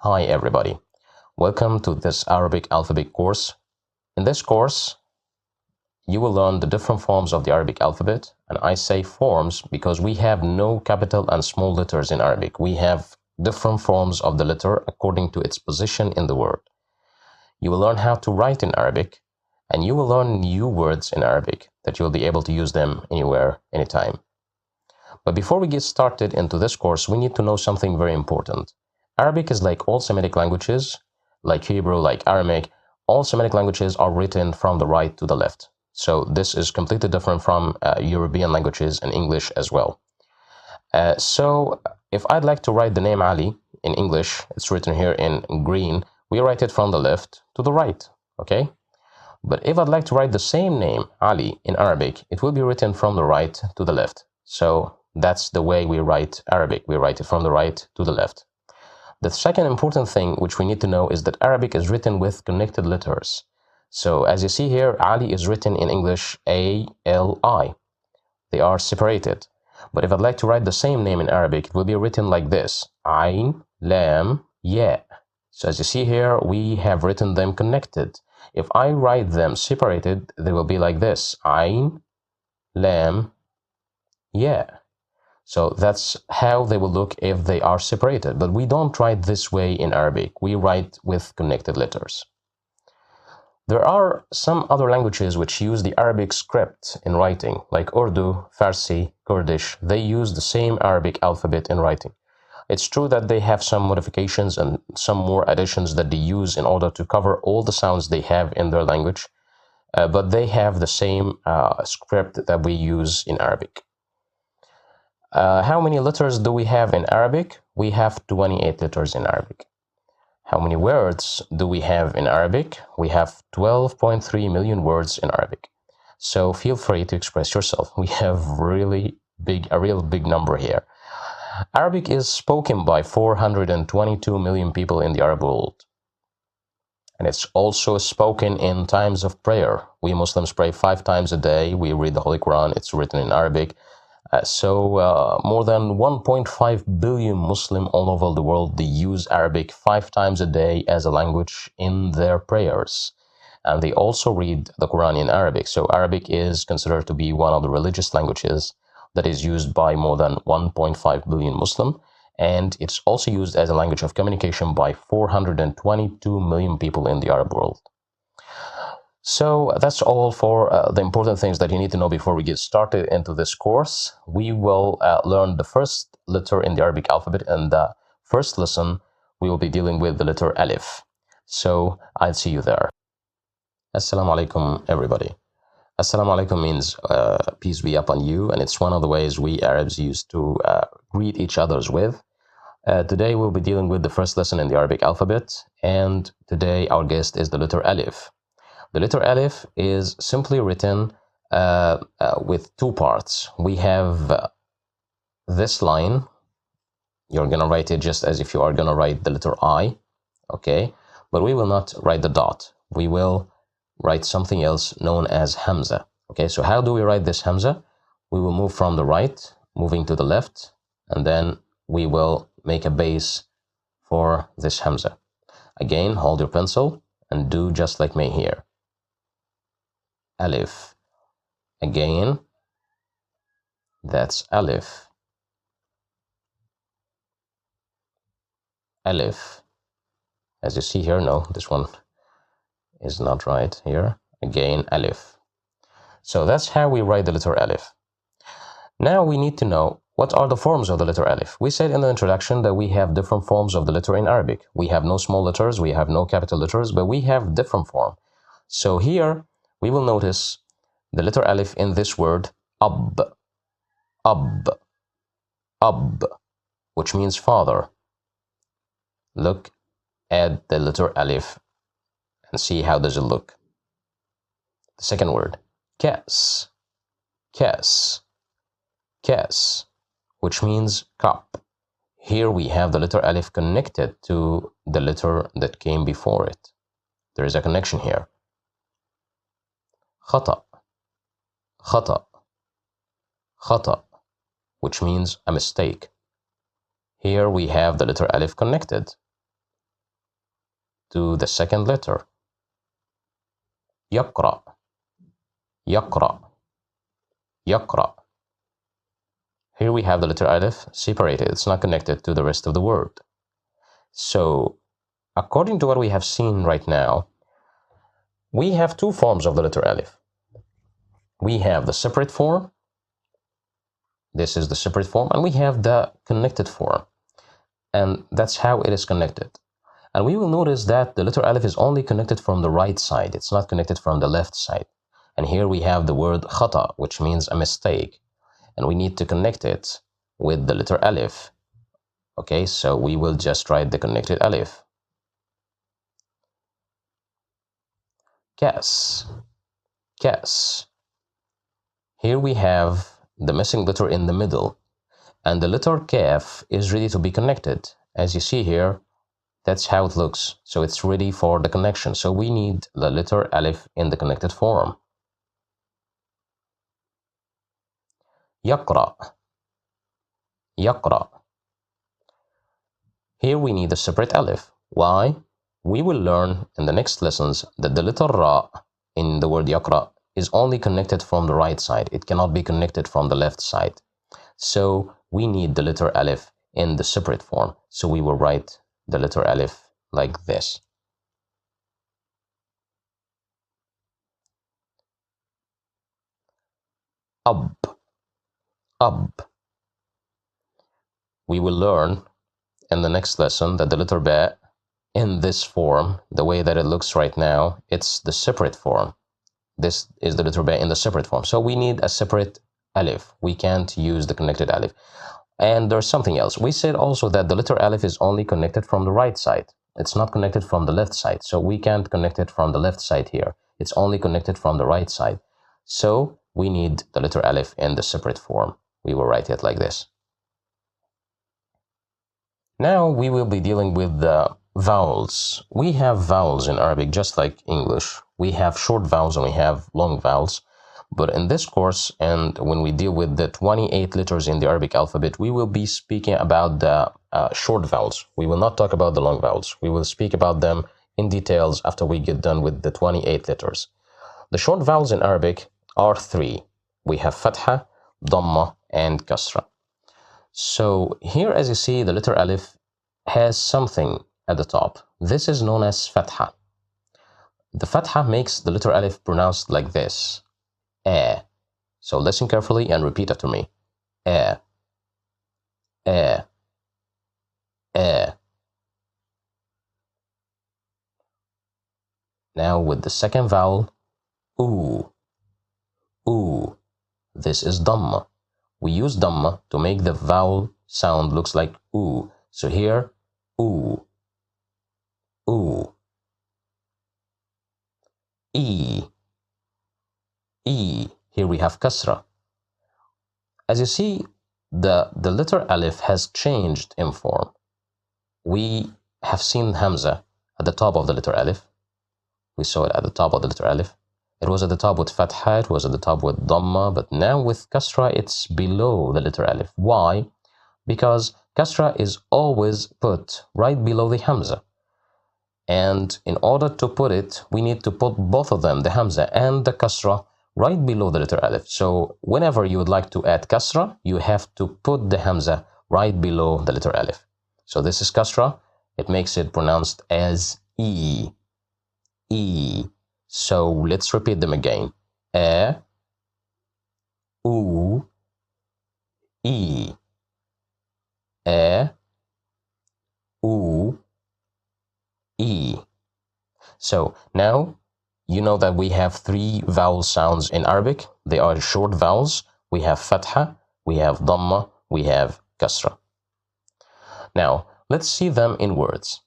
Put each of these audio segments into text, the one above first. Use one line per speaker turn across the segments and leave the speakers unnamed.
Hi everybody, welcome to this Arabic alphabet course. In this course, you will learn the different forms of the Arabic alphabet, and I say forms because we have no capital and small letters in Arabic. We have different forms of the letter according to its position in the word. You will learn how to write in Arabic, and you will learn new words in Arabic that you'll be able to use them anywhere, anytime. But before we get started into this course, we need to know something very important. Arabic is like all Semitic languages, like Hebrew, like Aramaic. All Semitic languages are written from the right to the left. So this is completely different from European languages and English as well. So if I'd like to write the name Ali in English, it's written here in green. We write it from the left to the right, okay? But if I'd like to write the same name, Ali, in Arabic, it will be written from the right to the left. So that's the way we write Arabic. We write it from the right to the left. The second important thing which we need to know is that Arabic is written with connected letters. So as you see here, Ali is written in English A-L-I. They are separated. But if I'd like to write the same name in Arabic, it will be written like this: Ain, Lam, Ya. So as you see here, we have written them connected. If I write them separated, they will be like this: Ain, Lam, Ya. So that's how they will look if they are separated. But we don't write this way in Arabic. We write with connected letters. There are some other languages which use the Arabic script in writing, like Urdu, Farsi, Kurdish. They use the same Arabic alphabet in writing. It's true that they have some modifications and some more additions that they use in order to cover all the sounds they have in their language, but they have the same script that we use in Arabic. How many letters do we have in Arabic? We have 28 letters in Arabic. How many words do we have in Arabic? We have 12.3 million words in Arabic. So feel free to express yourself. We have a real big number here. Arabic is spoken by 422 million people in the Arab world. And it's also spoken in times of prayer. We Muslims pray 5 times a day. We read the Holy Quran. It's written in Arabic. More than 1.5 billion Muslim all over the world, they use Arabic 5 times a day as a language in their prayers. And they also read the Quran in Arabic. So Arabic is considered to be one of the religious languages that is used by more than 1.5 billion Muslim. And it's also used as a language of communication by 422 million people in the Arab world. So that's all for the important things that you need to know before we get started into this course. We will learn the first letter in the Arabic alphabet. In the first lesson, we will be dealing with the letter Alif. So I'll see you there. Assalamu alaikum, everybody. Assalamu alaikum means peace be upon you, and it's one of the ways we Arabs used to greet each others with. Today we'll be dealing with the first lesson in the Arabic alphabet, and today our guest is the letter Alif. The letter Alif is simply written with 2 parts. We have this line. You're going to write it just as if you are going to write the letter I, okay? But we will not write the dot. We will write something else known as Hamza, okay? So how do we write this Hamza? We will move from the right, moving to the left, and then we will make a base for this Hamza. Again, hold your pencil and do just like me here. Alif. Again, that's Alif. Alif. As you see here, no, this one is not right here. Again, Alif. So that's how we write the letter Alif. Now we need to know what are the forms of the letter Alif. We said in the introduction that we have different forms of the letter in Arabic. We have no small letters, we have no capital letters, but we have different form. So here we will notice the letter Alif in this word, ab, ab, ab, which means father. Look at the letter Alif and see how does it look. The second word, kas, kas, kas, which means cup. Here we have the letter Alif connected to the letter that came before it. There is a connection here. Khata, khata, khata, which means a mistake. Here we have the letter Alif connected. to the second letter. يقرأ, يقرأ, يقرأ. Here we have the letter alif separated. It's not connected to the rest of the word. So, according to what we have seen right now, we have two forms of the letter alif. We have the separate form. This is the separate form. And we have the connected form. And that's how it is connected. And we will notice that the letter alif is only connected from the right side. It's not connected from the left side. And here we have the word khata, which means a mistake. And we need to connect it with the letter alif. Okay, so we will just write the connected alif. Kas, kas. Here we have the missing letter in the middle. And the letter kaf is ready to be connected. As you see here, that's how it looks. So it's ready for the connection. So we need the letter alif in the connected form. يقرأ, يقرأ. Here we need a separate alif. Why? We will learn in the next lessons that the letter ra in the word يقرأ is only connected from the right side. It cannot be connected from the left side. So we need the letter alif in the separate form. So we will write the letter alif like this. Ab, ab. We will learn in the next lesson that the letter ba in this form, the way that it looks right now, it's the separate form. This is the letter ba in the separate form. So we need a separate alif. We can't use the connected alif. And there's something else. We said also that the letter alif is only connected from the right side. It's not connected from the left side. So we can't connect it from the left side here. It's only connected from the right side. So we need the letter alif in the separate form. We will write it like this. Now we will be dealing with the vowels. We have vowels in Arabic just like English. We have short vowels and we have long vowels. But in this course, and when we deal with the 28 letters in the Arabic alphabet, we will be speaking about the short vowels. We will not talk about the long vowels. We will speak about them in details after we get done with the 28 letters. The short vowels in Arabic are three. We have fatha, dhamma, and kasra. So here, as you see, the letter alif has something at the top. This is known as fatha. The fatha makes the letter alif pronounced like this. So listen carefully and repeat after me. A. Now with the second vowel, oo. This is dhamma. We use dhamma to make the vowel sound looks like oo. So here, oo. E. Here we have kasra. As you see, the letter alif has changed in form. We have seen hamza at the top of the letter alif. We saw it at the top of the letter alif. It was at the top with fatha, it was at the top with dhamma, but now with kasra, it's below the letter alif. Why? Because kasra is always put right below the hamza. And in order to put it, we need to put both of them, the hamza and the kasra, right below the letter alif. So whenever you would like to add kasra, you have to put the hamza right below the letter alif. So this is kasra. It makes it pronounced as E. So let's repeat them again. A, oo, E. A, oo, E. So now you know that we have three vowel sounds in Arabic. They are short vowels. We have fatha, we have dhamma, we have kasra. Now let's see them in words.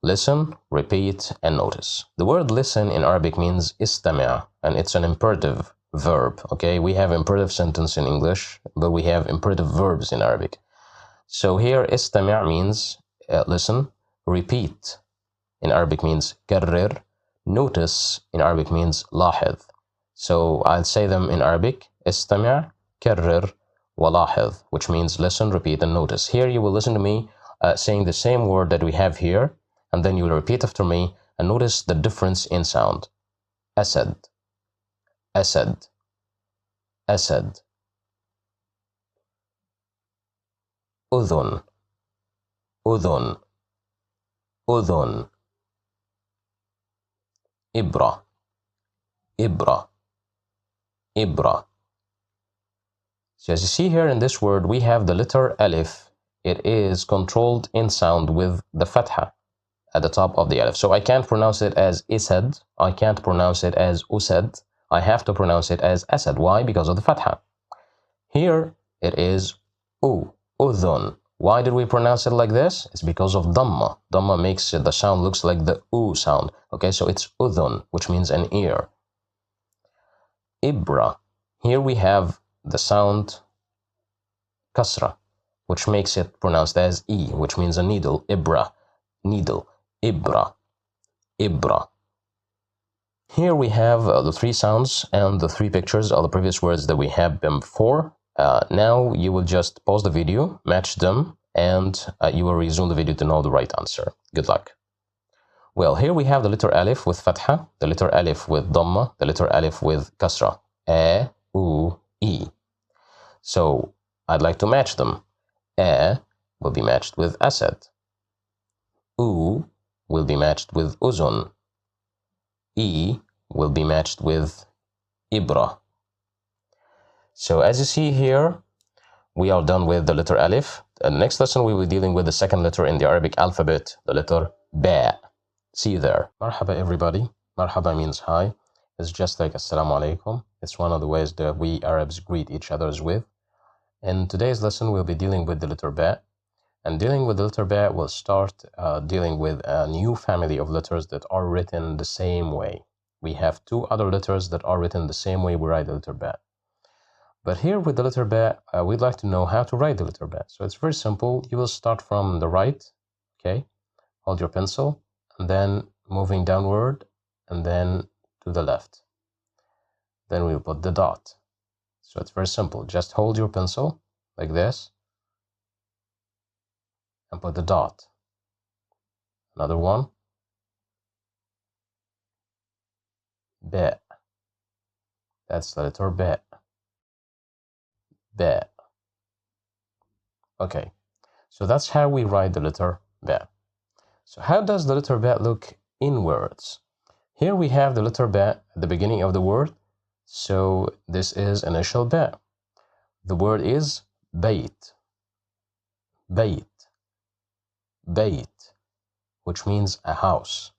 Listen, repeat, and notice. The word listen in Arabic means istami', and it's an imperative verb. Okay, we have imperative sentence in English, but we have imperative verbs in Arabic. So here istami' means listen. Repeat in Arabic means karrir. Notice in Arabic means لاحظ. So I'll say them in Arabic. استمع, كرر, ولاحظ, which means listen, repeat, and notice. Here you will listen to me saying the same word that we have here, and then you will repeat after me, And notice the difference in sound. Asad, asad, asad. Udhun, udhun, udhun. Ibra, ibra, ibra. So as you see here in this word, we have the letter alif. It is controlled in sound with the fatha at the top of the alif. So I can't pronounce it as isad. I can't pronounce it as usad. I have to pronounce it as asad. Why? Because of the fatha. Here it is udhun. Why did we pronounce it like this? It's because of dhamma. Dhamma makes the sound looks like the u sound. Okay, so it's udhun, which means an ear. Ibra. Here we have the sound kasra, which makes it pronounced as e, which means a needle. Ibra, needle. Ibra, ibra. Here we have the three sounds and the three pictures of the previous words that we have before. Now you will just pause the video, match them, and you will resume the video to know the right answer. Good luck. Well, here we have the letter alif with fatha, the letter alif with dhamma, the letter alif with kasra. A, u, e. So I'd like to match them. A will be matched with asad. U will be matched with uzun. E will be matched with ibra. So as you see here, we are done with the letter alif. Next lesson we will be dealing with the second letter in the Arabic alphabet, the letter ba. See you there. Marhaba everybody. Marhaba means hi. It's just like assalamu alaikum. It's one of the ways that we Arabs greet each other with. In today's lesson we'll be dealing with the letter ba. And dealing with the letter ba, we'll start dealing with a new family of letters that are written the same way. We have two other letters that are written the same way we write the letter ba. But here with the letter ba, we'd like to know how to write the letter ba. So it's very simple. You will start from the right, okay? Hold your pencil, and then moving downward, and then to the left. Then we'll put the dot. So it's very simple. Just hold your pencil like this, and put the dot. Another one. Ba. That's the letter ba. Ba. Okay, so that's how we write the letter ba. So how does the letter ba look in words? Here we have the letter ba at the beginning of the word. So this is initial ba. The word is bayt. Bayt. Bayt, which means a house.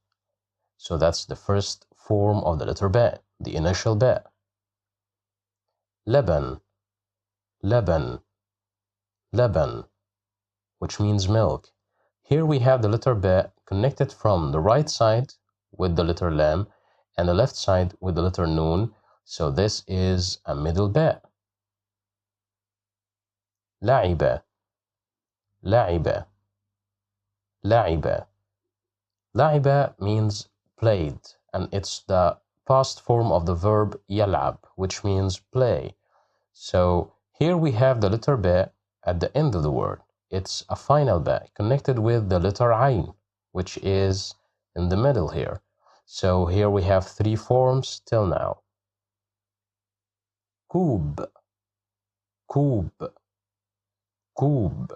So that's the first form of the letter ba, the initial ba. Laban. Laban. Laban, which means milk. Here we have the letter ba connected from the right side with the letter lam and the left side with the letter noon. So this is a middle ba. La'iba. La'iba. La'iba. La'iba means played, and it's the past form of the verb yal'ab, which means play. So here we have the letter ba at the end of the word. It's a final ba connected with the letter ayn, which is in the middle here. So here we have three forms till now. Koob, koob, koob.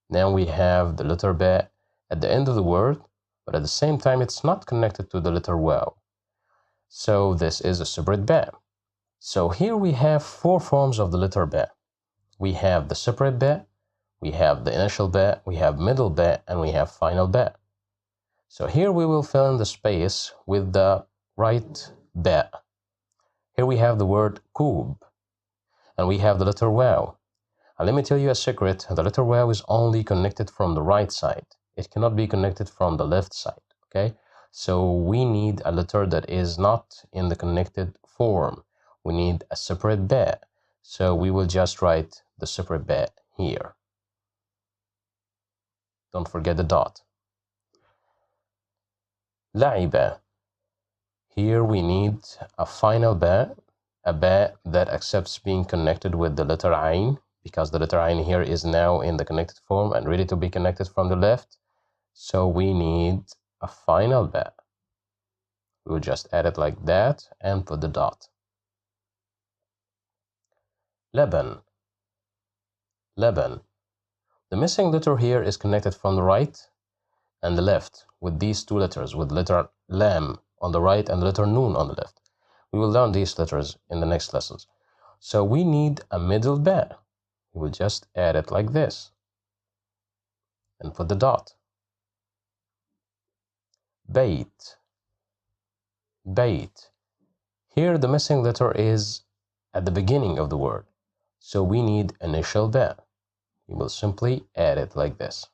Now we have the letter ba at the end of the word, but at the same time it's not connected to the letter waw. So this is a separate ba. So here we have four forms of the letter ba. We have the separate ba, we have the initial ba, we have middle ba, and we have final ba. So here we will fill in the space with the right ba. Here we have the word koob, and we have the letter waw. And let me tell you a secret, the letter waw is only connected from the right side. It cannot be connected from the left side, okay? So we need a letter that is not in the connected form. We need a separate ba. So we will just write the separate ba here. Don't forget the dot. La'iba. Here we need a final ba, a ba that accepts being connected with the letter ayn, because the letter ayn here is now in the connected form and ready to be connected from the left. So we need a final ba. We will just add it like that and put the dot. Laban. Laban. The missing letter here is connected from the right and the left with these two letters, with letter lam on the right and the letter noon on the left. We will learn these letters in the next lessons. So we need a middle ba. We will just add it like this and put the dot. Bait. Bait. Here the missing letter is at the beginning of the word, so we need initial ba. We will simply add it like this.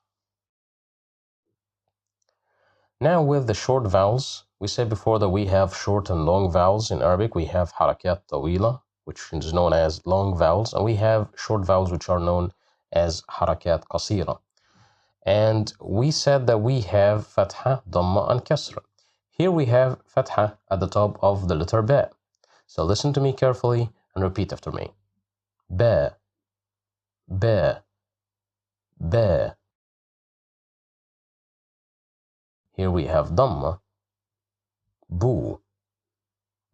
Now with the short vowels, we said before that we have short and long vowels in Arabic. We have harakat tawila, which is known as long vowels, and we have short vowels which are known as harakat qasira. And we said that we have fatha, dhamma, and kasra. Here we have fatha at the top of the letter ba. So listen to me carefully and repeat after me. Ba, ba, ba. Here we have dhamma, bu,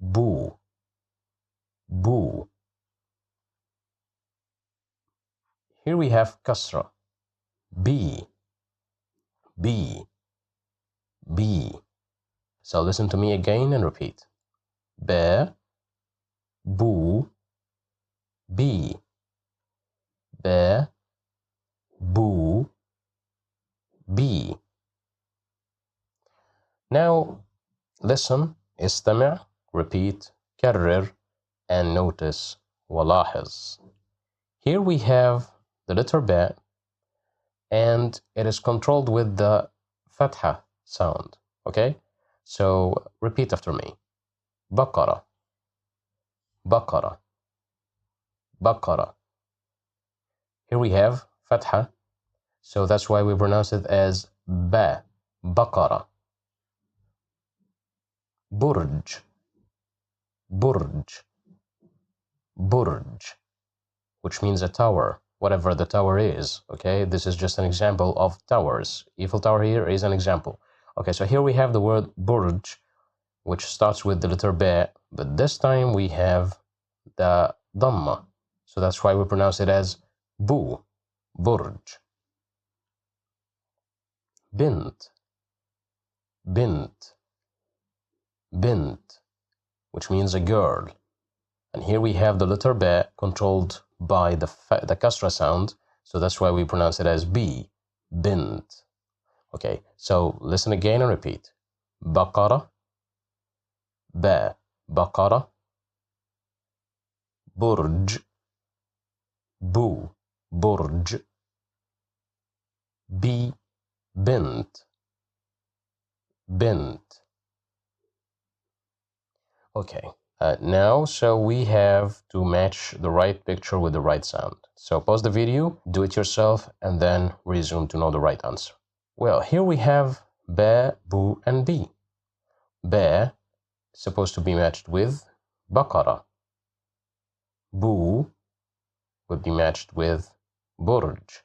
bu, bu. Here we have kasra, b, b, b. So listen to me again and repeat. Ba, bu, b. Ba, bu, b. Now listen, استمع, repeat, كرر, and notice, ولاحظ. Here we have the letter ba, and it is controlled with the fatha sound. Okay? So repeat after me. بقرة, بقرة, بقرة. Here we have fatha, so that's why we pronounce it as ba, بقرة. برج, برج, برج, which means a tower, whatever the tower is. Okay, this is just an example of towers. Eiffel Tower here is an example. Okay, so here we have the word burj, which starts with the letter ba, but this time we have the dhamma, so that's why we pronounce it as bu, burj. Bint, bint, bint, which means a girl. And here we have the letter ba controlled by the kasra sound, so that's why we pronounce it as b, bint. Okay, so listen again and repeat. Baqara, ba, baqara, burj, bu, burj, bi, bint, bint. Okay, now so we have to match the right picture with the right sound. So pause the video, do it yourself, and then resume to know the right answer. Well, here we have ba, bu, and bi. Ba supposed to be matched with baqara. Bu would be matched with burj.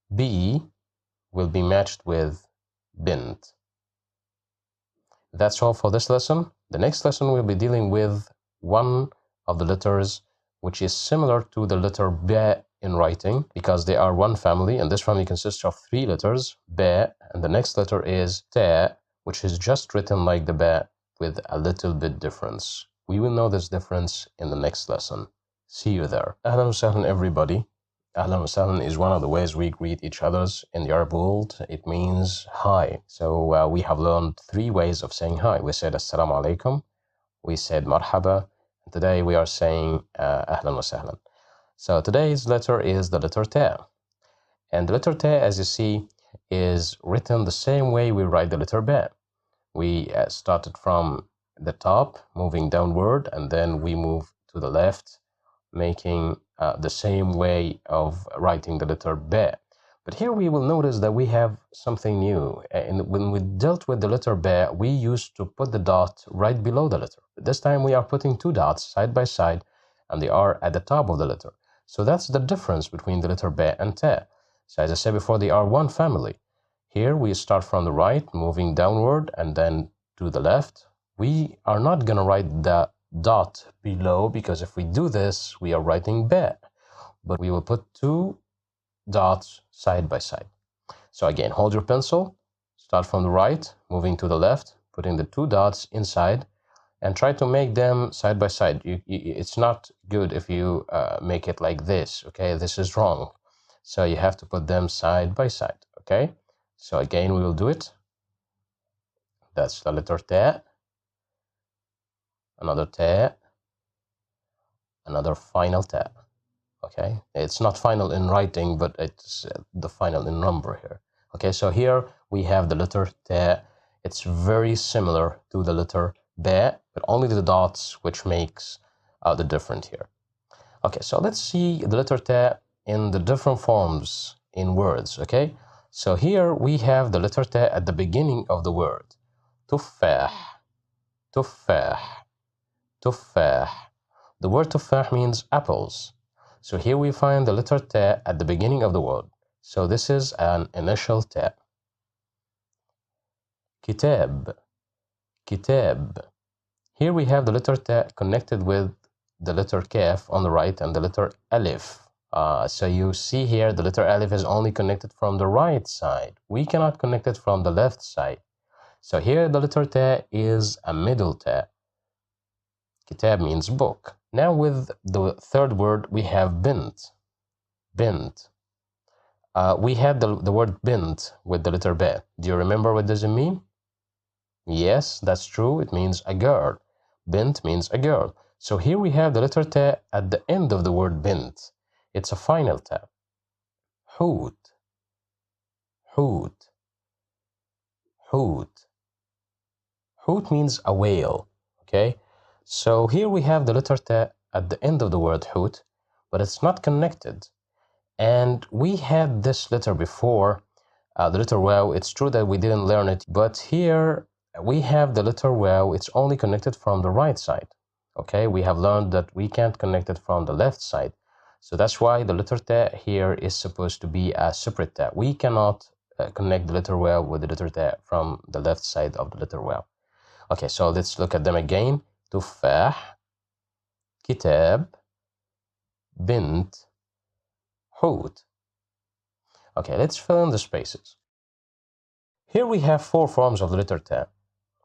Bi will be matched with bint. That's all for this lesson. The next lesson we'll be dealing with one of the letters which is similar to the letter ba in writing, because they are one family, and this family consists of three letters, ba, and the next letter is ta, which is just written like the ba with a little bit difference. We will know this difference in the next lesson. See you there. Ahlan wa sahlan everybody. Ahlan wa sahlan is one of the ways we greet each others in the Arab world. It means hi. So we have learned three ways of saying hi. We said assalamu alaikum, we said marhaba, and today we are saying ahlan wa sahlan. So today's letter is the letter ta. And the letter ta, as you see, is written the same way we write the letter ba. We started from the top, moving downward, and then we move to the left, making the same way of writing the letter ba. But here we will notice that we have something new. And when we dealt with the letter ba, we used to put the dot right below the letter. But this time we are putting two dots side by side, and they are at the top of the letter. So that's the difference between the letter ba and ta. So as I said before, they are one family. Here we start from the right, moving downward and then to the left. We are not going to write the dot below because if we do this, we are writing be. But we will put two dots side by side. So again, hold your pencil, start from the right, moving to the left, putting the two dots inside, and try to make them side by side. It's not good if you make it like this, okay? This is wrong. So you have to put them side by side, okay? So again, we will do it. That's the letter ta, another ta, another final ta, okay? It's not final in writing, but it's the final in number here. Okay, so here we have the letter ta. It's very similar to the letter ba, but only the dots which makes the difference here. Okay, so let's see the letter ta in the different forms in words, okay? So here we have the letter ta at the beginning of the word. Tuffah, tuffah, tuffah. The word tuffah means apples. So here we find the letter ta at the beginning of the word. So this is an initial ta. Kitab, kitab. Here we have the letter ta connected with the letter kaf on the right and the letter alif. So you see here the letter alif is only connected from the right side. We cannot connect it from the left side. So here the letter ta is a middle ta. Kitab means book. Now with the third word we have bint. Bint. We had the word bint with the letter ba. Do you remember what does it mean? Yes, that's true. It means a girl. Bint means a girl. So here we have the letter ta at the end of the word bint. It's a final ta. Hoot. Hoot. Hoot. Hoot means a whale. Okay? So here we have the letter ta at the end of the word hoot, but it's not connected. And we had this letter before, the letter waw. It's true that we didn't learn it, but here we have the letter waw. It's only connected from the right side. Okay, we have learned that we can't connect it from the left side. So that's why the letter ta here is supposed to be a separate ta. We cannot connect the letter waw with the letter ta from the left side of the letter waw. Okay, so let's look at them again. Tuffah, kitab, bint, hoot. Okay, let's fill in the spaces. Here we have four forms of the letter ta.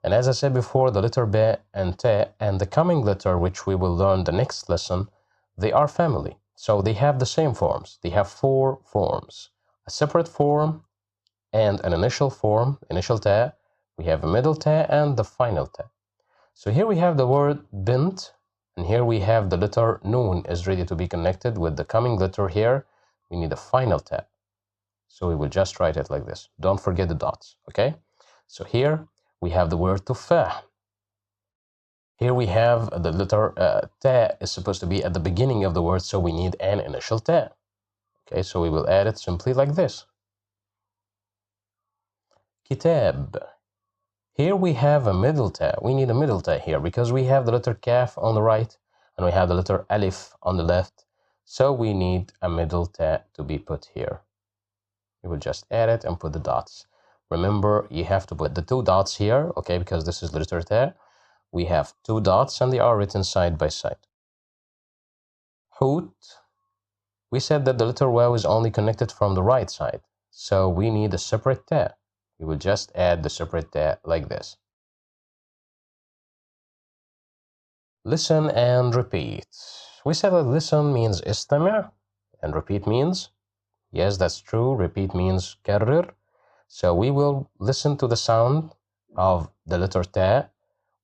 And as I said before, the letter ba and ta and the coming letter, which we will learn the next lesson, they are family. So they have the same forms. They have four forms. A separate form and an initial form, initial ta. We have a middle ta and the final ta. So here we have the word bint, and here we have the letter noon is ready to be connected with the coming letter here. We need a final ta. So we will just write it like this. Don't forget the dots, okay? So here we have the word tuffah. Here we have the letter ta is supposed to be at the beginning of the word, so we need an initial ta. Okay, so we will add it simply like this. Kitab. Here we have a middle ta. We need a middle ta here because we have the letter kaf on the right and we have the letter alif on the left. So we need a middle ta to be put here. You will just add it and put the dots. Remember, you have to put the two dots here, okay, because this is the letter ta. We have two dots and they are written side by side. Hoot. We said that the letter waw is only connected from the right side. So we need a separate ta. We will just add the separate ta like this. Listen and repeat. We said that listen means istami' and repeat means, yes, that's true, repeat means karrir. So we will listen to the sound of the letter ta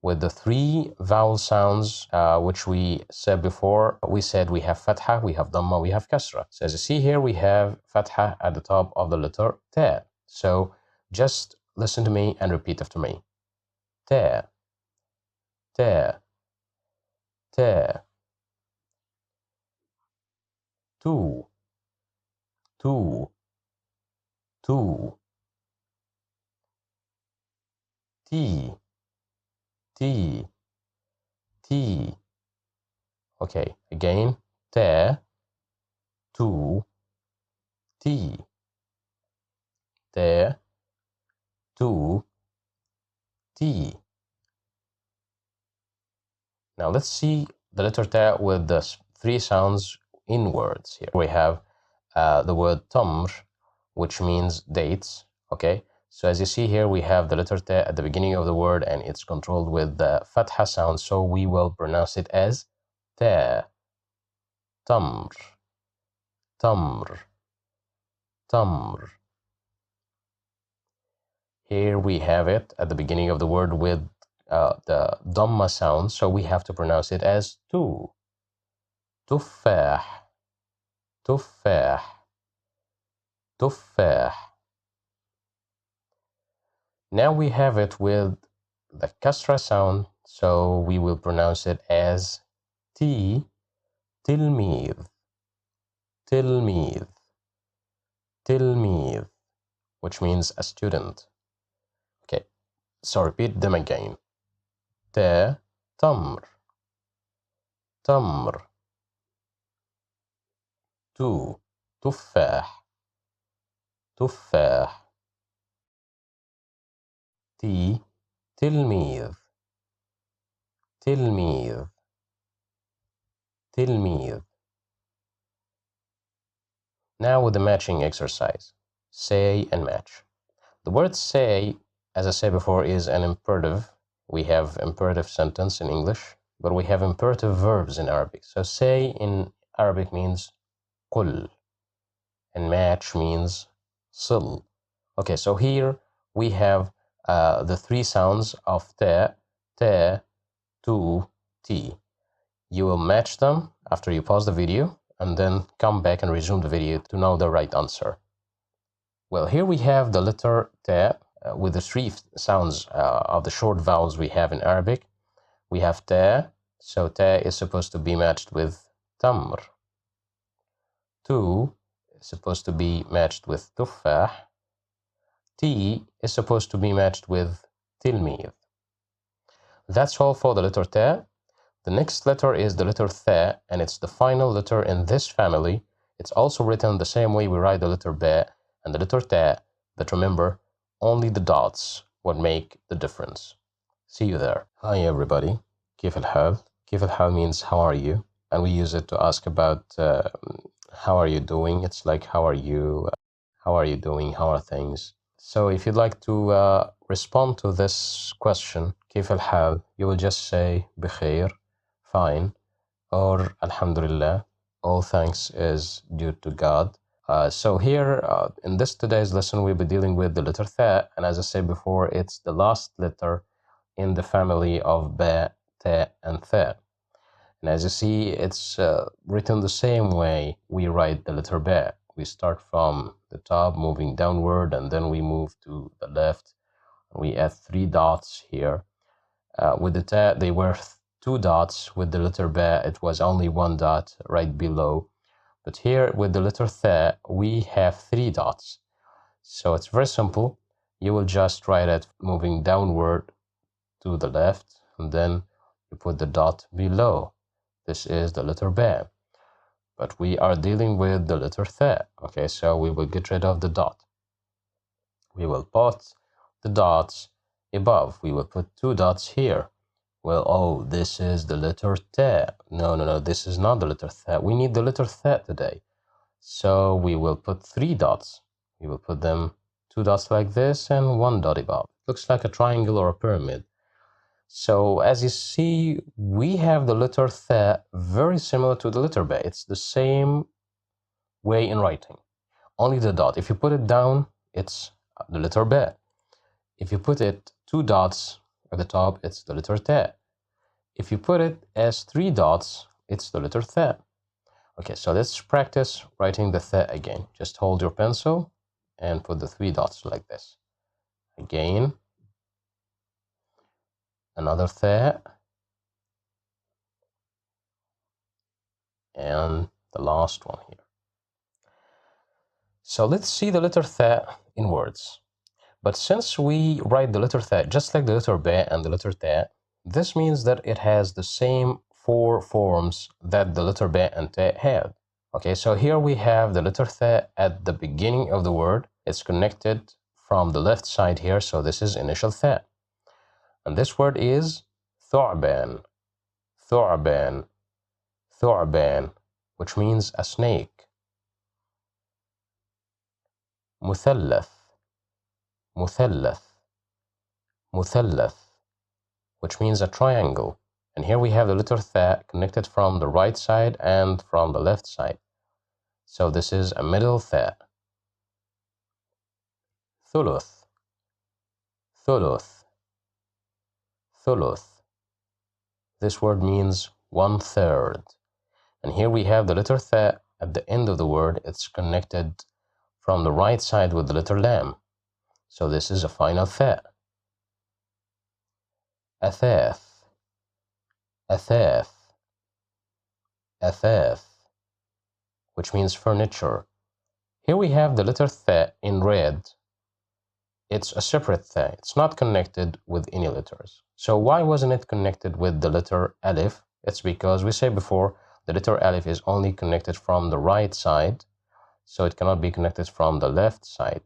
with the three vowel sounds which we said before. We said we have fatha, we have dhamma, we have kasra. So as you see here, we have fatha at the top of the letter ta. So just listen to me and repeat after me. Ta, ta, ta. Tu, tu, tu. T, T, T. Okay, again. Ta, tu, T. Ta, T. Now let's see the letter ta with the three sounds in words here. We have the word tamr, which means dates. Okay, so as you see here, we have the letter ta at the beginning of the word, and it's controlled with the fatha sound, so we will pronounce it as ta. Tamr, tamr, tamr. Here we have it at the beginning of the word with the dhamma sound, so we have to pronounce it as tu. Tuffah, tuffah, tuffah. Now we have it with the kasra sound, so we will pronounce it as T, tilmid, tilmid, tilmid, which means a student. Okay, so repeat them again. Ta, tamr, tamr. Tu, tuffah, tuffah. T, tilmid, tilmid, tilmid. Now with the matching exercise. Say and match. The word say, as I said before, is an imperative. We have imperative sentence in English, but we have imperative verbs in Arabic. So say in Arabic means qul, and match means sil. Okay, so here we have the three sounds of ta, ta, tu, ti. You will match them after you pause the video, and then come back and resume the video to know the right answer. Well, here we have the letter ta with the three sounds of the short vowels we have in Arabic. We have ta, so ta is supposed to be matched with tamr. Tu is supposed to be matched with tuffah. Ti is supposed to be matched with tilmid. That's all for the letter ta. The next letter is the letter tha, and it's the final letter in this family. It's also written the same way we write the letter ba and the letter ta, but remember, only the dots would make the difference. See you there. Hi everybody. كيف الحال? كيف الحال means how are you? And we use it to ask about how are you doing? It's like how are you? How are you doing? How are things? So if you'd like to respond to this question, كيف الحال? You will just say بخير, fine, or alhamdulillah, all thanks is due to God. So here in this today's lesson, we'll be dealing with the letter tha, and as I said before, it's the last letter in the family of ba, ta, and tha. And as you see, it's written the same way we write the letter ba. We start from the top, moving downward, and then we move to the left. We add three dots here. With the ta, they were two dots. With the letter ba, it was only one dot right below. But here with the letter tha, we have three dots. So it's very simple. You will just write it moving downward to the left, and then you put the dot below. This is the letter ba. But we are dealing with the letter tha. Okay, so we will get rid of the dot. We will put the dots above. We will put two dots here. Well, oh, this is the letter ta. No, this is not the letter tha. We need the letter tha today. So we will put three dots. We will put them two dots like this and one dot above. Looks like a triangle or a pyramid. So as you see, we have the letter tha very similar to the letter ba. It's the same way in writing. Only the dot. If you put it down, it's the letter ba. If you put it two dots at the top, it's the letter ta. If you put it as three dots, it's the letter tha. Okay, so let's practice writing the tha again. Just hold your pencil and put the three dots like this. Again, another tha, and the last one here. So let's see the letter tha in words. But since we write the letter tha just like the letter ba and the letter ta, this means that it has the same four forms that the letter ba and ta had. Okay, so here we have the letter tha at the beginning of the word. It's connected from the left side here, so this is initial tha. And this word is ثعبان. ثعبان. ثعبان, which means a snake. مثلث. مثلث. مثلث, which means a triangle. And here we have the letter th connected from the right side and from the left side. So this is a middle th. ثلث. ثلث. ثلث. This word means 1/3. And here we have the letter th at the end of the word. It's connected from the right side with the letter lam. So this is a final th. أثاث. أثاث. أثاث, which means furniture. Here we have the letter th in red. It's a separate th. It's not connected with any letters. So why wasn't it connected with the letter alif? It's because we said before the letter alif is only connected from the right side, so it cannot be connected from the left side.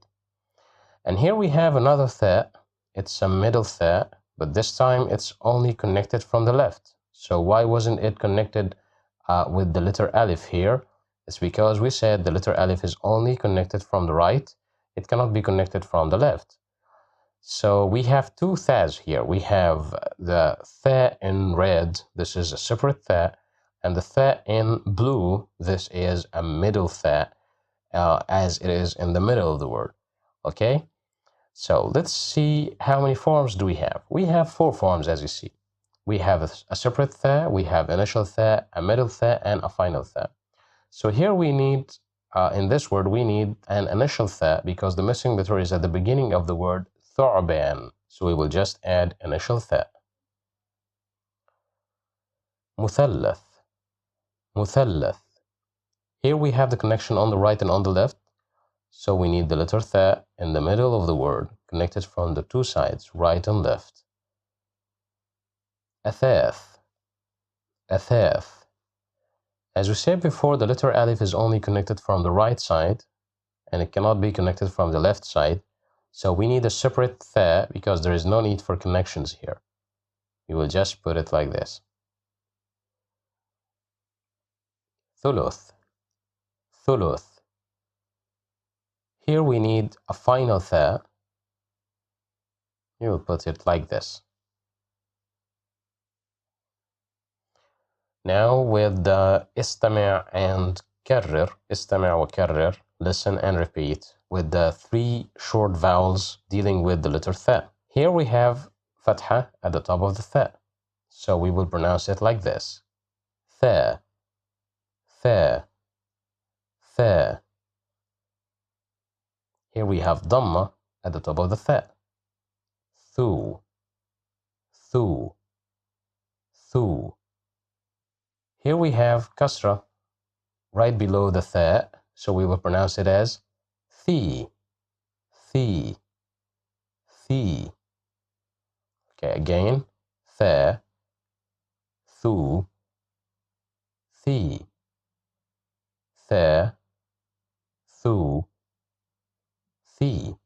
And here we have another th. It's a middle th, but this time it's only connected from the left. So why wasn't it connected with the letter alif here? It's because we said the letter alif is only connected from the right. It cannot be connected from the left. So we have two ths here. We have the th in red. This is a separate th. And the th in blue, this is a middle th, as it is in the middle of the word. Okay? So let's see how many forms do we have. We have 4 forms, as you see. We have a separate th, we have initial th, a middle th, and a final th. So here we need, in this word, we need an initial th because the missing letter is at the beginning of the word ثعبان. So we will just add initial th. مثلث. مثلث. Here we have the connection on the right and on the left. So we need the letter th in the middle of the word, connected from the two sides, right and left. أثاث. أثاث. As we said before, the letter alif is only connected from the right side, and it cannot be connected from the left side. So we need a separate th because there is no need for connections here. We will just put it like this. ثلث. ثلث. Here we need a final th. You will put it like this. Now with the استمع and كرر, استمع وكرر, listen and repeat, with the 3 short vowels dealing with the letter th. Here we have fatha at the top of the th. So we will pronounce it like this. Th. Th. Th. Here we have dhamma at the top of the th. Thu. Thu. Thu. Here we have kasra right below the th, so we will pronounce it as thi. Thi. Thi. Okay, again, th, thu, thi, th, thu, thi.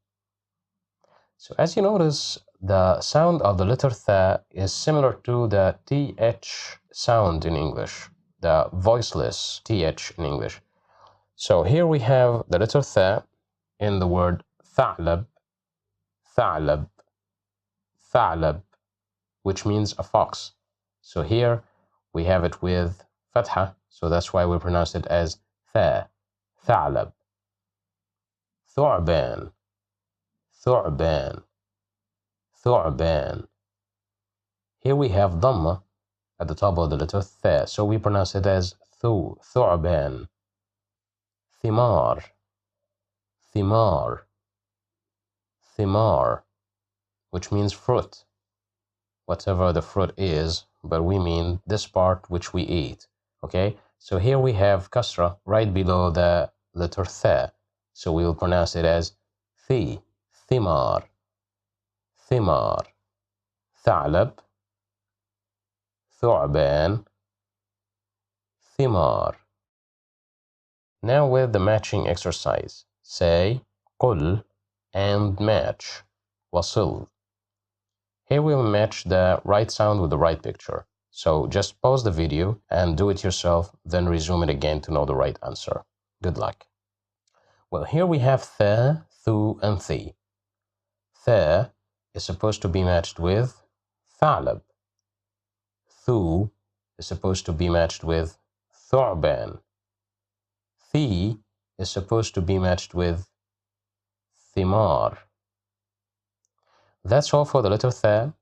So as you notice, the sound of the letter th is similar to the th sound in English, the voiceless th in English. So here we have the letter th in the word ثعلب, ثعلب, ثعلب, which means a fox. So here we have it with fatha, so that's why we pronounce it as th, ثعلب. ثعبان, ثعبان, ثعبان. Here we have dhamma at the top of the letter th, so we pronounce it as thu, ثعبان. ثمار, ثمار, ثمار, which means fruit, whatever the fruit is, but we mean this part which we eat. Okay, so here we have kasra right below the letter th, so we will pronounce it as thi, thimar, thimar, ثعلب, ثعبان, thimar. Now with the matching exercise, say قل and match وصل. Here we'll match the right sound with the right picture. So just pause the video and do it yourself, then resume it again to know the right answer. Good luck. Well, here we have the, thu, and the. The is supposed to be matched with ثعلب. Thu is supposed to be matched with ثعبان. The is supposed to be matched with ثمار. That's all for the letter Tha,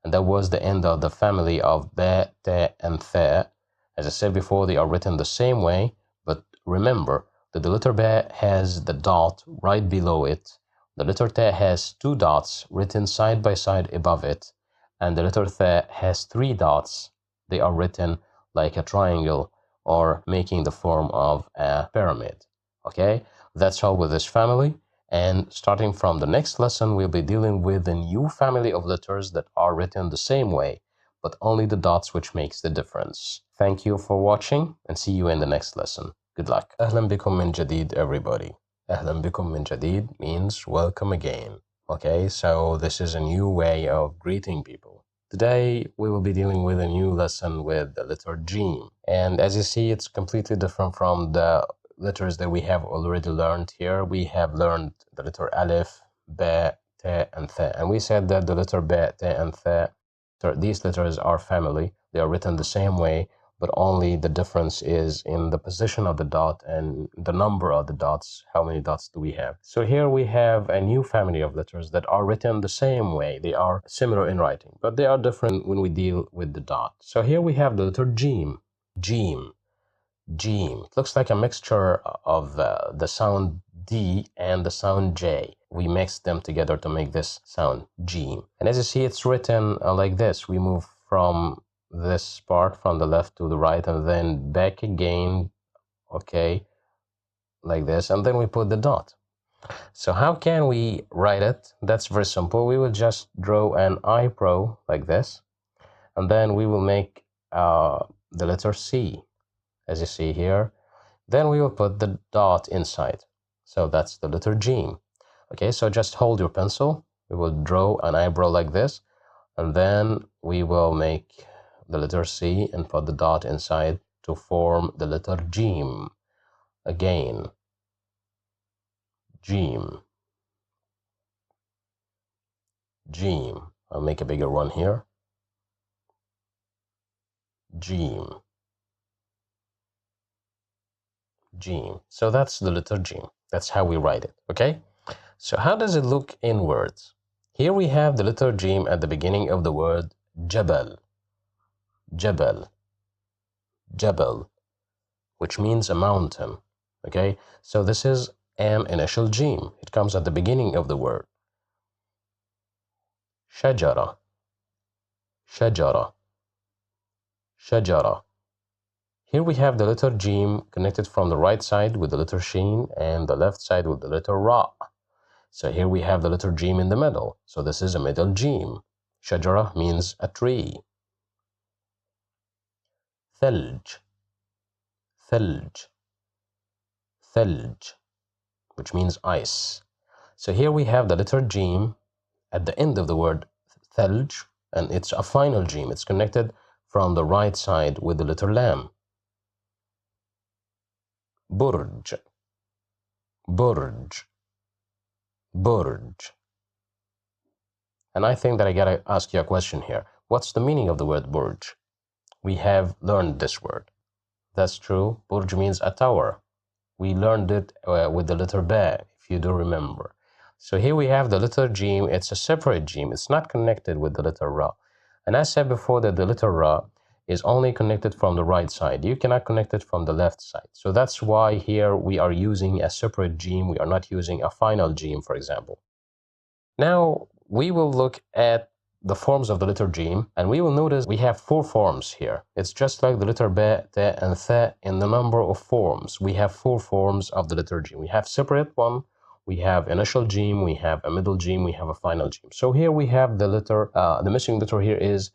and that was the end of the family of Ba, Ta, and Tha. As I said before, they are written the same way, but remember that the letter Ba has the dot right below it. The letter Ta has two dots written side by side above it, and the letter Tha has three dots. They are written like a triangle or making the form of a pyramid. Okay, that's all with this family. And starting from the next lesson, we'll be dealing with a new family of letters that are written the same way, but only the dots which makes the difference. Thank you for watching and see you in the next lesson. Good luck. أهلا بكم من جديد, everybody. أهلا بكم من جديد means welcome again. Okay, so this is a new way of greeting people. Today, we will be dealing with a new lesson with the letter Jim. And as you see, it's completely different from the letters that we have already learned here. We have learned the letter Aleph, Ba, Ta, and Tha. And we said that the letter Ba, Ta, and Tha, these letters are family. They are written the same way, but only the difference is in the position of the dot and the number of the dots. How many dots do we have? So here we have a new family of letters that are written the same way. They are similar in writing, but they are different when we deal with the dot. So here we have the letter Jim. Jim. Jim. It looks like a mixture of the sound D and the sound J. We mixed them together to make this sound Jim. And as you see, it's written like this. We move from this part from the left to the right and then back again, okay, like this, and then we put the dot. So how can we write it? That's very simple. We will just draw an eyebrow like this, and then we will make the letter C, as you see here. Then we will put the dot inside. So that's the letter G. Okay, so just hold your pencil. We will draw an eyebrow like this, and then we will make the letter C and put the dot inside to form the letter Jim. Again, Jim. Jim. I'll make a bigger one here. Jim. Jim. So that's the letter Jim. That's how we write it, okay? So how does it look in words? Here we have the letter Jim at the beginning of the word Jabal. Jabal. Jabal, which means a mountain, okay? So this is an initial Jim. It comes at the beginning of the word. Shajara. Shajara. Shajara. Here we have the letter Jim connected from the right side with the letter Shin and the left side with the letter Ra. So here we have the letter Jim in the middle. So this is a middle Jim. Shajara means a tree. Thalj. Thalj. Thalj, which means ice. So here we have the letter Jim at the end of the word Thalj, and it's a final Jim. It's connected from the right side with the letter Lam. Burj. Burj. Burj. And I think that I gotta ask you a question here. What's the meaning of the word Burj? We have learned this word. That's true. Burj means a tower. We learned it with the letter Ba, if you do remember. So here we have the letter Jim. It's a separate Jim. It's not connected with the letter Ra. And I said before that the letter Ra is only connected from the right side. You cannot connect it from the left side. So that's why here we are using a separate Jim. We are not using a final Jim, for example. Now we will look at the forms of the letter Jim, and we will notice we have four forms here. It's just like the letter Ba, Ta, and Tha in the number of forms. We have four forms of the letter Jim. We have separate one, we have initial Jim, we have a middle Jim, we have a final Jim. So here we have the letter, the missing letter here is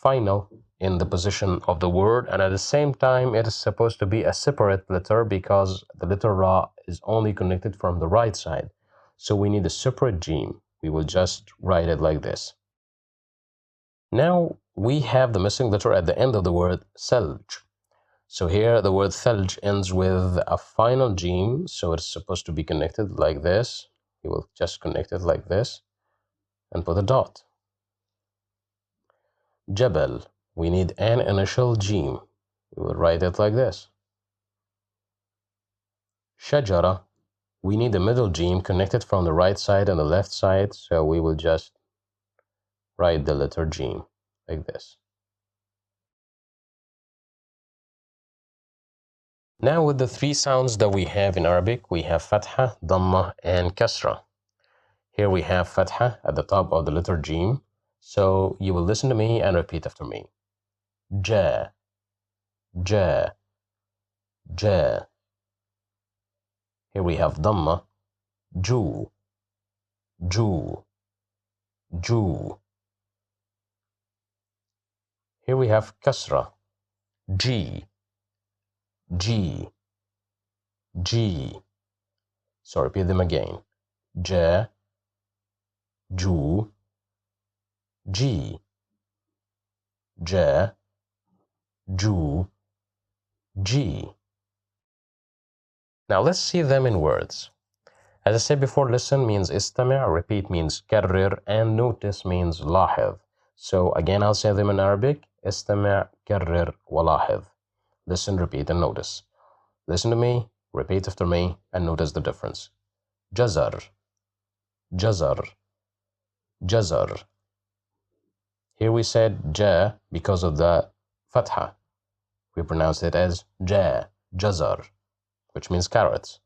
final in the position of the word, and at the same time it is supposed to be a separate letter because the letter Ra is only connected from the right side. So we need a separate Jim. We will just write it like this. Now we have the missing letter at the end of the word ثلج. So here the word ثلج ends with a final gene, so it's supposed to be connected like this. You will just connect it like this and put a dot. جبل, we need an initial gene. We will write it like this. شجرة, we need the middle gene connected from the right side and the left side, so we will just write the letter gene like this. Now with the three sounds that we have in Arabic, we have fatha, dhamma, and kasra. Here we have fatha at the top of the letter gene, so you will listen to me and repeat after me. Ja, ja, ja. Here we have dhamma, ju, ju, ju. Here we have kasra, g, g, g. So repeat them again. Ja, ju, g, ja, ju, g. Now let's see them in words. As I said before, listen means istami', repeat means karrir, and notice means لاحظ. So again, I'll say them in Arabic. استمع, كرر, ولاحظ. Listen, repeat, and notice. Listen to me, repeat after me, and notice the difference. جزر, جزر, جزر. Here we said ja because of the fatha. We pronounce it as ja, جزر, which means carrots.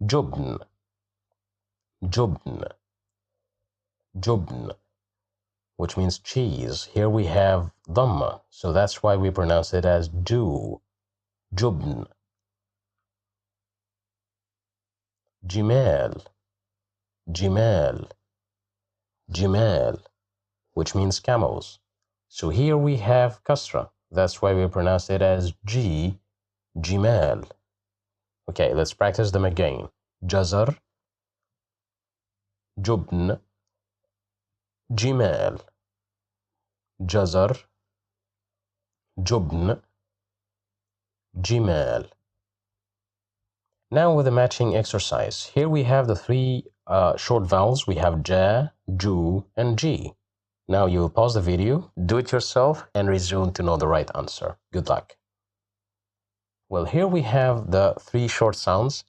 جبن, جبن, جبن, which means cheese. Here we have dhamma, so that's why we pronounce it as ju, jubn. Jimal, jimal, jimal, which means camels. So here we have kasra, that's why we pronounce it as ji, jimal. Okay, let's practice them again. Jazar, jubn, jimal. Jazar, jubn, jimal. Now with the matching exercise, here we have the three short vowels. We have ja, ju, and g. Now you'll pause the video, do it yourself, and resume to know the right answer. Good luck. Well, here we have the three short sounds.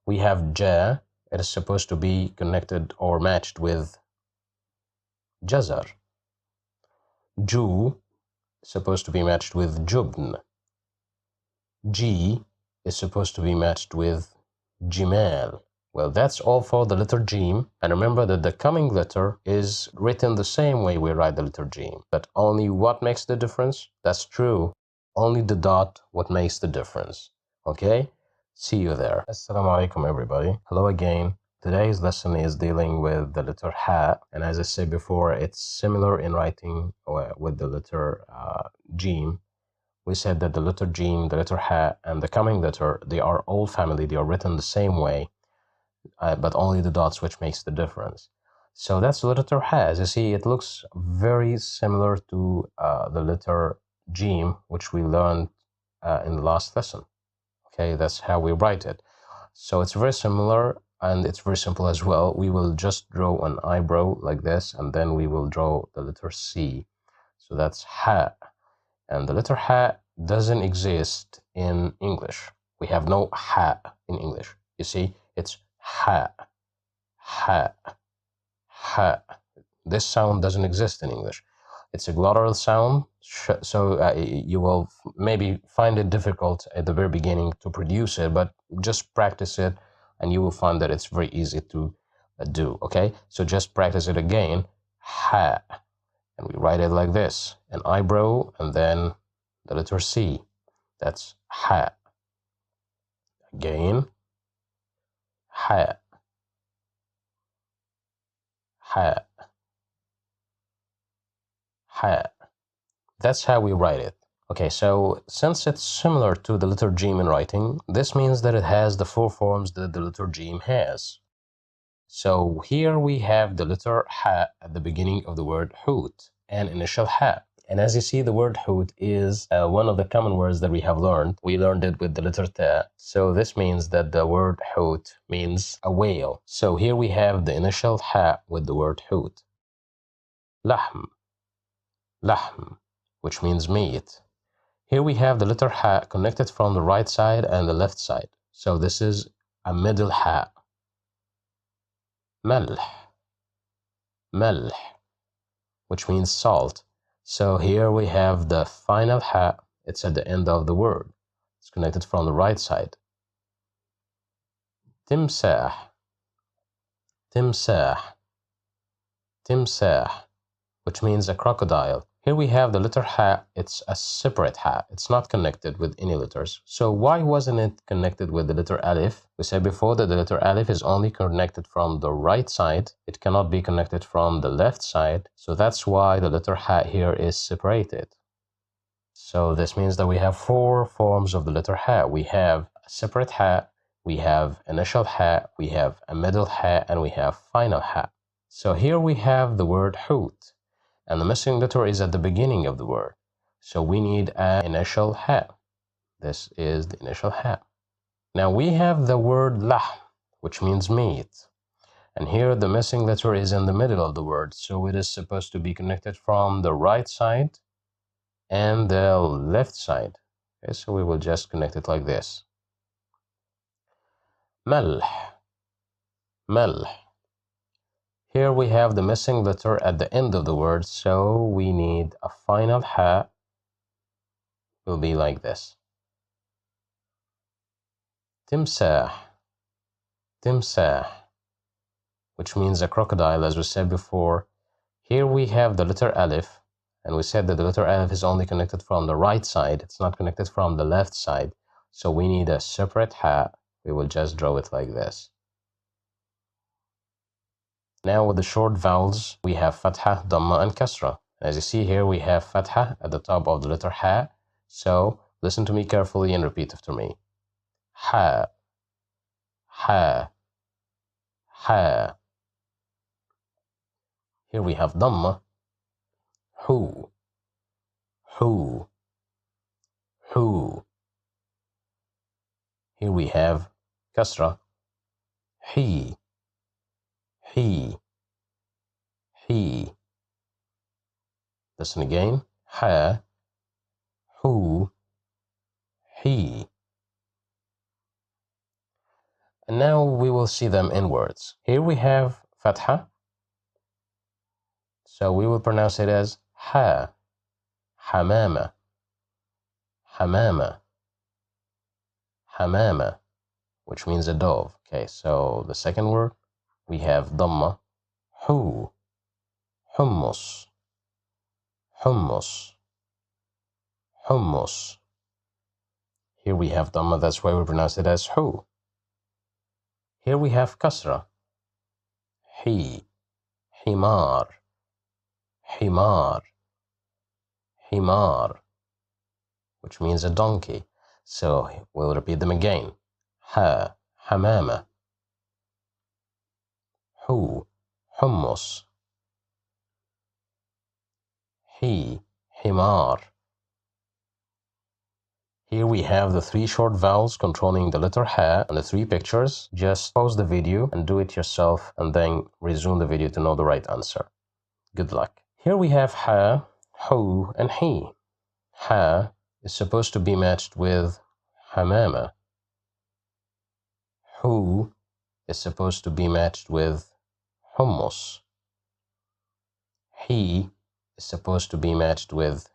We have ja, it is supposed to be connected or matched with jazar. Ju, supposed to be matched with jubn. G is supposed to be matched with jimal. Well, that's all for the letter Jim. And remember that the coming letter is written the same way we write the letter Jim. But only what makes the difference? That's true. Only the dot what makes the difference. Okay? See you there. Assalamu alaikum everybody. Hello again. Today's lesson is dealing with the letter Ha. And as I said before, it's similar in writing with the letter Jim. We said that the letter Jim, the letter Ha, and the coming letter, they are all family. They are written the same way. But only the dots which makes the difference. So that's the letter Ha. As you see, it looks very similar to the letter Jim, which we learned in the last lesson. Okay, that's how we write it. So it's very similar and it's very simple as well. We will just draw an eyebrow like this, and then we will draw the letter C. So that's Ha. And the letter Ha doesn't exist in English. We have no Ha in English. You see, it's Ha, ha, ha. This sound doesn't exist in English. It's a glottal sound, so you will maybe find it difficult at the very beginning to produce it, but just practice it and you will find that it's very easy to do, okay? So just practice it again, ha, and we write it like this, an eyebrow and then the letter C, that's ha. Again, ha. Ha, ha. That's how we write it. Okay, so since it's similar to the letter J in writing, this means that it has the four forms that the letter J has. So here we have the letter Ha at the beginning of the word Hoot. and initial ha. And as you see, the word hoot is one of the common words that we have learned. We learned it with the letter ta. So this means that the word hoot means a whale. So here we have the initial ha with the word hoot. Lahm, lahm, which means meat. Here we have the letter ha connected from the right side and the left side. So this is a middle ha. Melh, melh, which means salt. So here we have the final ha. It's at the end of the word. It's connected from the right side. Timsah, timsah, timsah, which means a crocodile. Here we have the letter ha. It's a separate ha. It's not connected with any letters. So why wasn't it connected with the letter alif? We said before that the letter alif is only connected from the right side. It cannot be connected from the left side. So that's why the letter ha here is separated. So this means that we have four forms of the letter ha. We have a separate ha, we have initial ha, we have a middle ha, and we have final ha. So here we have the word hoot, and the missing letter is at the beginning of the word. So we need an initial ha. This is the initial ha. Now we have the word lah, which means meat. And here the missing letter is in the middle of the word. So it is supposed to be connected from the right side and the left side. Okay, so we will just connect it like this. Melh, melh. Here we have the missing letter at the end of the word, so we need a final ha. Will be like this. Timsah, timsah, which means a crocodile, as we said before. Here we have the letter alif, and we said that the letter alif is only connected from the right side. It's not connected from the left side. So we need a separate ha. We will just draw it like this. Now with the short vowels, we have fatha, dhamma, and kasra. As you see here, we have fatha at the top of the letter ha. So listen to me carefully and repeat after me. Ha, ha, ha. Here we have dhamma, hu, hu, hu. Here we have kasra, he, he, he. Listen again. Ha, hu, he. And now we will see them in words. Here we have fatha. So we will pronounce it as ha, hamama, hamama, hamama, which means a dove. Okay, so the second word, we have dhamma, hu, hummus, hummus, hummus. Here we have dhamma, that's why we pronounce it as hu. Here we have kasra, he, himar, himar, himar, which means a donkey. So we'll repeat them again. Ha, hamama, hu, hummus, he, himar. Here we have the three short vowels controlling the letter ha and the three pictures. Just pause the video and do it yourself and then resume the video to know the right answer. Good luck. Here we have ha, hu, and he. Ha is supposed to be matched with hamama. Hu is supposed to be matched with hummus. He is supposed to be matched with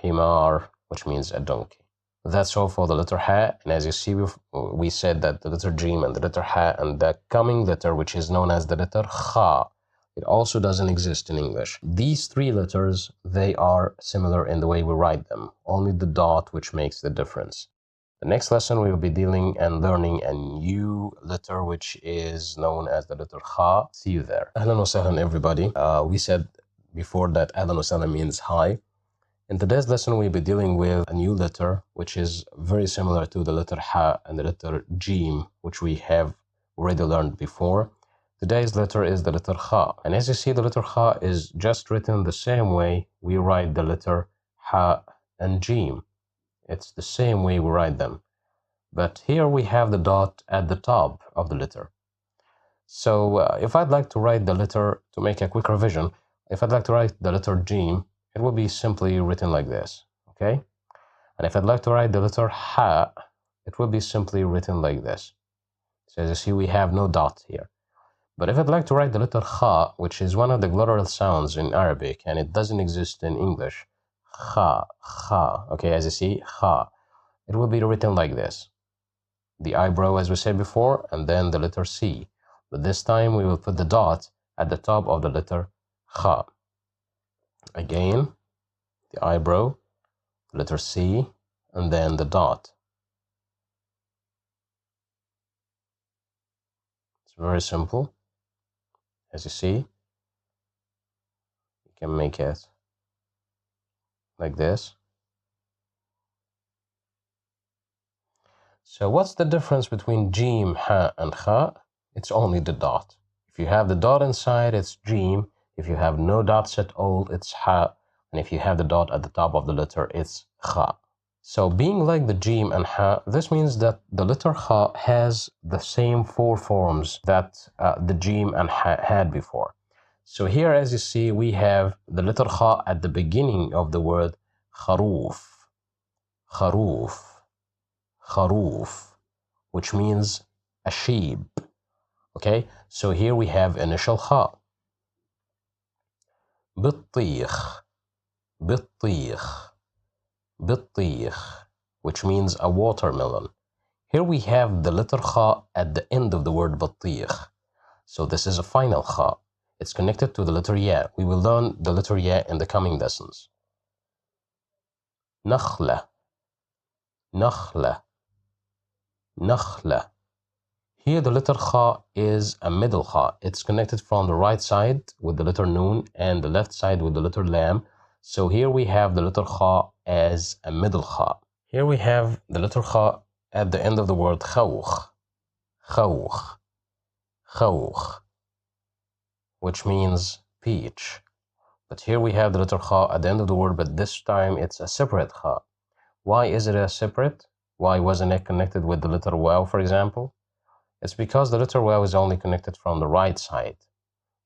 himar, which means a donkey. That's all for the letter ha, and as you see, we said that the letter jim and the letter ha and the coming letter, which is known as the letter kha, it also doesn't exist in English. These three letters, they are similar in the way we write them, only the dot which makes the difference. The next lesson we will be dealing and learning a new letter which is known as the letter kha. See you there. Ahlan wa sahlan everybody. We said before that ahlan wa sahlan means hi. In today's lesson, we'll be dealing with a new letter, which is very similar to the letter ha and the letter jim, which we have already learned before. Today's letter is the letter Kha. And as you see, the letter Kha is just written the same way we write the letter Ha and Jim. It's the same way we write them. But here we have the dot at the top of the letter. So if I'd like to write the letter, to make a quick revision, if I'd like to write the letter Jim, it will be simply written like this, okay? And if I'd like to write the letter Ha, it will be simply written like this. So as you see, we have no dot here. But if I'd like to write the letter Kha, which is one of the glottal sounds in Arabic, and it doesn't exist in English, Kha, Kha, okay, as you see, Kha, it will be written like this. The eyebrow, as we said before, and then the letter C. But this time we will put the dot at the top of the letter Kha. Again, the eyebrow, the letter C, and then the dot. It's very simple. As you see, you can make it like this. So what's the difference between Jim, Ha, and Kha? It's only the dot. If you have the dot inside, it's Jim. If you have no dots at all, it's Ha. And if you have the dot at the top of the letter, it's Kha. So being like the Jim and Ha, this means that the letter Ha has the same four forms that the Jim and Ha had before. So here, as you see, we have the letter Kha at the beginning of the word kharoof, kharoof, kharoof, which means a sheep. Okay, so here we have initial Kha. بطيخ, بطيخ, بطيخ, which means a watermelon. Here we have the letter Kha at the end of the word بطيخ. So this is a final Kha. It's connected to the letter Ya. We will learn the letter Ya in the coming lessons. نخلة, نخلة, نخلة. Here the letter Kha is a middle Kha. It's connected from the right side with the letter Noon and the left side with the letter Lam. So here we have the letter Kha as a middle Kha. Here we have the letter Kha at the end of the word خوخ, خوخ, خوخ, which means peach. But here we have the letter Kha at the end of the word, but this time it's a separate Kha. Why is it a separate? Why wasn't it connected with the letter Waw, for example? It's because the letter Waw is only connected from the right side.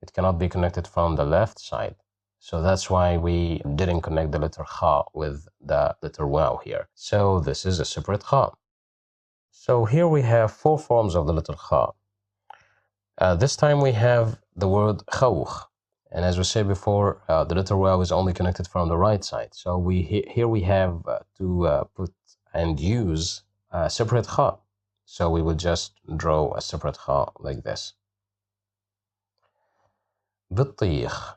It cannot be connected from the left side. So that's why we didn't connect the letter Kha with the letter Waw here. So this is a separate Kha. So here we have four forms of the letter Kha. This time we have the word khawkh. And as we said before, the letter Waw is only connected from the right side. So here we have to put and use a separate Kha. So we will just draw a separate Kha like this. بطيخ,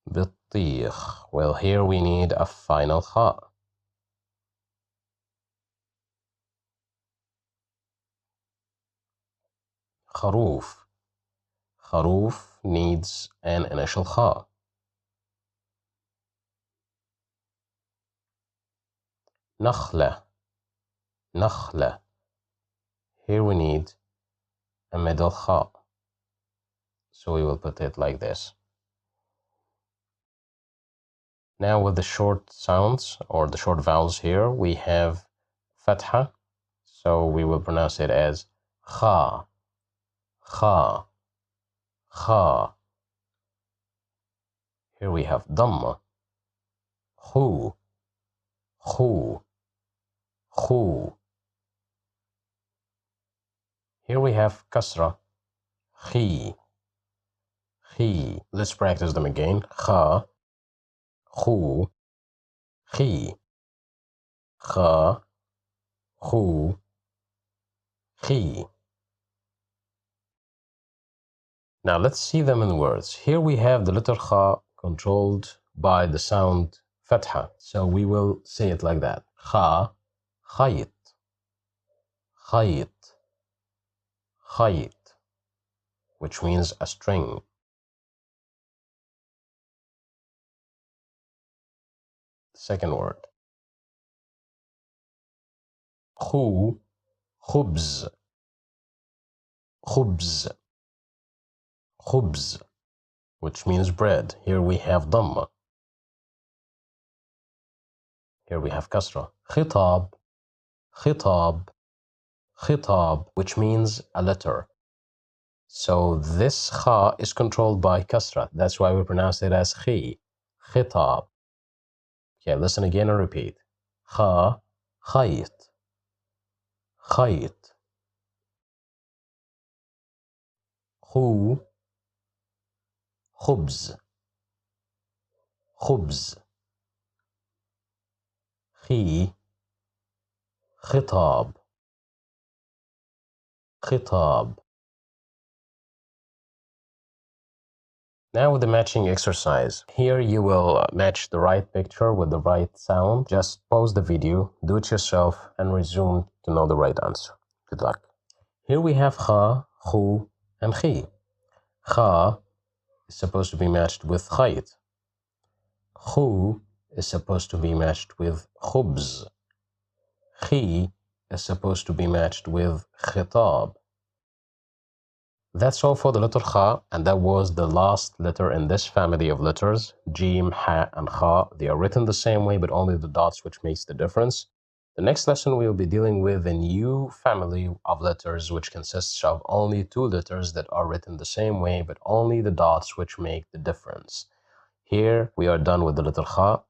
بطيخ. Well, here we need a final Kha. خروف, خروف needs an initial Kha. نخلة, نخلة. Here we need a middle Kha. So we will put it like this. Now with the short sounds or the short vowels here, we have Fatha. So we will pronounce it as Kha, Kha, Kha. Here we have Dhamma, Khu, Khu, Khu. Here we have Kasra, Khi, Khi. Let's practice them again. Kha, Khu, Khi, Kha, Khu, Khi. Now let's see them in words. Here we have the letter Kha controlled by the sound Fatha. So we will say it like that. Kha, khayt, khayt, khayt, which means a string. Second word. Khu, khubz, khubz. خبز, which means bread. Here we have ضمة. Here we have kasra. خطاب, خطاب, خطاب, which means a letter. So this kha is controlled by kasra. That's why we pronounce it as khi. خطاب. Okay, listen again and repeat. Kha, khayt, khayt. Khu, khubz, khubz. Khi, khitab, khitab. Now with the matching exercise. Here you will match the right picture with the right sound. Just pause the video, do it yourself, and resume to know the right answer. Good luck. Here we have kha, khu, and khi. Kha is supposed to be matched with khayt. Khu is supposed to be matched with khubz. Khi is supposed to be matched with khitab. That's all for the letter Kha, and that was the last letter in this family of letters. Jim, Ha, and Kha. They are written the same way, but only the dots which makes the difference. The next lesson we will be dealing with a new family of letters which consists of only two letters that are written the same way, but only the dots which make the difference. Here we are done with the letter Kha.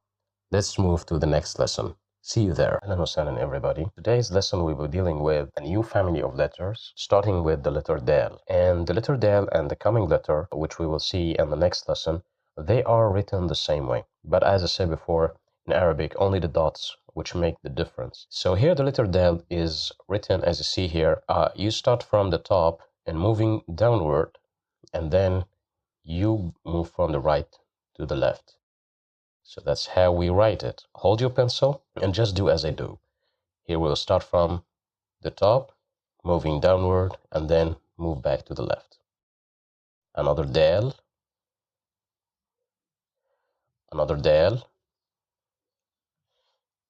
Let's move to the next lesson. See you there. Hello, Sanan, everybody. Today's lesson we will be dealing with a new family of letters, starting with the letter Dal. And the letter Dal and the coming letter, which we will see in the next lesson, they are written the same way. But as I said before, in Arabic, only the dots which make the difference. So here the letter Dal is written as you see here. You start from the top and moving downward, and then you move from the right to the left. So that's how we write it. Hold your pencil and just do as I do. Here we'll start from the top, moving downward, and then move back to the left. Another dal, another dal.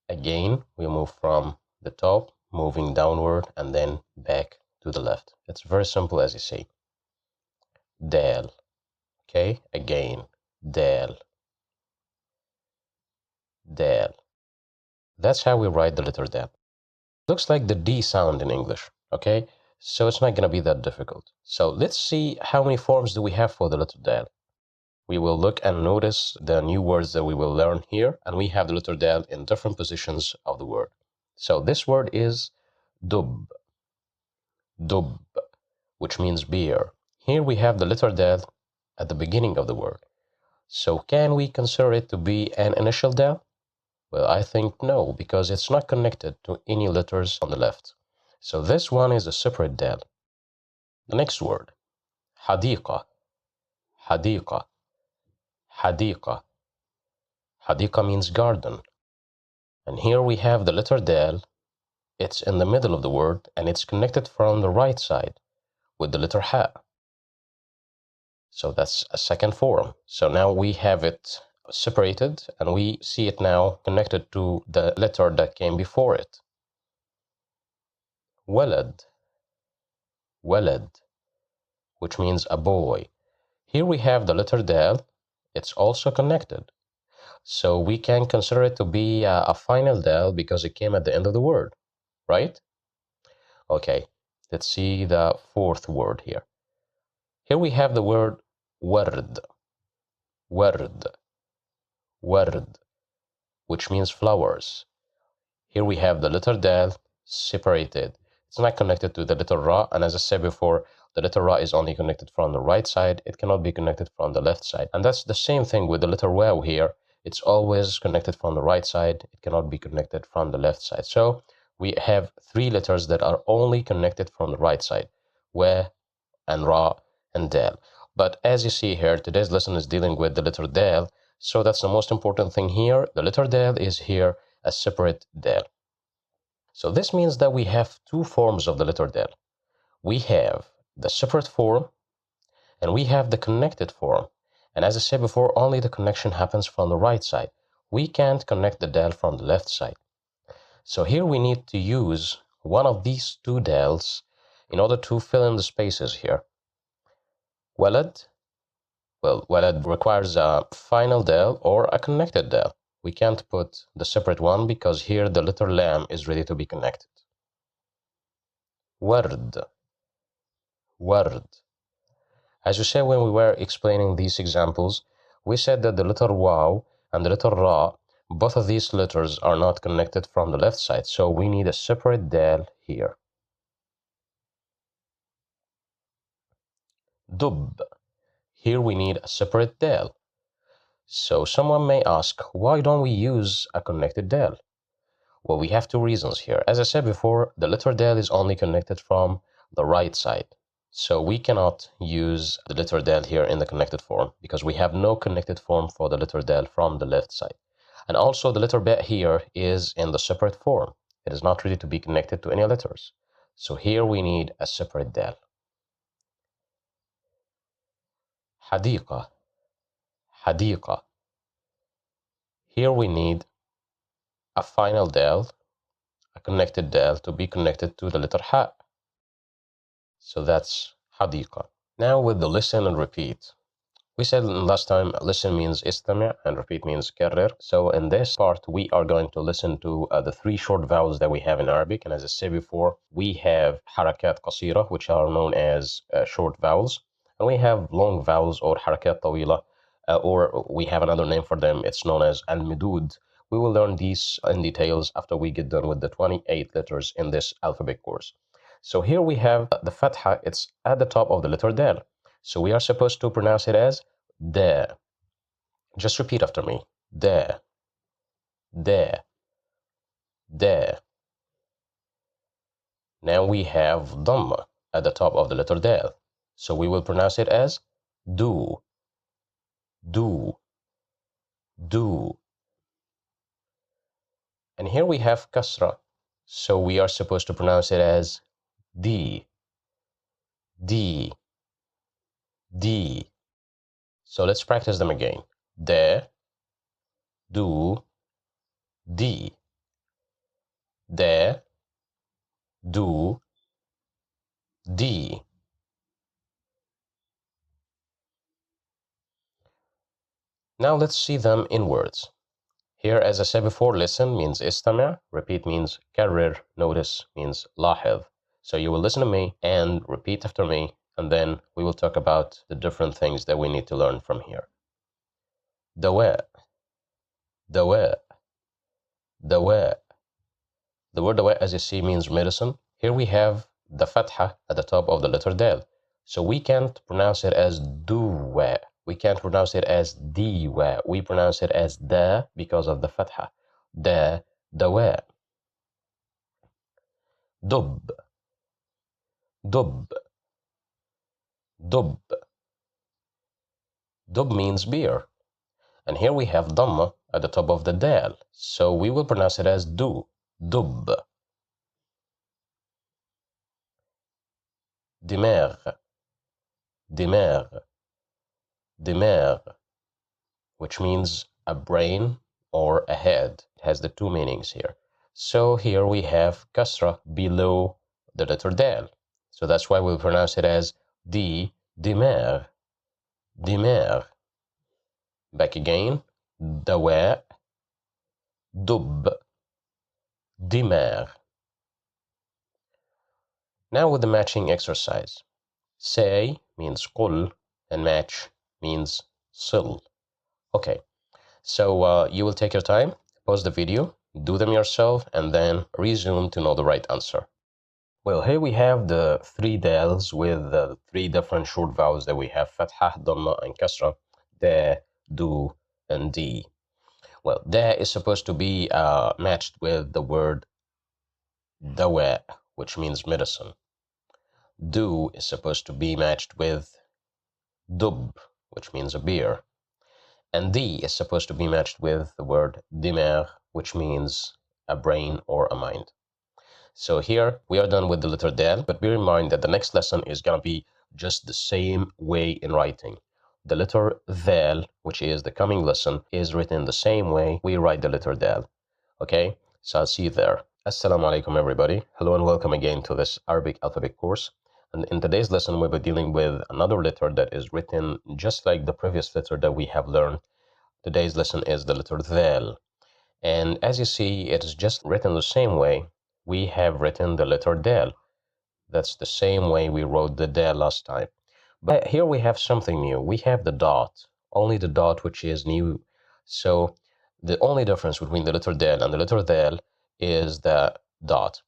Again, we move from the top, moving downward, and then back to the left. It's very simple as you see. Dal. Okay, again, dal, dal. That's how we write the letter dal. Looks like the D sound in English, okay? So it's not going to be that difficult. So let's see how many forms do we have for the letter dal. We will look and notice the new words that we will learn here, and we have the letter dal in different positions of the word. So this word is dub, dub, which means beer. Here we have the letter dal at the beginning of the word. So can we consider it to be an initial dal? Well, I think no, because it's not connected to any letters on the left. So this one is a separate dal. The next word, حديقة, حديقة, حديقة. حديقة means garden. And here we have the letter dal. It's in the middle of the word, and it's connected from the right side with the letter ha. So that's a second form. So now we have it separated, and we see it now connected to the letter that came before it. ولد, ولد, which means a boy. Here we have the letter dal. It's also connected. So we can consider it to be a final dal because it came at the end of the word, right? Okay, let's see the fourth word here. Here we have the word word, word, word, which means flowers. Here we have the letter dal separated. It's not connected to the letter ra, and as I said before, the letter ra is only connected from the right side. It cannot be connected from the left side. And that's the same thing with the letter waw here. It's always connected from the right side. It cannot be connected from the left side. So we have three letters that are only connected from the right side, wa and ra and dal. But as you see here, today's lesson is dealing with the letter dal. So that's the most important thing here. The letter dal is here a separate dal. So this means that we have two forms of the letter dal. We have the separate form and we have the connected form. And as I said before, only the connection happens from the right side. We can't connect the dal from the left side. So here we need to use one of these two dals in order to fill in the spaces here. ولد Well, it requires a final del or a connected del. We can't put the separate one because here the letter lam is ready to be connected. Word, word. As you said when we were explaining these examples, we said that the letter waw and the letter ra, both of these letters are not connected from the left side, so we need a separate del here. Dub. Here we need a separate del. So someone may ask, why don't we use a connected del? Well, we have two reasons here. As I said before, the letter del is only connected from the right side. So we cannot use the letter del here in the connected form because we have no connected form for the letter del from the left side. And also the letter bet here is in the separate form. It is not ready to be connected to any letters. So here we need a separate del. حديقة, حديقة. Here we need a final del, a connected del to be connected to the letter ha. So that's حديقة. Now with the listen and repeat. We said last time listen means استمع and repeat means كرر. So in this part we are going to listen to the three short vowels that we have in Arabic. And as I said before, we have حركات قصيرة, which are known as short vowels. And we have long vowels or حركات طويلة, or we have another name for them. It's known as المدود. We will learn these in details after we get done with the 28 letters in this alphabet course. So here we have the fatha. It's at the top of the letter dal. So we are supposed to pronounce it as de. Just repeat after me. De, de, de. Now we have dhamma at the top of the letter dal. So we will pronounce it as do, do, do. And here we have kasra. So we are supposed to pronounce it as di, di, di. So let's practice them again. De, do, di. De, do, di. Now let's see them in words. Here, as I said before, listen means استمع, repeat means كرر, notice means لاحظ. So you will listen to me and repeat after me, and then we will talk about the different things that we need to learn from here. دواء, دواء, دواء. The word دواء, as you see, means medicine. Here we have the fatha at the top of the letter dal. So we can't pronounce it as duwa. We can't pronounce it as diwa. We pronounce it as da because of the fatha. Da, dawa. Dub, dub, dub. Dub means beer. And here we have dhamma at the top of the dal. So we will pronounce it as du, dub. دماغ, دماغ, دماغ, which means a brain or a head. It has the two meanings here. So here we have kasra below the letter dal. So that's why we pronounce it as di, dimar, dimar. Back again, dawa, dub, dimar. Now with the matching exercise. Say means qul and match means sil. Okay, so you will take your time, pause the video, do them yourself, and then resume to know the right answer. Well, here we have the three dals with the three different short vowels that we have, fatha, dhamma, and kasra, da, do, and di. Well, da is supposed to be matched with the word dawa, which means medicine. Do is supposed to be matched with dub, which means a beer. And di is supposed to be matched with the word dimar, which means a brain or a mind. So here we are done with the letter dal, but bear in mind that the next lesson is going to be just the same way in writing. The letter dal, which is the coming lesson, is written the same way we write the letter dal. Okay, so I'll see you there. Assalamu alaikum everybody. Hello and welcome again to this Arabic alphabet course. And in today's lesson, we'll be dealing with another letter that is written just like the previous letter that we have learned. Today's lesson is the letter Dhal. And as you see, it is just written the same way we have written the letter Dal. That's the same way we wrote the Dal last time. But here we have something new. We have the dot, only the dot which is new. So the only difference between the letter Dal and the letter Dal is the dot.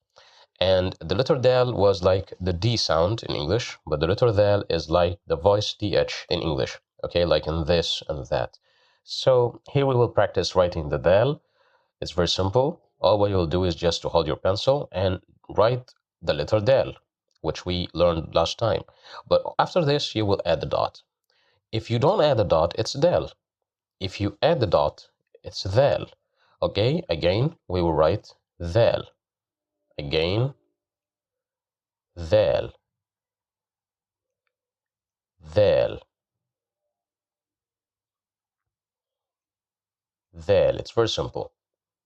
And the letter Dal was like the D sound in English, but the letter Dal is like the voice TH in English, okay, like in this and that. So here we will practice writing the Dal. It's very simple. All what you'll do is just to hold your pencil and write the letter Del, which we learned last time. But after this, you will add the dot. If you don't add the dot, it's Del. If you add the dot, it's Del. Okay, again, we will write Del. Again, Del. Del. Del. It's very simple.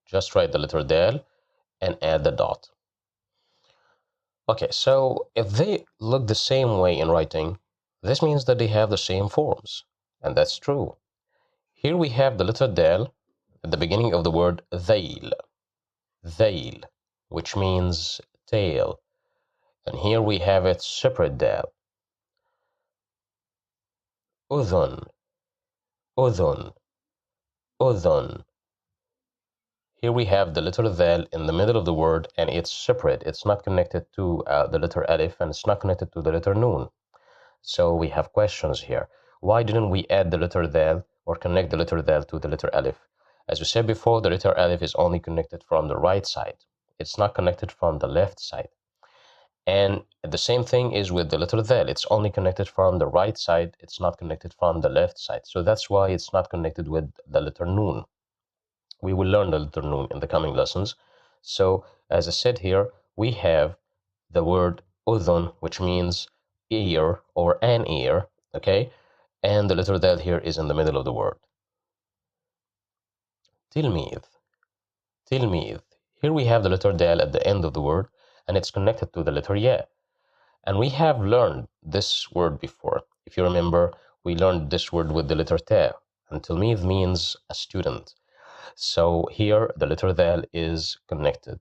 Just write the letter Del and add the dot. Okay, so if they look the same way in writing, this means that they have the same forms. And that's true. Here we have the letter Dal at the beginning of the word Dhail. Dhail, which means tail. And here we have its separate Dal. Udhun. Udhun. Udhun. Here we have the letter Dal in the middle of the word, and it's separate. It's not connected to the letter Alif, and it's not connected to the letter Noon. So we have questions here. Why didn't we add the letter Dal or connect the letter Dal to the letter Alif? As we said before, the letter Alif is only connected from the right side. It's not connected from the left side. And the same thing is with the letter Dal. It's only connected from the right side. It's not connected from the left side. So that's why it's not connected with the letter Noon. We will learn the letter Noon in the coming lessons. So as I said here, we have the word udhun, which means ear or an ear, okay? And the letter Dal here is in the middle of the word. Tilmid. Tilmid. Here we have the letter Dal at the end of the word, and it's connected to the letter Ya. And we have learned this word before. If you remember, we learned this word with the letter Ta, and Tilmid means a student. So here the letter Dal is connected.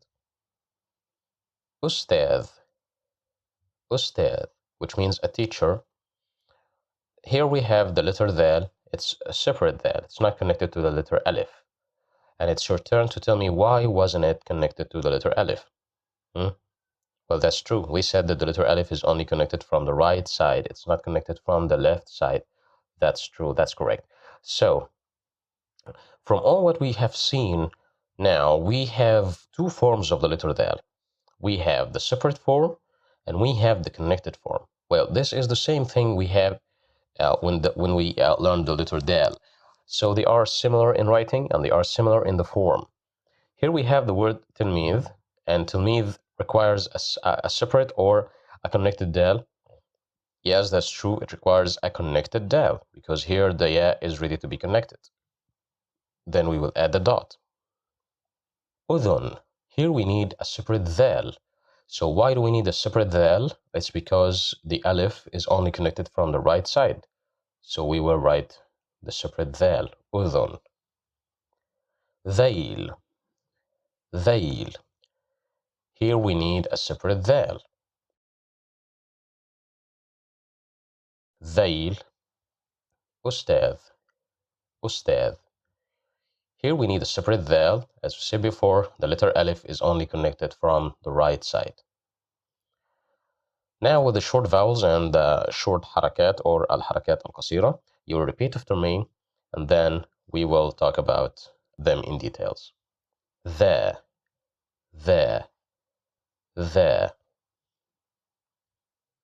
Ustad. Ustad, which means a teacher. Here we have the letter Dal. It's a separate Dal. It's not connected to the letter Alif. And it's your turn to tell me why wasn't it connected to the letter Alif? Well, that's true. We said that the letter Alif is only connected from the right side. It's not connected from the left side. That's true. That's correct. So, from all what we have seen now, we have two forms of the letter Dal. We have the separate form and we have the connected form. Well, this is the same thing we have when we learned the letter Dal. So they are similar in writing and they are similar in the form. Here we have the word tilmid, and tilmid requires a separate or a connected Dal. Yes, that's true. It requires a connected Dal because here the Ya is ready to be connected. Then we will add the dot. Udhun. Here we need a separate Dal. So why do we need a separate Dal? It's because the Alif is only connected from the right side. So we will write the separate Dal. Udhun. Dhail. Dhail. Here we need a separate Dal. Dhail. Ustad. Ustad. Here we need a separate Dal. As we said before, the letter Alif is only connected from the right side. Now with the short vowels and the short harakat or al-harakat al-qasira, you will repeat after me and then we will talk about them in details. There, there, there.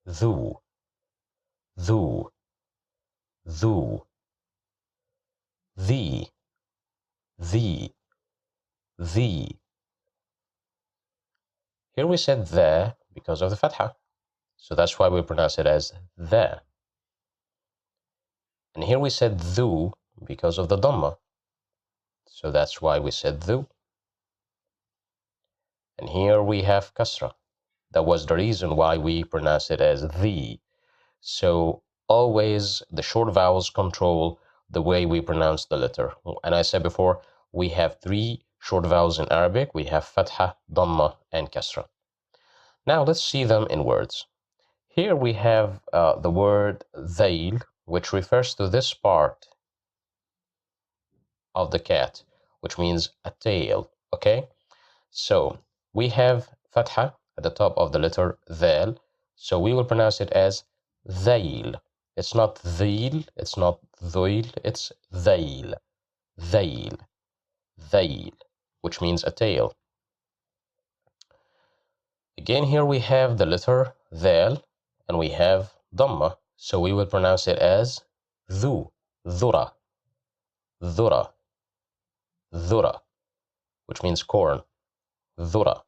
Dhu, dhu, dhu. The, the, the. Here we said there because of the fatha. So that's why we pronounce it as there. And here we said dhu because of the dhamma. So that's why we said dhu. And here we have kasra. That was the reason why we pronounce it as the. So always the short vowels control the way we pronounce the letter. And I said before, we have three short vowels in Arabic. We have fatha, dhamma, and kasra. Now let's see them in words. Here we have the word dhail, which refers to this part of the cat, which means a tail, okay? So we have fatha at the top of the letter dhal, so we will pronounce it as dhail. It's not dhil, it's not dhuil, it's dhail, dhail, dhail, which means a tail. Again, here we have the letter dhal, and we have dhamma, so we will pronounce it as dhu, dhura, dhura, dhura, which means corn, dhura.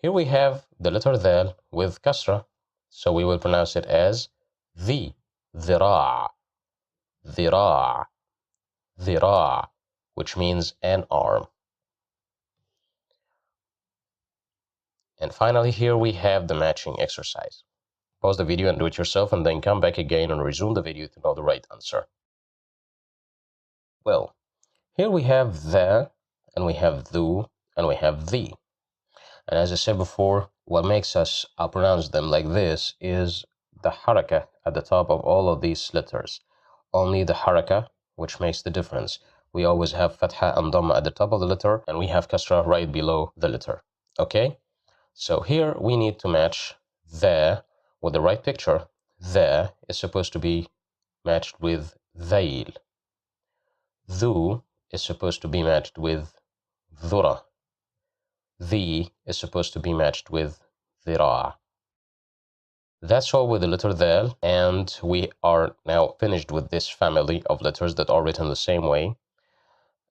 Here we have the letter dhal with kasra, so we will pronounce it as the, dhira', dhira', dhira', which means an arm. And finally, here we have the matching exercise. Pause the video and do it yourself, and then come back again and resume the video to know the right answer. Well, here we have the, and we have dhu, and we have the. And as I said before, what makes us pronounce them like this is the haraka at the top of all of these letters. Only the haraka, which makes the difference. We always have fatha and dhamma at the top of the letter, and we have kasra right below the letter. Okay? So here we need to match the with the right picture. The is supposed to be matched with dhail. Dhu is supposed to be matched with dhura. The is supposed to be matched with dhira'. That's all with the letter dhal, and we are now finished with this family of letters that are written the same way.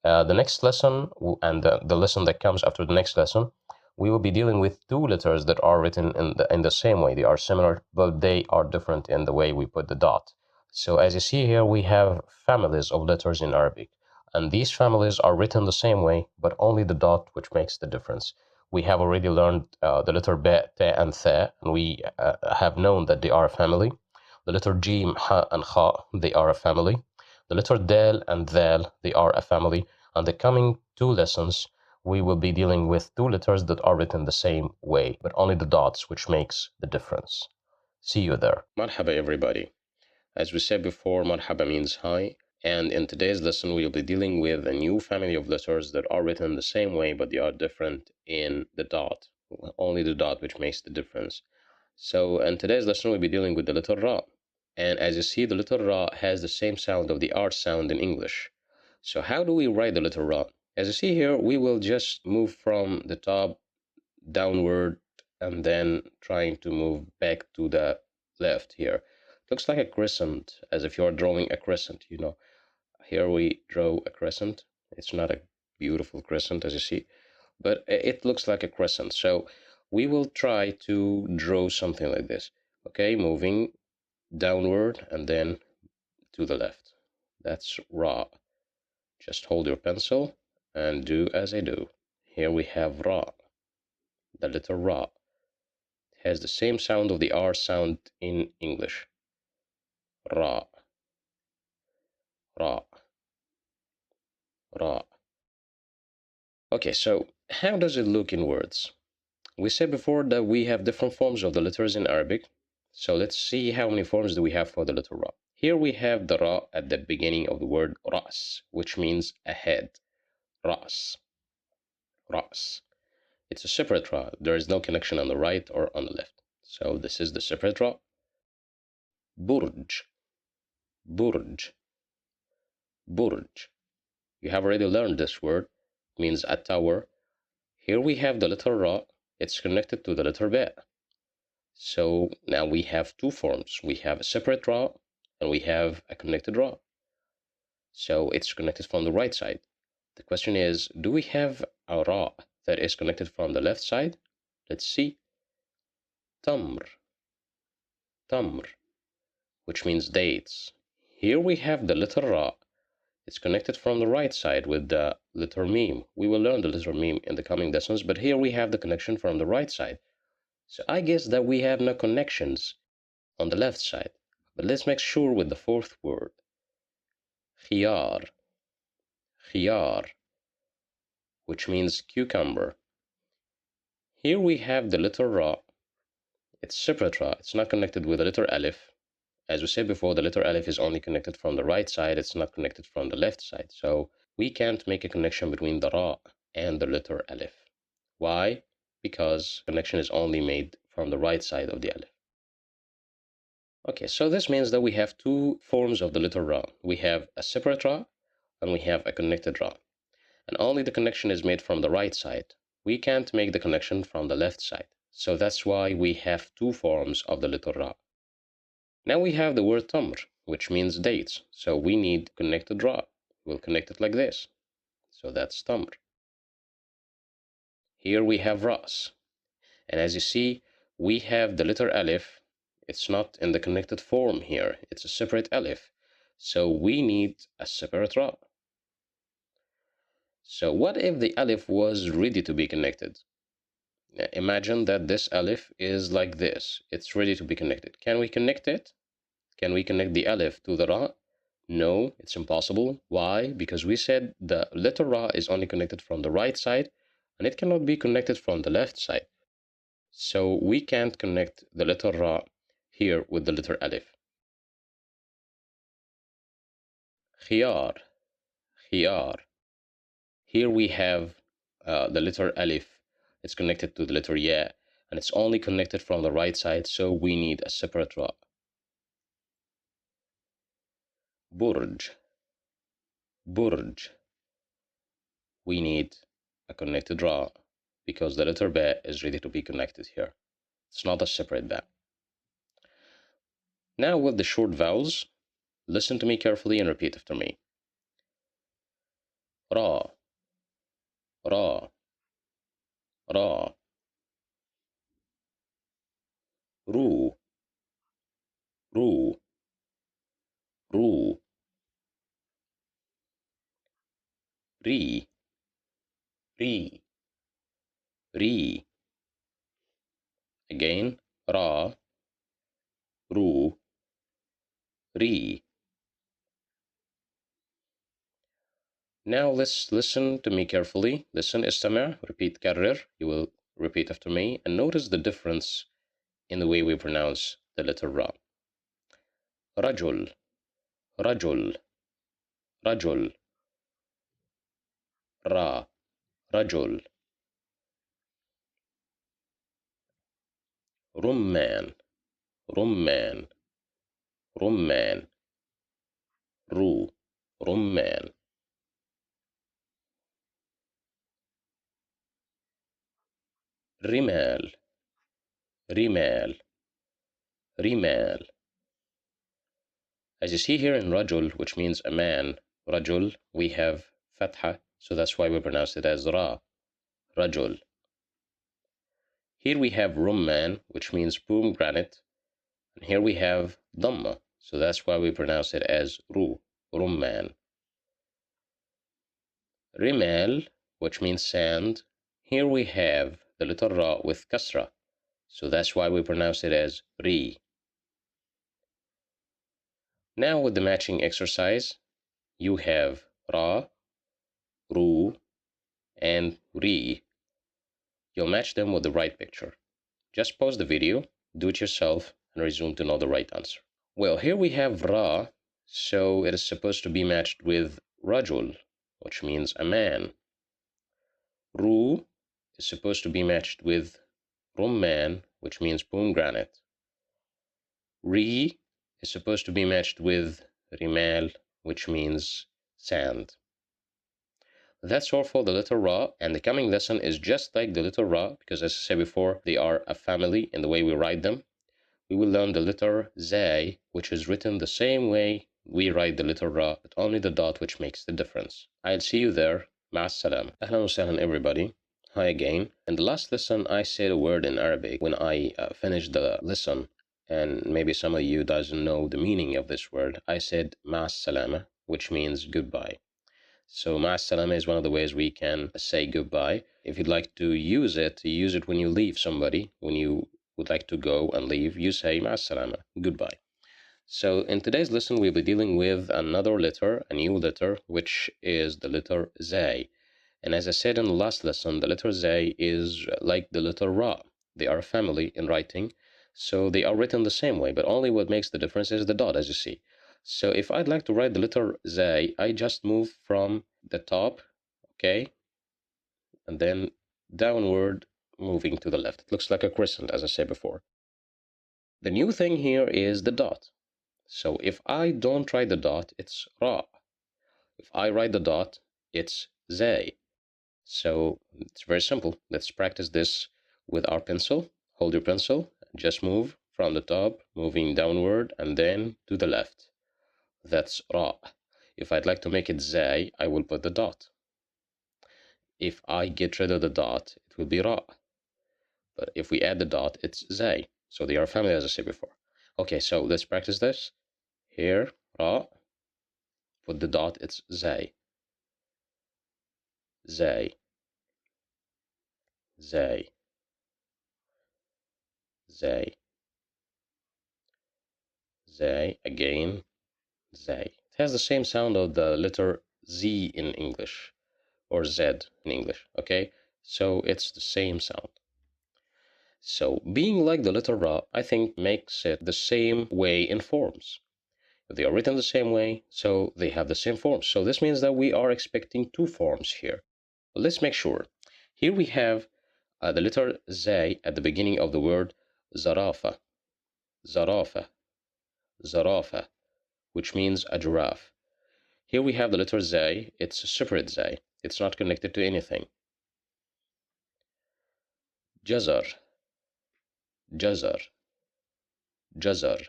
The next lesson and the lesson that comes after the next lesson, we will be dealing with two letters that are written in the same way. They are similar, but they are different in the way we put the dot. So as you see here, we have families of letters in Arabic, and these families are written the same way, but only the dot which makes the difference. We have already learned the letter ba, ta, and tha, and we have known that they are a family. The letter jim, ha, and kha, they are a family. The letter dal and dhal, they are a family. On the coming two lessons, we will be dealing with two letters that are written the same way, but only the dots which makes the difference. See you there. Marhaba everybody. As we said before, marhaba means hi, and in today's lesson we will be dealing with a new family of letters that are written the same way, but they are different in the dot. Only the dot which makes the difference. So in today's lesson we'll be dealing with the letter ra. And as you see, the letter ra has the same sound of the R sound in English. So how do we write the letter ra? As you see here, we will just move from the top downward and then trying to move back to the left here. Looks like a crescent, as if you're drawing a crescent, you know. Here we draw a crescent. It's not a beautiful crescent, as you see, but it looks like a crescent. So we will try to draw something like this. Okay, moving downward and then to the left. That's ra. Just hold your pencil and do as I do. Here we have ra. The letter ra. It has the same sound of the R sound in English. Ra. Ra. Ra. Okay, so how does it look in words? We said before that we have different forms of the letters in Arabic. So let's see how many forms do we have for the letter ra. Here we have the ra at the beginning of the word ras, which means a head. Ras. Ras. It's a separate ra. There is no connection on the right or on the left. So this is the separate ra. Burj. Burj. Burj. You have already learned this word. It means a tower. Here we have the letter ra. It's connected to the letter ba. So now we have two forms. We have a separate ra and we have a connected ra. So it's connected from the right side. The question is, do we have a ra that is connected from the left side? Let's see. Tamr. Tamr, which means dates. Here we have the letter ra. It's connected from the right side with the letter meme. We will learn the letter meme in the coming lessons, but here we have the connection from the right side. So I guess that we have no connections on the left side. But let's make sure with the fourth word. خيار. خيار, which means cucumber. Here we have the letter Ra. It's separate Ra. It's not connected with the letter Alif. As we said before, the letter Alif is only connected from the right side. It's not connected from the left side. So we can't make a connection between the Ra and the letter Alif. Why? Because connection is only made from the right side of the Alif. Okay, so this means that we have two forms of the letter Ra. We have a separate Ra and we have a connected Ra. And only the connection is made from the right side. We can't make the connection from the left side. So that's why we have two forms of the letter Ra. Now we have the word tamr, which means dates. So we need connected Ra. We'll connect it like this. So that's tamr. Here we have ras. And as you see, we have the letter Alif. It's not in the connected form here. It's a separate Alif. So we need a separate Ra. So what if the Alif was ready to be connected? Imagine that this Alif is like this. It's ready to be connected. Can we connect it? Can we connect the Alif to the Ra? No, it's impossible. Why? Because we said the letter Ra is only connected from the right side and it cannot be connected from the left side. So we can't connect the letter Ra here with the letter Alif. خيار. خيار. Here we have the letter Alif. It's connected to the letter Ya, and it's only connected from the right side, so we need a separate Ra. برج. برج. We need a connected Ra because the letter Ba is ready to be connected here. It's not a separate Ba. Now with the short vowels, listen to me carefully and repeat after me. Ra. Ra. Ra. Ru. Ru. Ru. Ri. Ri. Ri. Again, Ra. Ru. Ri. Now let's listen to me carefully. Listen, استمع. Repeat, كرر. You will repeat after me and notice the difference in the way we pronounce the letter Ra. رجل. رجل. رجل. Ra. رجل. رمان. رمان. رمان. رو. رمان. رمال. رمال. رمال. As you see here in Rajul, which means a man, Rajul, we have Fatha, so that's why we pronounce it as Ra, Rajul. Here we have Rumman, which means pomegranate, and here we have Dhamma, so that's why we pronounce it as Ru, Rumman. Rimal, which means sand, here we have the letter Ra with Kasra, so that's why we pronounce it as Ri. Now with the matching exercise, you have Ra, Ru, and Ri. You'll match them with the right picture. Just pause the video, do it yourself, and resume to know the right answer. Well, here we have Ra, so it is supposed to be matched with Rajul, which means a man. Ru is supposed to be matched with Rumman, which means pomegranate. Ri is supposed to be matched with Rimal, which means sand. That's all for the letter Ra, and the coming lesson is just like the letter Ra, because as I said before, they are a family in the way we write them. We will learn the letter Zay, which is written the same way we write the letter Ra, but only the dot which makes the difference. I'll see you there. مع السلامة. أهلا وسهلا everybody. Hi again. In the last lesson, I said a word in Arabic when I finished the lesson, and maybe some of you doesn't know the meaning of this word. I said مع السلامة, which means goodbye. So مع السلامة is one of the ways we can say goodbye. If you'd like to use it when you leave somebody, when you would like to go and leave, you say مع السلامة, goodbye. So in today's lesson, we'll be dealing with another letter, a new letter, which is the letter Z. And as I said in the last lesson, the letter Z is like the letter Ra. They are a family in writing, so they are written the same way, but only what makes the difference is the dot, as you see. So if I'd like to write the letter Z, I just move from the top, okay, and then downward, moving to the left. It looks like a crescent, as I said before. The new thing here is the dot. So if I don't write the dot, it's Ra. If I write the dot, it's Zay. So it's very simple. Let's practice this with our pencil. Hold your pencil, just move from the top, moving downward, and then to the left. That's Ra. If I'd like to make it Zay, I will put the dot. If I get rid of the dot, it will be Ra. But if we add the dot, it's Zay. So they are family, as I said before. Okay, so let's practice this. Here, Ra. Put the dot, it's Zay. Zay. Zay. Zay. Zay. Again, Zay. It has the same sound of the letter Z in English, or Z in English, okay? So it's the same sound. So being like the letter Ra, I think makes it the same way in forms. They are written the same way, so they have the same forms. So this means that we are expecting two forms here. Let's make sure. Here we have the letter Z at the beginning of the word Zarafa. Zarafa. Zarafa, which means a giraffe. Here we have the letter Z. It's a separate Z. It's not connected to anything. Jazar. Jazar. Jazar.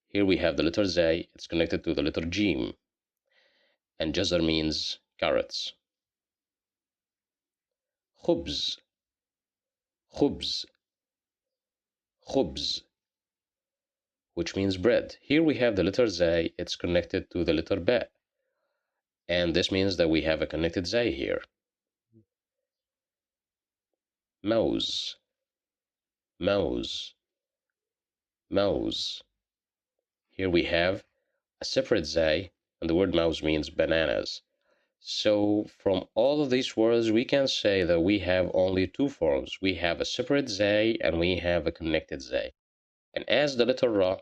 Here we have the letter Z. It's connected to the letter Jim. And jazar means carrots. Khubz. Khubz. Khubz, which means bread. Here we have the letter Z. It's connected to the letter B. And this means that we have a connected Z here. Mouse. Mouse. Mouse. Here we have a separate Z, and the word mouse means bananas. So from all of these words, we can say that we have only two forms. We have a separate Z and we have a connected Z. And as the letter Ra,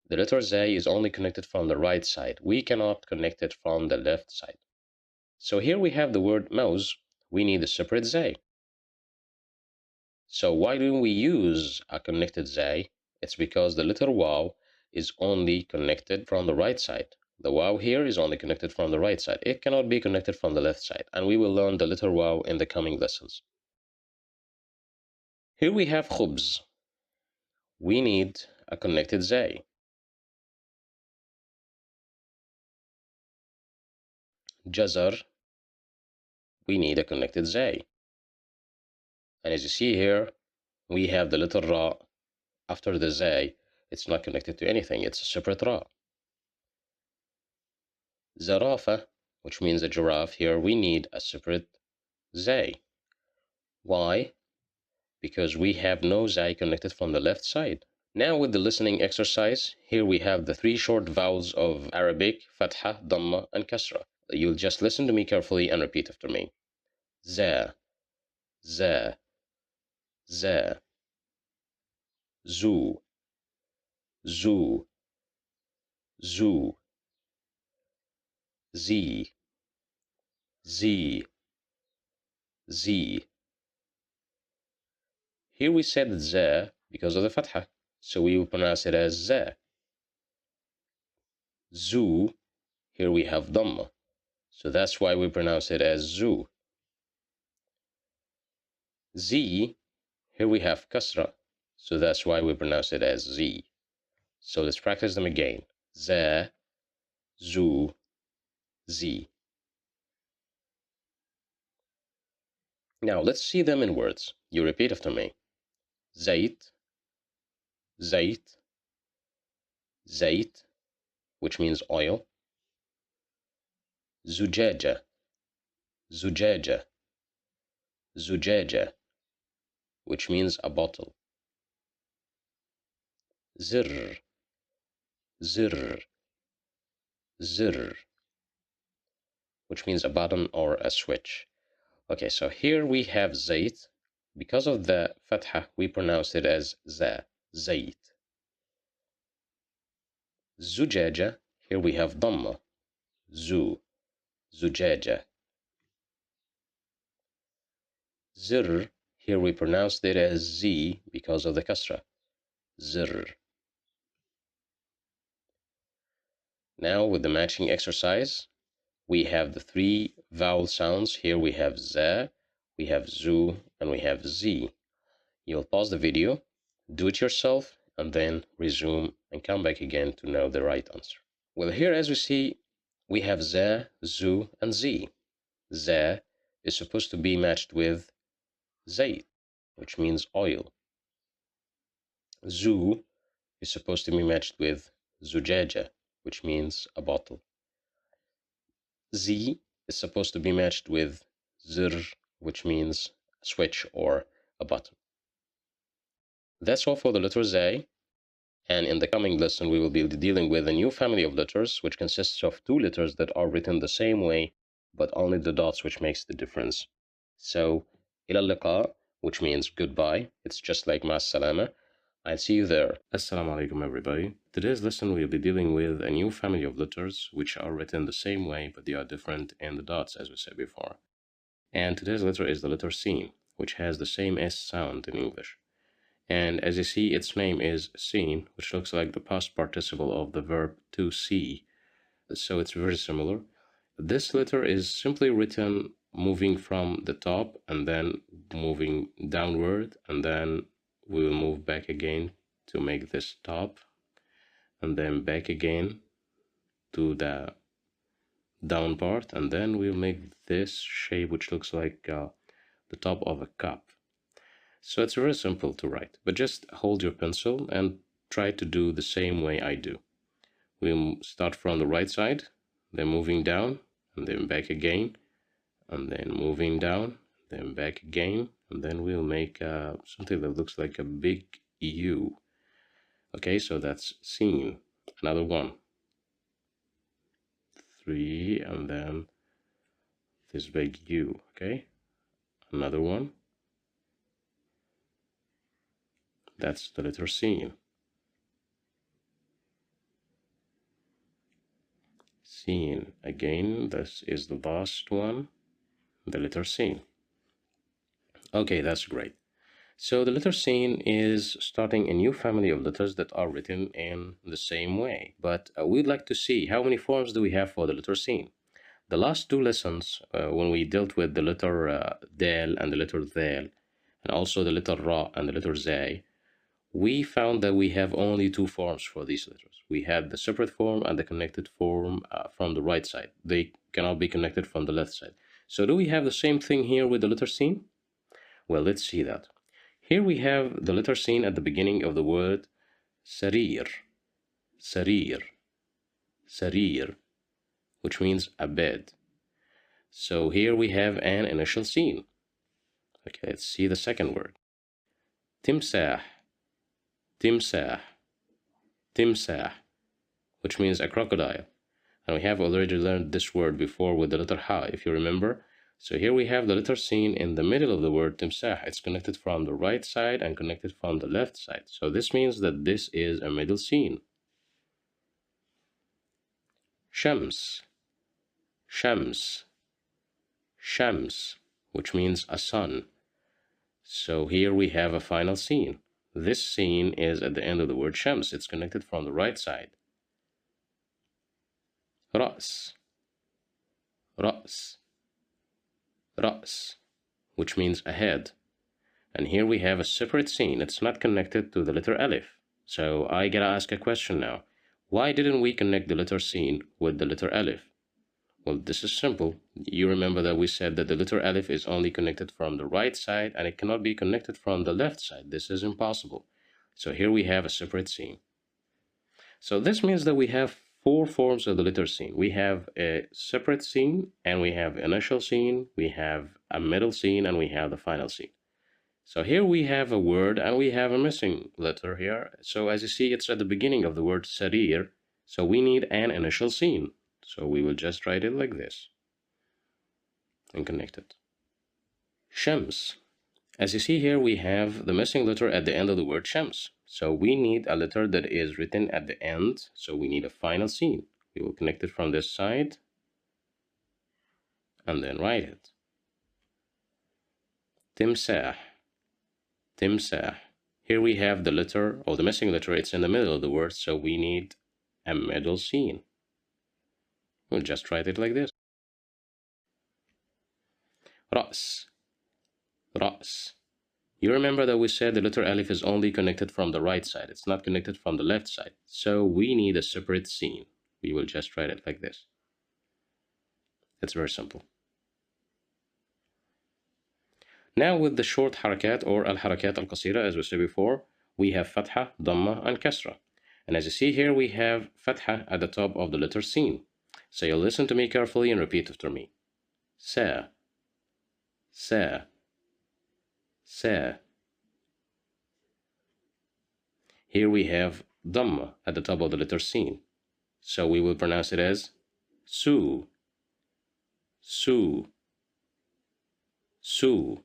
the letter Z is only connected from the right side. We cannot connect it from the left side. So here we have the word mouse. We need a separate Z. So why don't we use a connected Z? It's because the letter Waw is only connected from the right side. The Waw here is only connected from the right side. It cannot be connected from the left side. And we will learn the letter Waw in the coming lessons. Here we have Khubz. We need a connected Z. Jazar. We need a connected Z. And as you see here, we have the letter Ra after the Z. It's not connected to anything. It's a separate Ra. Zarafa, which means a giraffe. Here we need a separate Z. Why? Because we have no Z connected from the left side. Now with the listening exercise, here we have the three short vowels of Arabic, Fatha, Dhamma, and Kasra. You'll just listen to me carefully and repeat after me. Z, Z, Z, Zu, Zu, Zu, Z, Z, Z. Here we said Z because of the Fatha, so we will pronounce it as Z. Zu, here we have Dhamma, so that's why we pronounce it as Zu. Z, here we have Kasra, so that's why we pronounce it as Z. So let's practice them again. Z, Zu, Z. Now let's see them in words. You repeat after me. Zayt, Zayt, Zayt, which means oil. زجاجة زجاجة زجاجة, which means a bottle. زر زر زر, which means a button or a switch. Okay, so here we have زيت. Because of the fatha, we pronounce it as za, زيت. زجاجة, here we have dhamma, zu, زجاجة. زر, here we pronounced it as z because of the kasra, zir. Now with the matching exercise, we have the three vowel sounds. Here we have za, we have zu, and we have z. You'll pause the video, do it yourself, and then resume and come back again to know the right answer. Well, here as we see, we have za, zu, and z. Za is supposed to be matched with zayt, which means oil. Zu is supposed to be matched with zujaja, which means a bottle. Z is supposed to be matched with zir, which means a switch or a button. That's all for the letter Z, and in the coming lesson we will be dealing with a new family of letters which consists of two letters that are written the same way, but only the dots which makes the difference. So, ila liqa, which means goodbye. It's just like mas salama. I'll see you there. Assalamu alaikum everybody. Today's lesson we'll be dealing with a new family of letters which are written the same way but they are different in the dots as we said before. And today's letter is the letter Sin, which has the same S sound in English. And as you see, its name is Sin, which looks like the past participle of the verb to see. So it's very similar. This letter is simply written moving from the top and then moving downward, and then we will move back again to make this top, and then back again to the down part, and then we'll make this shape which looks like the top of a cup. So it's very simple to write, but just hold your pencil and try to do the same way I do. We'll start from the right side, then moving down, and then back again, and then moving down, then back again, and then we'll make something that looks like a big U. Okay, so that's Sin. Another one. 3, and then this big U. Okay, another one. That's the letter Sin. Sin. Again, this is the last one, the letter Sin. Okay, that's great. So the letter Sin is starting a new family of letters that are written in the same way. But we'd like to see how many forms do we have for the letter Sin. The last two lessons, when we dealt with the letter Del and the letter Dhal, and also the letter Ra and the letter Zay, we found that we have only two forms for these letters. We had the separate form and the connected form from the right side. They cannot be connected from the left side. So do we have the same thing here with the letter Sin? Well, let's see that. Here we have the letter Sin at the beginning of the word Sarir, Sarir, Sarir, which means a bed. So here we have an initial Sin. Okay, let's see the second word. Timsah, Timsah, Timsah, which means a crocodile. And we have already learned this word before with the letter Ha, if you remember. So here we have the letter Sin in the middle of the word Timsah. It's connected from the right side and connected from the left side. So this means that this is a middle Sin. Shams, Shams, Shams, which means a sun. So here we have a final Sin. This Sin is at the end of the word Shams. It's connected from the right side. Ras, Ras, Ras, which means a head. And here we have a separate Sin. It's not connected to the letter Alif. So I gotta ask a question now. Why didn't we connect the letter Sin with the letter Alif? Well, this is simple. You remember that we said that the letter Alif is only connected from the right side and it cannot be connected from the left side. This is impossible. So here we have a separate Sin. So this means that we have four forms of the letter scene. We have a separate scene, and we have initial scene, we have a middle scene, and we have the final scene. So here we have a word and we have a missing letter here. So as you see, it's at the beginning of the word sarir. So we need an initial scene. So we will just write it like this and connect it. Shams. As you see here, we have the missing letter at the end of the word Shams. So we need a letter that is written at the end. So we need a final scene. We will connect it from this side and then write it. Timsah. Timsah. Here we have the letter, or the missing letter, it's in the middle of the word, so we need a middle scene. We'll just write it like this. Ras. Ras. You remember that we said the letter Alif is only connected from the right side. It's not connected from the left side. So we need a separate scene. We will just write it like this. It's very simple. Now with the short harakat or al-harakat al-qasira, as we said before, we have fatha, dhamma, and kasra. And as you see here, we have fatha at the top of the letter sin. So you'll listen to me carefully and repeat after me. Sa, sa, sa. Here we have dhamma at the top of the letter sin. So we will pronounce it as su, su, su.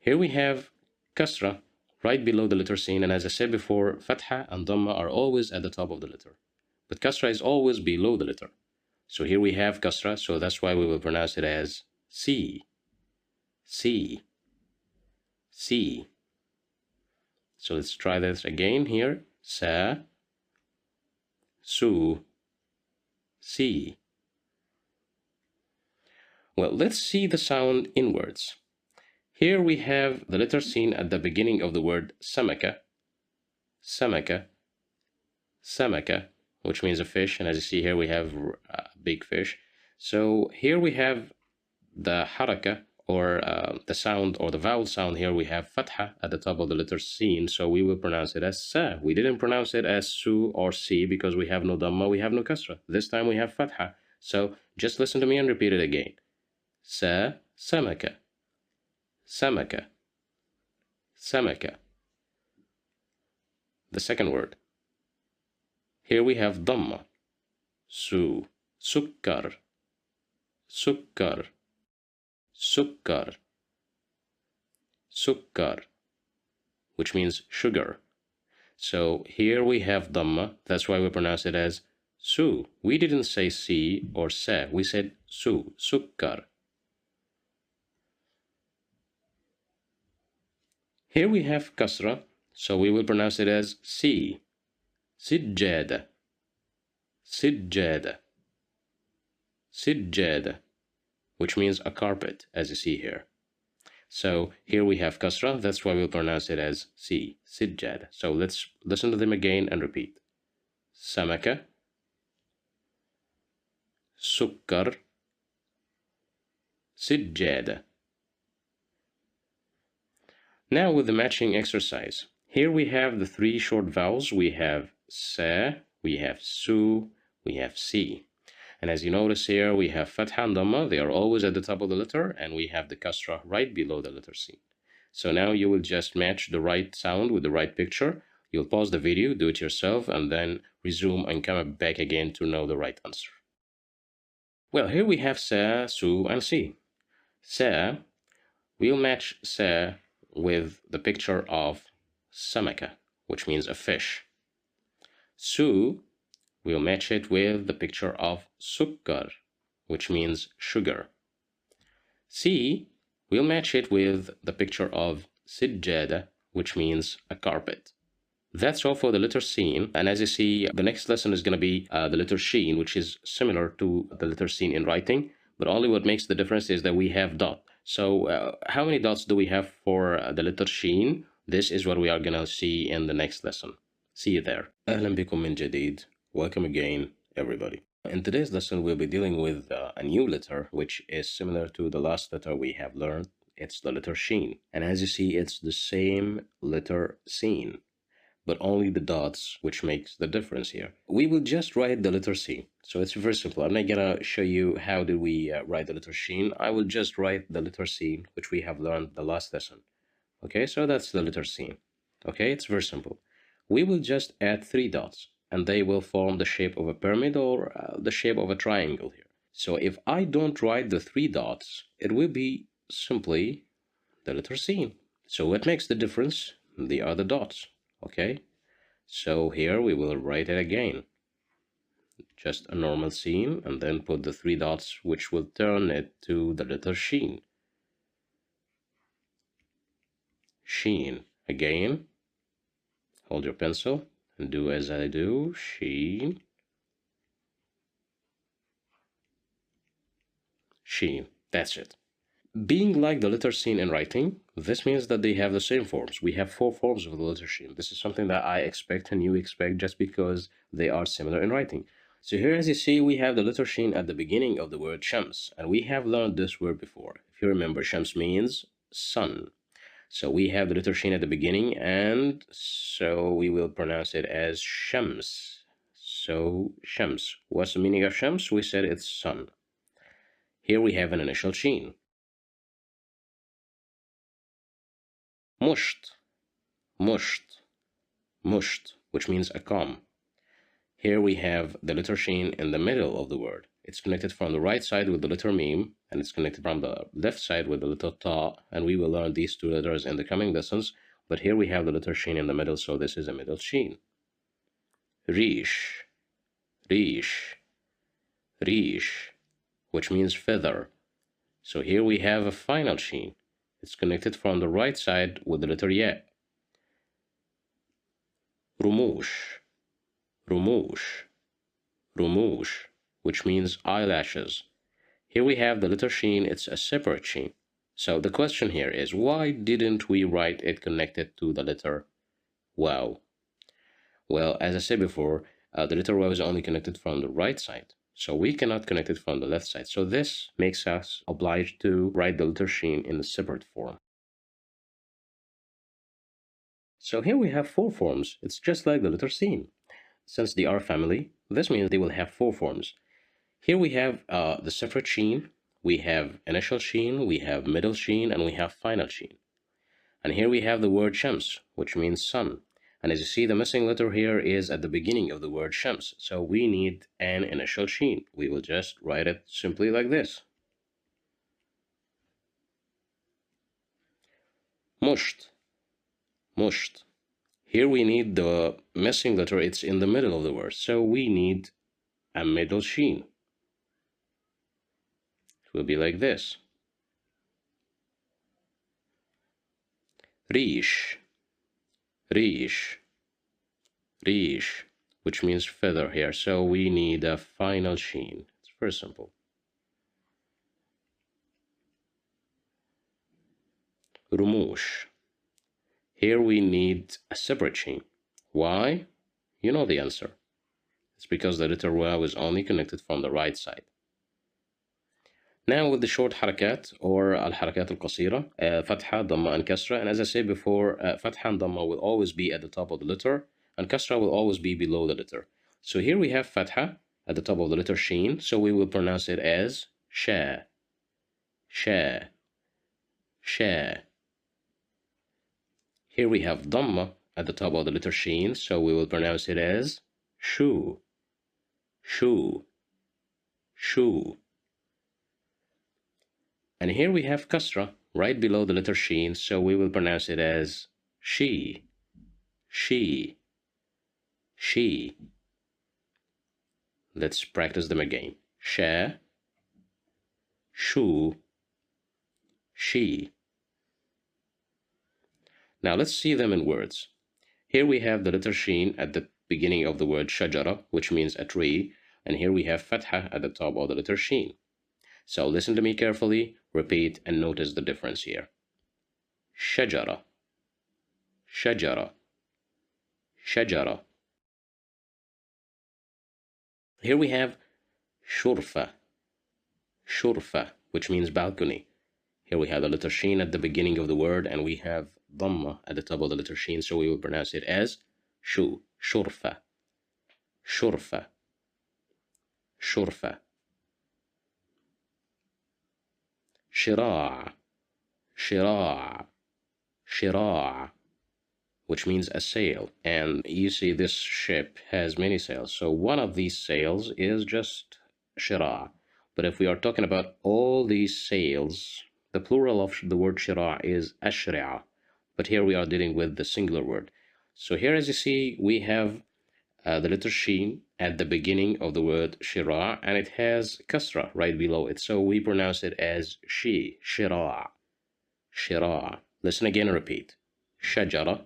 Here we have kasra right below the letter sin, and as I said before, fatha and dhamma are always at the top of the letter, but kasra is always below the letter. So here we have kasra, so that's why we will pronounce it as si, si, si. So let's try this again here. Sa, su, si. Well, let's see the sound in words. Here we have the letter sin at the beginning of the word samaka, samaka, samaka, which means a fish. And as you see here, we have a big fish. So here we have the haraka, or the sound, or the vowel sound. Here we have fatha at the top of the letter sin. So we will pronounce it as sa. We didn't pronounce it as su or si because we have no dhamma, we have no kasra. This time we have fatha. So just listen to me and repeat it again. Sa, samaka. Samaka, samaka. The second word. Here we have dhamma. Su, sukkar, sukkar, sukkar, sukkar, which means sugar. So here we have dhamma. That's why we pronounce it as su. We didn't say si or sa. We said su, sukkar. Here we have kasra, so we will pronounce it as si, sijjada, sijjada, sijjada, which means a carpet, as you see here. So here we have kasra, that's why we'll pronounce it as si, sijjada. So let's listen to them again and repeat. Samaka, sukkar, sijjada. Now with the matching exercise. Here we have the three short vowels. We have sa, we have su, we have si. And as you notice here, we have fatha and dhamma. They are always at the top of the letter, and we have the kasra right below the letter sin. So now you will just match the right sound with the right picture. You'll pause the video, do it yourself, and then resume and come back again to know the right answer. Well, here we have sa, su, and si. Sa, we'll match sa with the picture of samaka, which means a fish. Su, we'll match it with the picture of sukkar, which means sugar. Si, we'll match it with the picture of sijjada, which means a carpet. That's all for the letter sin. And as you see, the next lesson is going to be the letter sheen, which is similar to the letter sin in writing, but only what makes the difference is that we have dot. So how many dots do we have for the letter sheen? This is what we are going to see in the next lesson. See you there. أهلا بكم من جديد. Welcome again, everybody. In today's lesson, we'll be dealing with a new letter, which is similar to the last letter we have learned. It's the letter sheen. And as you see, it's the same letter sin. but only the dots which makes the difference here. We will just write the letter C. So it's very simple. I'm not gonna show you how did we write the letter C. I will just write the letter C, which we have learned the last lesson. Okay, so that's the letter C. Okay, it's very simple. We will just add 3 dots, and they will form the shape of a pyramid or the shape of a triangle here. So if I don't write the 3 dots, it will be simply the letter C. So what makes the difference? The other dots. Okay, so here we will write it again. Just a normal scene, and then put the 3 dots, which will turn it to the letter sheen. Sheen. Again, hold your pencil and do as I do. Sheen. Sheen. That's it. Being like the letter sheen in writing, this means that they have the same forms. We have 4 forms of the letter sheen. This is something that I expect and you expect just because they are similar in writing. So here, as you see, we have the letter sheen at the beginning of the word shams, and we have learned this word before. If you remember, shams means sun. So we have the letter sheen at the beginning, and so we will pronounce it as shams. So shams. What's the meaning of shams? We said it's sun. Here we have an initial sheen. Musht, musht, musht, which means a comb. Here we have the letter sheen in the middle of the word. It's connected from the right side with the letter meme, and it's connected from the left side with the letter ta, and we will learn these 2 letters in the coming lessons. But here we have the letter sheen in the middle, so this is a middle sheen. Rish, rish, rish, which means feather. So here we have a final sheen. It's connected from the right side with the letter ya. Rumush, rumush, rumush, which means eyelashes. Here we have the letter sheen. It's a separate sheen. So the question here is, why didn't we write it connected to the letter waw? Well, as I said before, the letter waw is only connected from the right side. So we cannot connect it from the left side. So this makes us obliged to write the letter sheen in a separate form. So here we have 4 forms. It's just like the letter sheen. Since they are family, this means they will have 4 forms. Here we have the separate sheen, we have initial sheen, we have middle sheen, and we have final sheen. And here we have the word shams, which means sun. And as you see, the missing letter here is at the beginning of the word shams. So we need an initial sheen. We will just write it simply like this. Musht, musht. Here we need the missing letter. It's in the middle of the word. So we need a middle sheen. It will be like this. Rish, rish, rish, which means feather here. So we need a final sheen. It's very simple. Rumush. Here we need a separate sheen. Why? You know the answer. It's because the letter waw is only connected from the right side. Now with the short harakat or al-harakat al-qasira, fatha, dhamma, and kasra. And as I said before, fatha and dhamma will always be at the top of the letter, and kasra will always be below the letter. So here we have fatha at the top of the letter sheen, so we will pronounce it as sha, sha, sha. Here we have dhamma at the top of the letter sheen, so we will pronounce it as shu, shu, shu. And here we have kasra right below the letter sheen, so we will pronounce it as she, she, she. Let's practice them again. Sha, shu, she. Now let's see them in words. Here we have the letter sheen at the beginning of the word shajara, which means a tree, and here we have fatha at the top of the letter sheen. So listen to me carefully, repeat, and notice the difference here. Shajara, shajara, shajara. Here we have shurfa, shurfa, which means balcony. Here we have the letter sheen at the beginning of the word, and we have dhamma at the top of the letter sheen, so we will pronounce it as شو شرفة شرفة شرفة. شراع شراع شراع, which means a sail. And you see this ship has many sails. So one of these sails is just shira. But if we are talking about all these sails, the plural of the word shira is ashri'a. But here we are dealing with the singular word. So here, as you see, we have the letter sheen at the beginning of the word shira, and it has kasra right below it. So we pronounce it as she, shira, shira. Listen again and repeat. Shajara,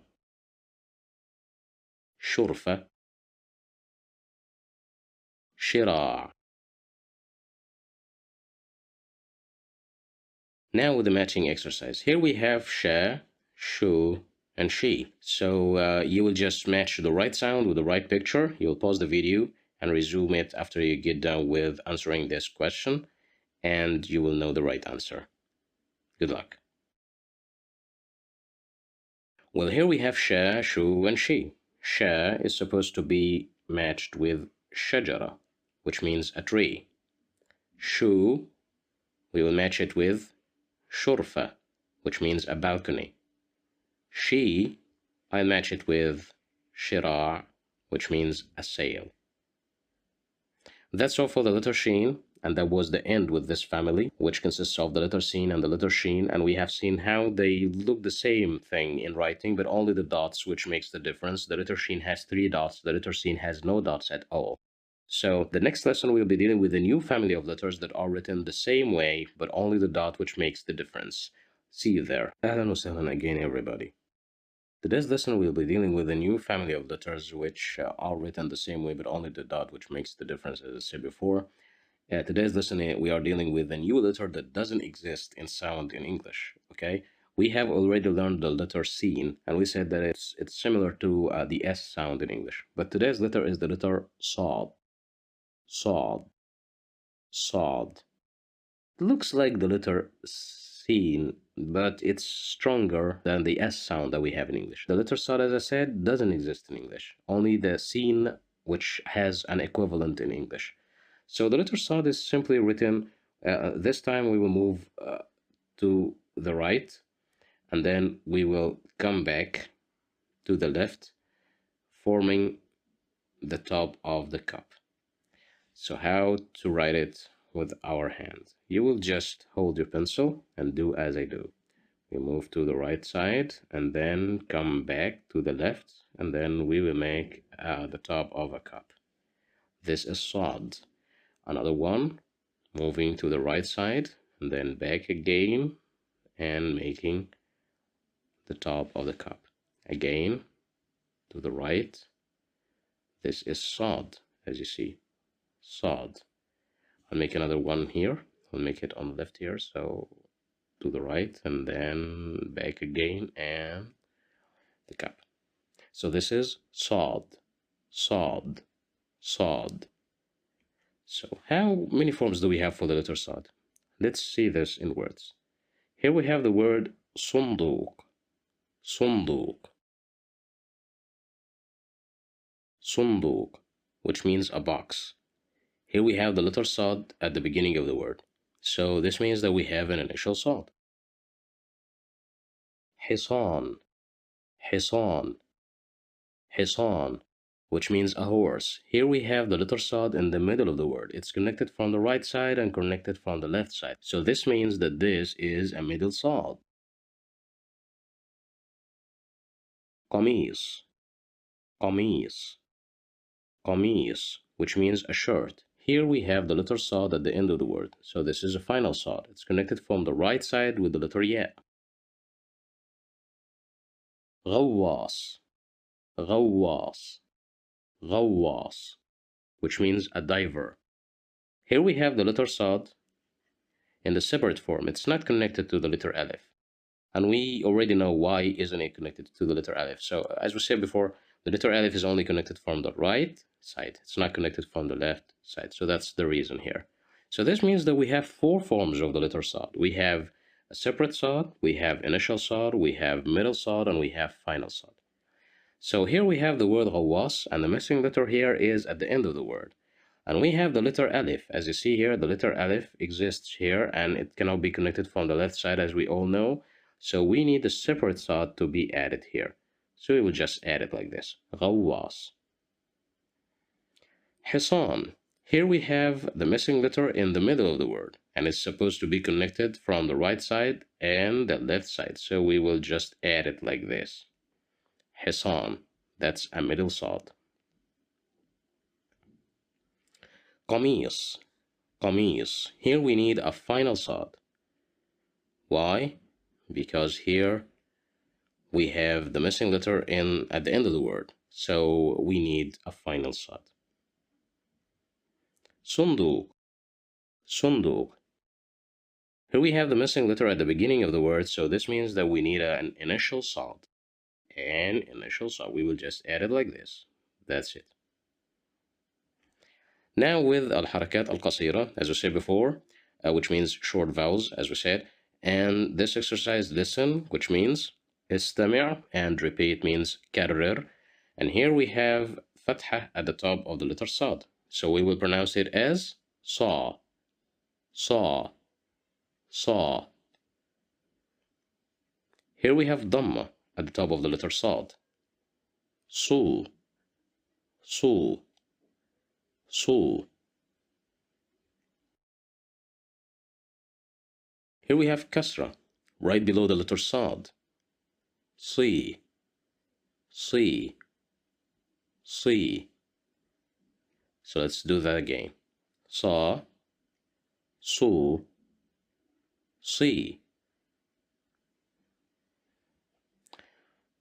شرفة شراع. Now with the matching exercise. Here we have sha, shu, and she. So you will just match the right sound with the right picture. You'll pause the video and resume it after you get done with answering this question, and you will know the right answer. Good luck. Well, here we have sha, shu, and she. Sha is supposed to be matched with shajara, which means a tree. Shu, we will match it with shurfa, which means a balcony. She, I match it with shira', which means a sail. That's all for the letter sheen, and that was the end with this family, which consists of the letter sin and the letter sheen, and we have seen how they look the same thing in writing, but only the dots which makes the difference. The letter sheen has 3 dots, the letter sin has no dots at all. So the next lesson we'll be dealing with a new family of letters that are written the same way, but only the dot which makes the difference. See you there. أهلا وسهلا again, everybody. Today's lesson we'll be dealing with a new family of letters which are written the same way, but only the dot which makes the difference, as I said before. Today's lesson we are dealing with a new letter that doesn't exist in sound in English. Okay, we have already learned the letter sin, and we said that it's similar to the S sound in English. But today's letter is the letter sod. Sod. Sod. Looks like the letter sin, but it's stronger than the S sound that we have in English. The letter sod, as I said, doesn't exist in English. Only the sin, which has an equivalent in English. So the letter sod is simply written, this time we will move to the right, and then we will come back to the left, forming the top of the cup. So how to write it with our hand? You will just hold your pencil and do as I do. We move to the right side and then come back to the left, and then we will make the top of a cup. This is sod. Another one, moving to the right side and then back again and making the top of the cup. Again to the right. This is sod, as you see. Sod. I'll make another one here. I'll make it on the left here, so to the right and then back again and the cup. So this is sod, sod, sod. So how many forms do we have for the letter sod? Let's see this in words. Here we have the word صندوق, صندوق, صندوق, which means a box. Here we have the letter sod at the beginning of the word. So this means that we have an initial sod. حصان, حصان, حصان, which means a horse. Here we have the letter sod in the middle of the word. It's connected from the right side and connected from the left side. So this means that this is a middle sod. قميص, قميص, قميص, which means a shirt. Here we have the letter sod at the end of the word. So this is a final sod. It's connected from the right side with the letter ya. غواص, غواص, غواص, which means a diver. Here we have the letter sod in the separate form. It's not connected to the letter aleph. And we already know why isn't it connected to the letter aleph. So as we said before, the letter aleph is only connected from the right side. It's not connected from the left side. So that's the reason here. So this means that we have 4 forms of the letter sod. We have a separate sod, we have initial sod, we have middle sod, and we have final sod. So here we have the word غواص, and the missing letter here is at the end of the word. And we have the letter alif. As you see here, the letter alif exists here, and it cannot be connected from the left side, as we all know. So we need a separate thought to be added here. So we will just add it like this. غواص. حصان. Here we have the missing letter in the middle of the word, and it's supposed to be connected from the right side and the left side. So we will just add it like this. حصان. That's a middle thought. قميص. قميص. Here we need a final thought. Why? Because here we have the missing letter at the end of the word. So we need a final thought. صندوق. صندوق. Here we have the missing letter at the beginning of the word, so this means that we need an initial thought. An initial thought. We will just add it like this. That's it. Now with al-harakat al-qasira, as we said before, which means short vowels, as we said, and this exercise, listen, which means استمع, and repeat means كرر. And here we have fatha at the top of the letter sad. So we will pronounce it as saw, saw, saw. Here we have dhamma at the top of the letter sad. Su, su, su. Here we have kasra right below the letter sad. Si, si, si. So let's do that again. Sa, su, si.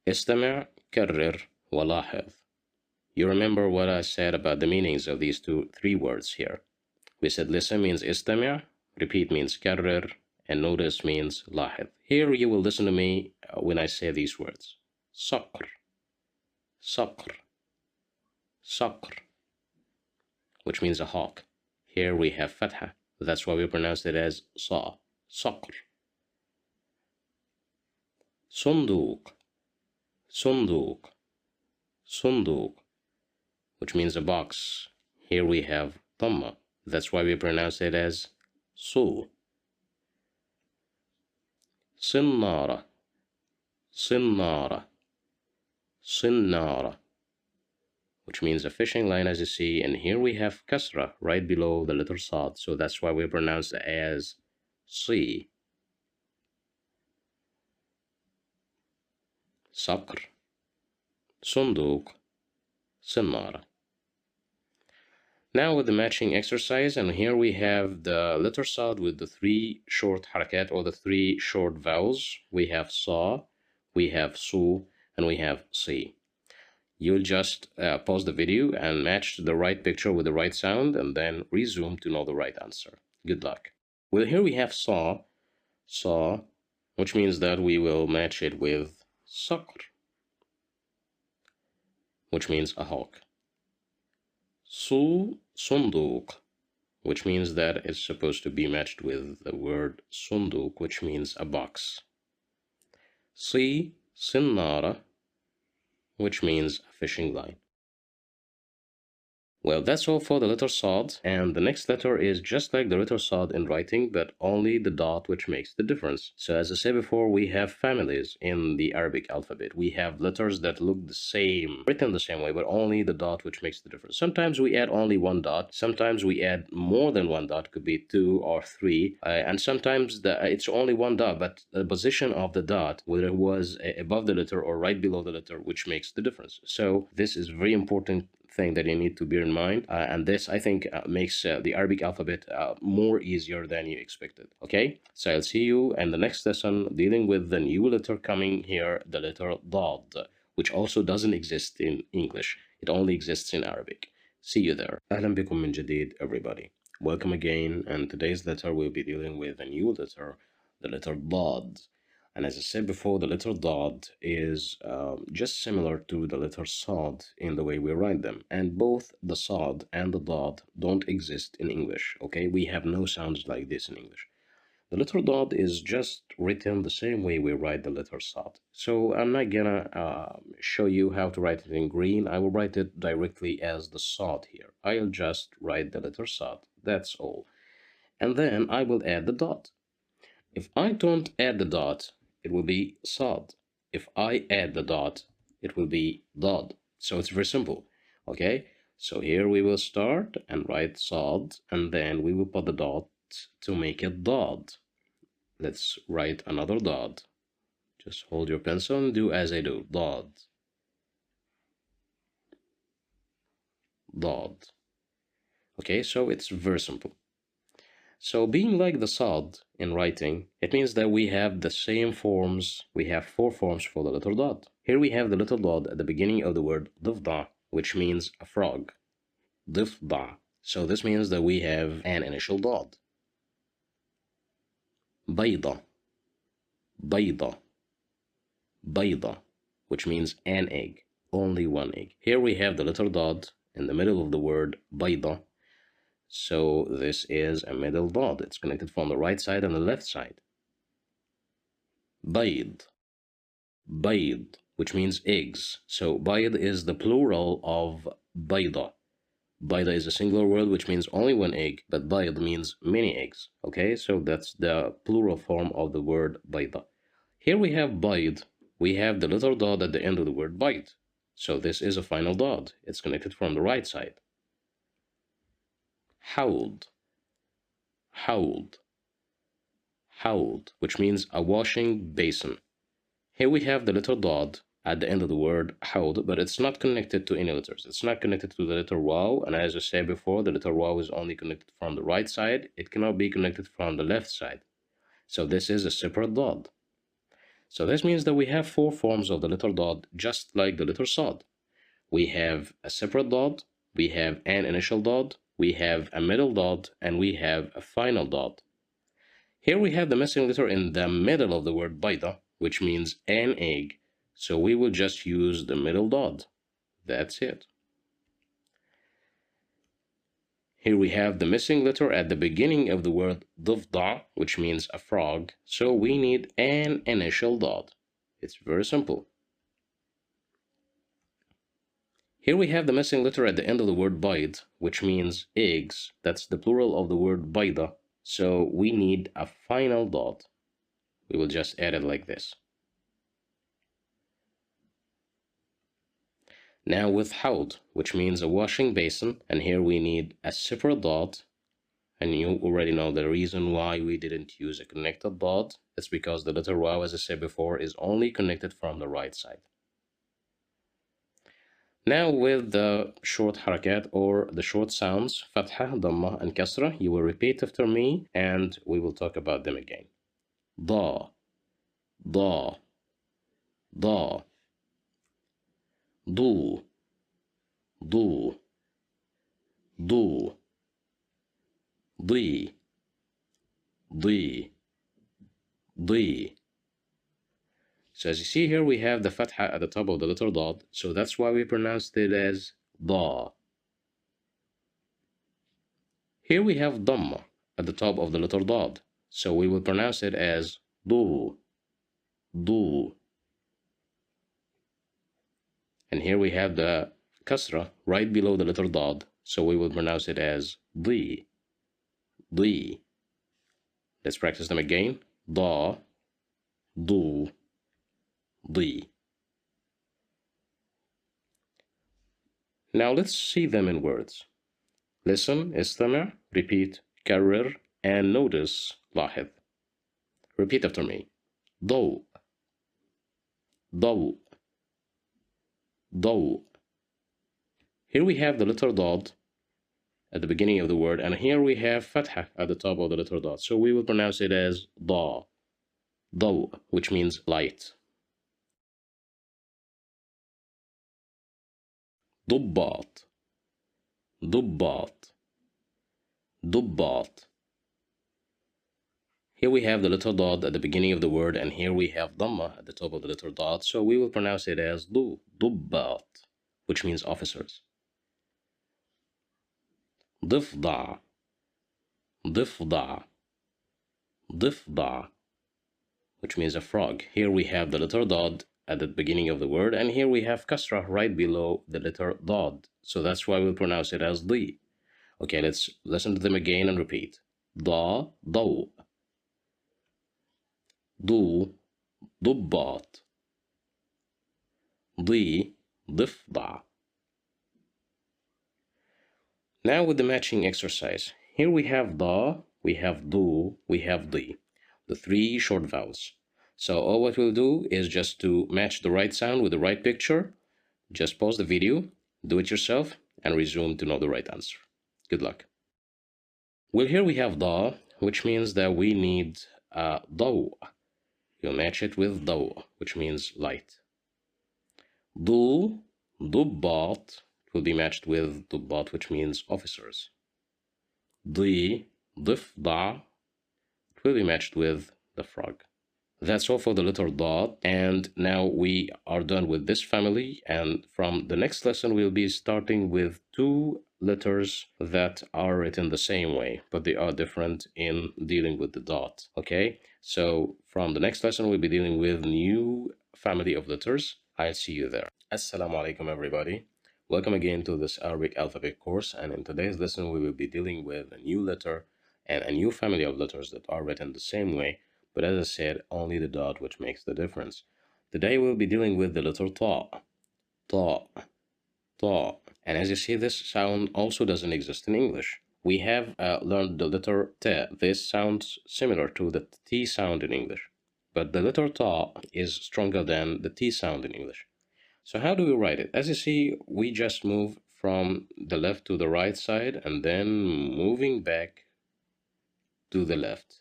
استمع, كرر, ولاحظ. You remember what I said about the meanings of these three words here. We said listen means استمع, repeat means كرر, and notice means لاحظ. Here you will listen to me when I say these words. صقر, صقر, صقر, which means a hawk. Here we have fatha. That's why we pronounce it as صا, صقر. صندوق, صندوق, صندوق, which means a box. Here we have dhamma. That's why we pronounce it as su. صنارة, صنارة, صنارة, which means a fishing line, as you see. And here we have kasra right below the letter sad. So that's why we pronounce it as si. صقر, صندوق, صنارة. Now with the matching exercise, and here we have the letter sad with the three short harakat, or the three short vowels. We have sa, we have su, and we have si. You'll just pause the video and match the right picture with the right sound, and then resume to know the right answer. Good luck. Well, here we have sa, sa, which means that we will match it with صقر, which means a hawk. Su, صندوق, which means that it's supposed to be matched with the word صندوق, which means a box. Si, صنارة, which means a fishing line. Well, that's all for the letter sad, and the next letter is just like the letter sad in writing, but only the dot which makes the difference. So as I said before, we have families in the Arabic alphabet. We have letters that look the same, written the same way, but only the dot which makes the difference. Sometimes we add only one dot, sometimes we add more than one dot, could be two or three, and sometimes it's only one dot, but the position of the dot, whether it was above the letter or right below the letter, which makes the difference. So this is very important thing that you need to bear in mind, and this I think makes the Arabic alphabet more easier than you expected. Okay, so I'll see you in the next lesson dealing with the new letter coming here, the letter dad, which also doesn't exist in English. It only exists in Arabic. See you there. أهلا بكم من جديد, everybody. Welcome again, and today's letter we'll be dealing with a new letter, the letter dad. And as I said before, the letter dad is just similar to the letter sad in the way we write them. And both the sad and the dad don't exist in English, okay? We have no sounds like this in English. The letter dot is just written the same way we write the letter sod. So I'm not gonna show you how to write it in green. I will write it directly as the sod here. I'll just write the letter sod. That's all. And then I will add the dot. If I don't add the dot, it will be sod. If I add the dot, it will be dod. So it's very simple. Okay, so here we will start and write sod, and then we will put the dot to make it dod. Let's write another dot. Just hold your pencil and do as I do. Dot. Dot. Okay, so it's very simple. So being like the sod in writing, it means that we have the same forms. We have 4 forms for the little dot. Here we have the little dot at the beginning of the word ضفدع, which means a frog. ضفدع. So this means that we have an initial dot. بيضة. بيضة. بيضة, which means an egg, only one egg. Here we have the little dot in the middle of the word بيضة. So this is a middle dot. It's connected from the right side and the left side. بيض. بيض, which means eggs. So بيض is the plural of بيضة. بيضة is a singular word which means only one egg, but بيض means many eggs. Okay, so that's the plural form of the word بيضة. Here we have بيض. We have the little dot at the end of the word bite. So this is a final dot. It's connected from the right side. حوض. حوض. حوض, which means a washing basin. Here we have the little dot at the end of the word حوض, but it's not connected to any letters. It's not connected to the letter waw, and as I said before, the letter waw is only connected from the right side. It cannot be connected from the left side. So this is a separate dot. So this means that we have 4 forms of the letter dot, just like the letter sod. We have a separate dot, we have an initial dot, we have a middle dot, and we have a final dot. Here we have the missing letter in the middle of the word بيضة, which means an egg. So we will just use the middle dot. That's it. Here we have the missing letter at the beginning of the word ضفدع, which means a frog. So we need an initial dot. It's very simple. Here we have the missing letter at the end of the word بيض, which means eggs. That's the plural of the word بيضة. So we need a final dot. We will just add it like this. Now with حوض, which means a washing basin, and here we need a separate dot. And you already know the reason why we didn't use a connected dot. It's because the letter واو, as I said before, is only connected from the right side. Now with the short harakat or the short sounds, فتحة, ضمة, and كسرة, you will repeat after me and we will talk about them again. ضا, ضا, ضا. ضو, ضو, ضو. ضي, ضي, ضي. So as you see here, we have the fatha at the top of the letter dot, so that's why we pronounced it as da. Here we have dhamma at the top of the letter dot, so we will pronounce it as du, du. And here we have the kasra right below the letter dot, so we will pronounce it as di, di. Let's practice them again. Da, du, di. Now let's see them in words. Listen, استمع, repeat, كرر, and notice, لاحظ. Repeat after me. ضوء, ضوء, ضوء. Here we have the letter dot at the beginning of the word, and here we have fatha at the top of the letter dot. So we will pronounce it as ضا, ضوء, which means light. ضباط, ضباط, ضباط. Here we have the letter dot at the beginning of the word, and here we have dhamma at the top of the letter dot, so we will pronounce it as ضباط, which means officers. ضفدع, ضفدع, ضفدع, which means a frog. Here we have the letter dot at the beginning of the word, and here we have kasra right below the letter dot. So that's why we'll pronounce it as D. Okay, let's listen to them again and repeat. ضا ضوء, ضو ضباط, ضي ضفدع. Now with the matching exercise. Here we have da, we have do, we have di, the three short vowels. So all what we'll do is just to match the right sound with the right picture. Just pause the video, do it yourself, and resume to know the right answer. Good luck. Well, here we have da, which means that we need daw. You'll match it with daw, which means light. Du, dubbat, will be matched with dubbat, which means officers. Di, ضفدع, it will be matched with the frog. That's all for the letter dot, and now we are done with this family, and from the next lesson we'll be starting with two letters that are written the same way, but they are different in dealing with the dot. Okay, so from the next lesson we'll be dealing with new family of letters. I'll see you there. Assalamu alaikum everybody. Welcome again to this Arabic alphabet course, and in today's lesson we will be dealing with a new letter and a new family of letters that are written the same way, but as I said, only the dot which makes the difference. Today we'll be dealing with the letter ta, ta, ta. And as you see, this sound also doesn't exist in English. We have learned the letter t. This sounds similar to the t sound in English, but the letter ta is stronger than the t sound in English. So how do we write it? As you see, we just move from the left to the right side and then moving back to the left.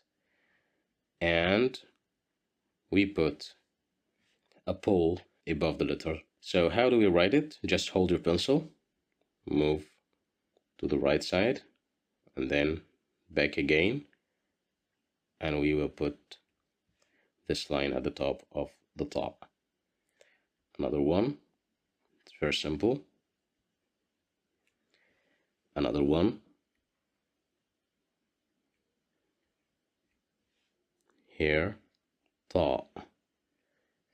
And we put a pole above the letter. So how do we write it? Just hold your pencil, move to the right side, and then back again. And we will put this line at the top of the top. Another one. It's very simple. Another one. Here, ta.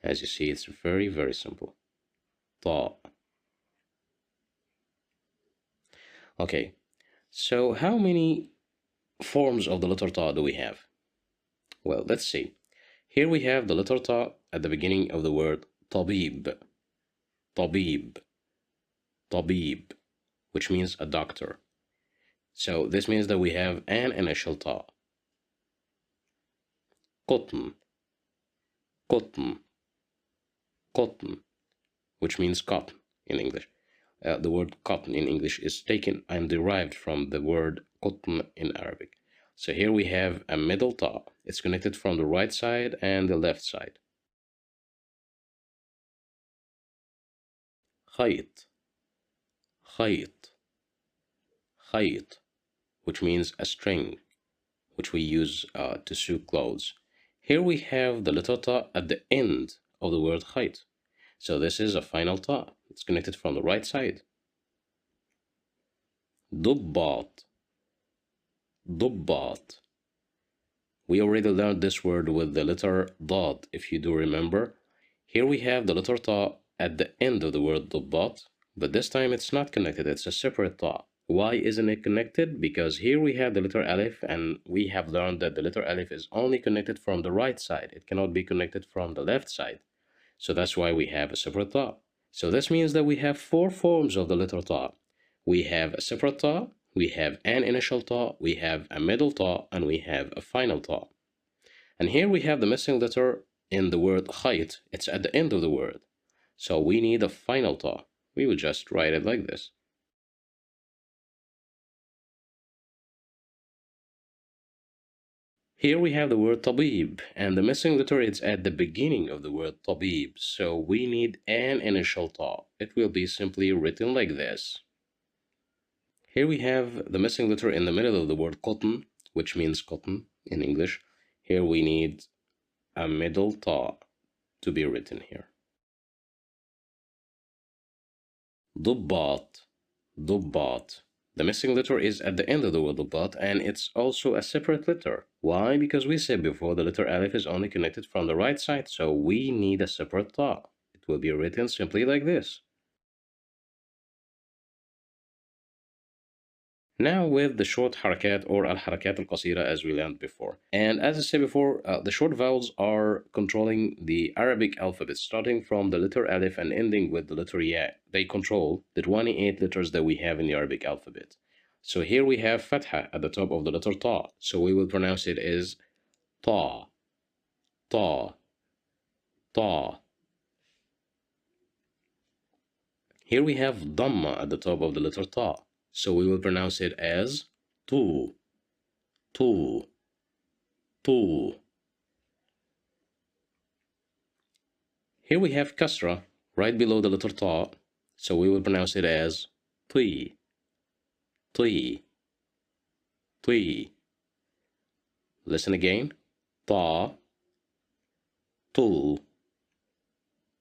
As you see, it's very, very simple. Ta. Okay, so how many forms of the letter ta do we have? Well, let's see. Here we have the letter ta at the beginning of the word tabib. Tabib. Tabib, which means a doctor. So this means that we have an initial ta. Cotton. Cotton. Cotton, which means cotton in English. The word cotton in English is taken and derived from the word cotton in Arabic. So here we have a middle ta. It's connected from the right side and the left side. خيط. خيط. خيط, which means a string, which we use to sew clothes. Here we have the little ta at the end of the word خيط. So this is a final ta. It's connected from the right side. ضباط. ضباط. We already learned this word with the letter dot, if you do remember. Here we have the letter ta at the end of the word ضباط, but this time it's not connected, it's a separate ta. Why isn't it connected? Because here we have the letter alif, and we have learned that the letter alif is only connected from the right side. It cannot be connected from the left side. So that's why we have a separate ta. So this means that we have four forms of the letter ta. We have a separate ta, we have an initial ta, we have a middle ta, and we have a final ta. And here we have the missing letter in the word khayt. It's at the end of the word. So we need a final ta. We will just write it like this. Here we have the word tabib, and the missing letter is at the beginning of the word tabib, so we need an initial ta. It will be simply written like this. Here we have the missing letter in the middle of the word cotton, which means cotton in English. Here we need a middle ta to be written here. ضباط. ضباط. The missing letter is at the end of the word dot, and it's also a separate letter. Why? Because we said before the letter alif is only connected from the right side, so we need a separate ta. It will be written simply like this. Now with the short harakat or al-harakat al-qasira as we learned before. And as I said before, the short vowels are controlling the Arabic alphabet, starting from the letter alif and ending with the letter ya. They control the 28 letters that we have in the Arabic alphabet. So here we have fatha at the top of the letter ta. So we will pronounce it as ta, ta, ta. Here we have dhamma at the top of the letter ta. So we will pronounce it as tu, tu, tu. Here we have kasra right below the letter ta, so we will pronounce it as tui, tui, tui. Listen again. Ta, tu,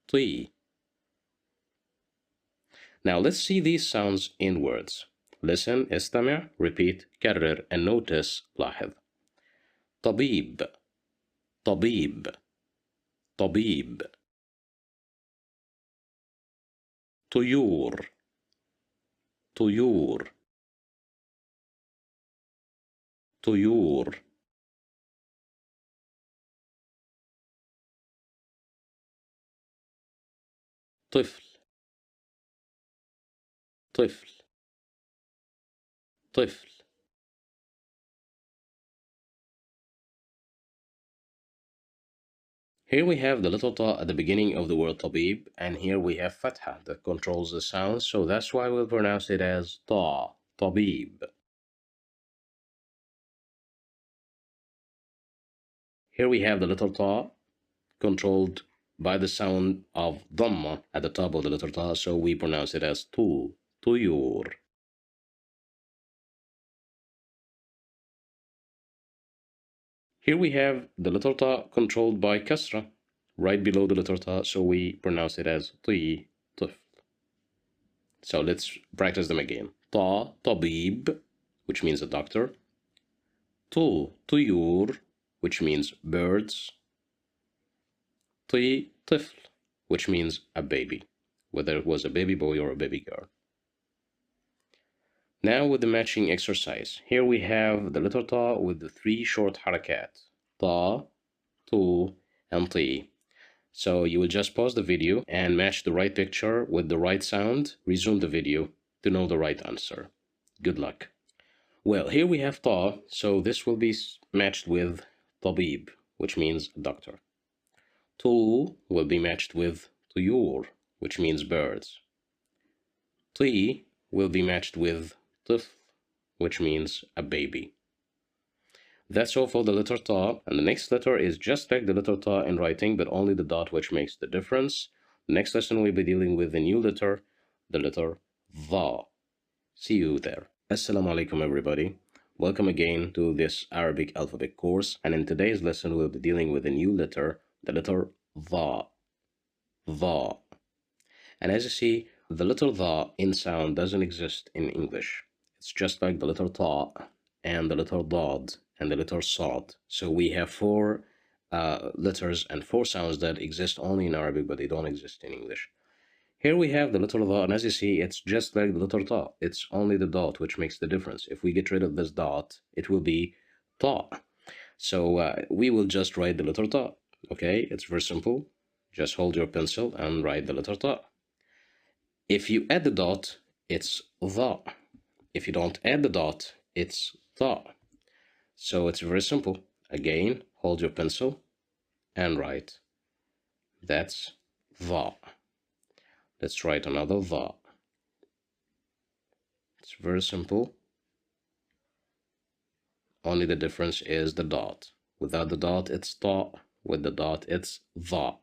tui. Now let's see these sounds in words. Listen, استمع, repeat, كرر, and notice, لاحظ. طبيب, طبيب, طبيب. طيور, طيور, طيور. طفل, طفل, طفل. Here we have the little ta at the beginning of the word tabib, and here we have fatha that controls the sound, so that's why we'll pronounce it as ta, tabib. Here we have the little ta controlled by the sound of dhamma at the top of the little ta, so we pronounce it as tu, tuyur. Here we have the little ta controlled by kasra right below the little ta, so we pronounce it as ti, tifl. So let's practice them again. Ta, tabib, which means a doctor. Tu, tuyur, which means birds. Ti, tifl, which means a baby, whether it was a baby boy or a baby girl. Now with the matching exercise. Here we have the letter ta with the 3 short harakat. Ta, tu, and ti. So you will just pause the video and match the right picture with the right sound, resume the video to know the right answer. Good luck. Well, here we have ta, so this will be matched with tabib, which means doctor. Tu will be matched with tuyur, which means birds. Ti will be matched with tifl, which means a baby. That's all for the letter ta, and the next letter is just like the letter ta in writing, but only the dot which makes the difference. Next lesson we'll be dealing with the new letter, the letter va. See you there. Assalamu alaikum everybody. Welcome again to this Arabic alphabet course, and in today's lesson we'll be dealing with a new letter, the letter va. Va. And as you see, the letter va in sound doesn't exist in English. It's just like the letter ta and the letter dad and the letter sad. So we have 4 letters and 4 sounds that exist only in Arabic, but they don't exist in English. Here we have the letter dha, and as you see, it's just like the letter ta. It's only the dot which makes the difference. If we get rid of this dot, it will be ta. So we will just write the letter ta. Okay, it's very simple. Just hold your pencil and write the letter ta. If you add the dot, it's dha. If you don't add the dot, it's ta. So it's very simple. Again, hold your pencil and write. That's dha. Let's write another dha. It's very simple. Only the difference is the dot. Without the dot, it's ta. With the dot, it's dha.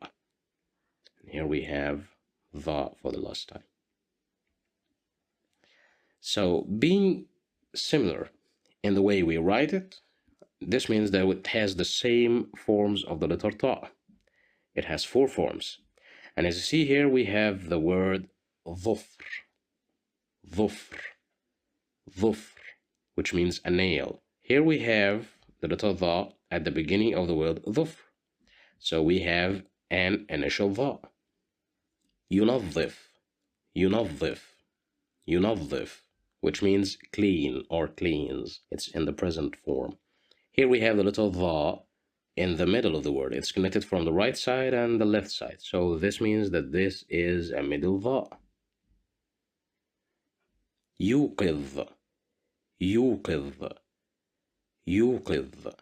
And here we have dha for the last time. So being similar in the way we write it, this means that it has the same forms of the letter ta. It has 4 forms. And as you see here, we have the word dhufr, dhufr, ظفر, which means a nail. Here we have the little dha at the beginning of the word ظفر. So we have an initial dha. ينظف, ينظف, ينظف, which means clean or cleans. It's in the present form. Here we have the little dha in the middle of the word. It's connected from the right side and the left side. So this means that this is a middle dha. يوقظ, يوقظ, يوقظ,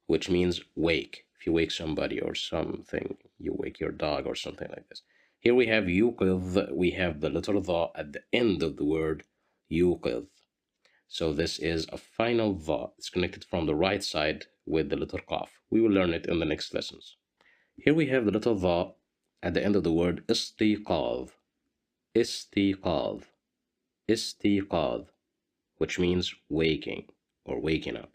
which means wake. If you wake somebody or something, you wake your dog or something like this. Here we have يوقظ. We have the little dha at the end of the word يوقظ. So this is a final dha. It's connected from the right side with the little qaf. We will learn it in the next lessons. Here we have the little dha at the end of the word استيقاظ, استيقاظ, استيقاظ, which means waking or waking up.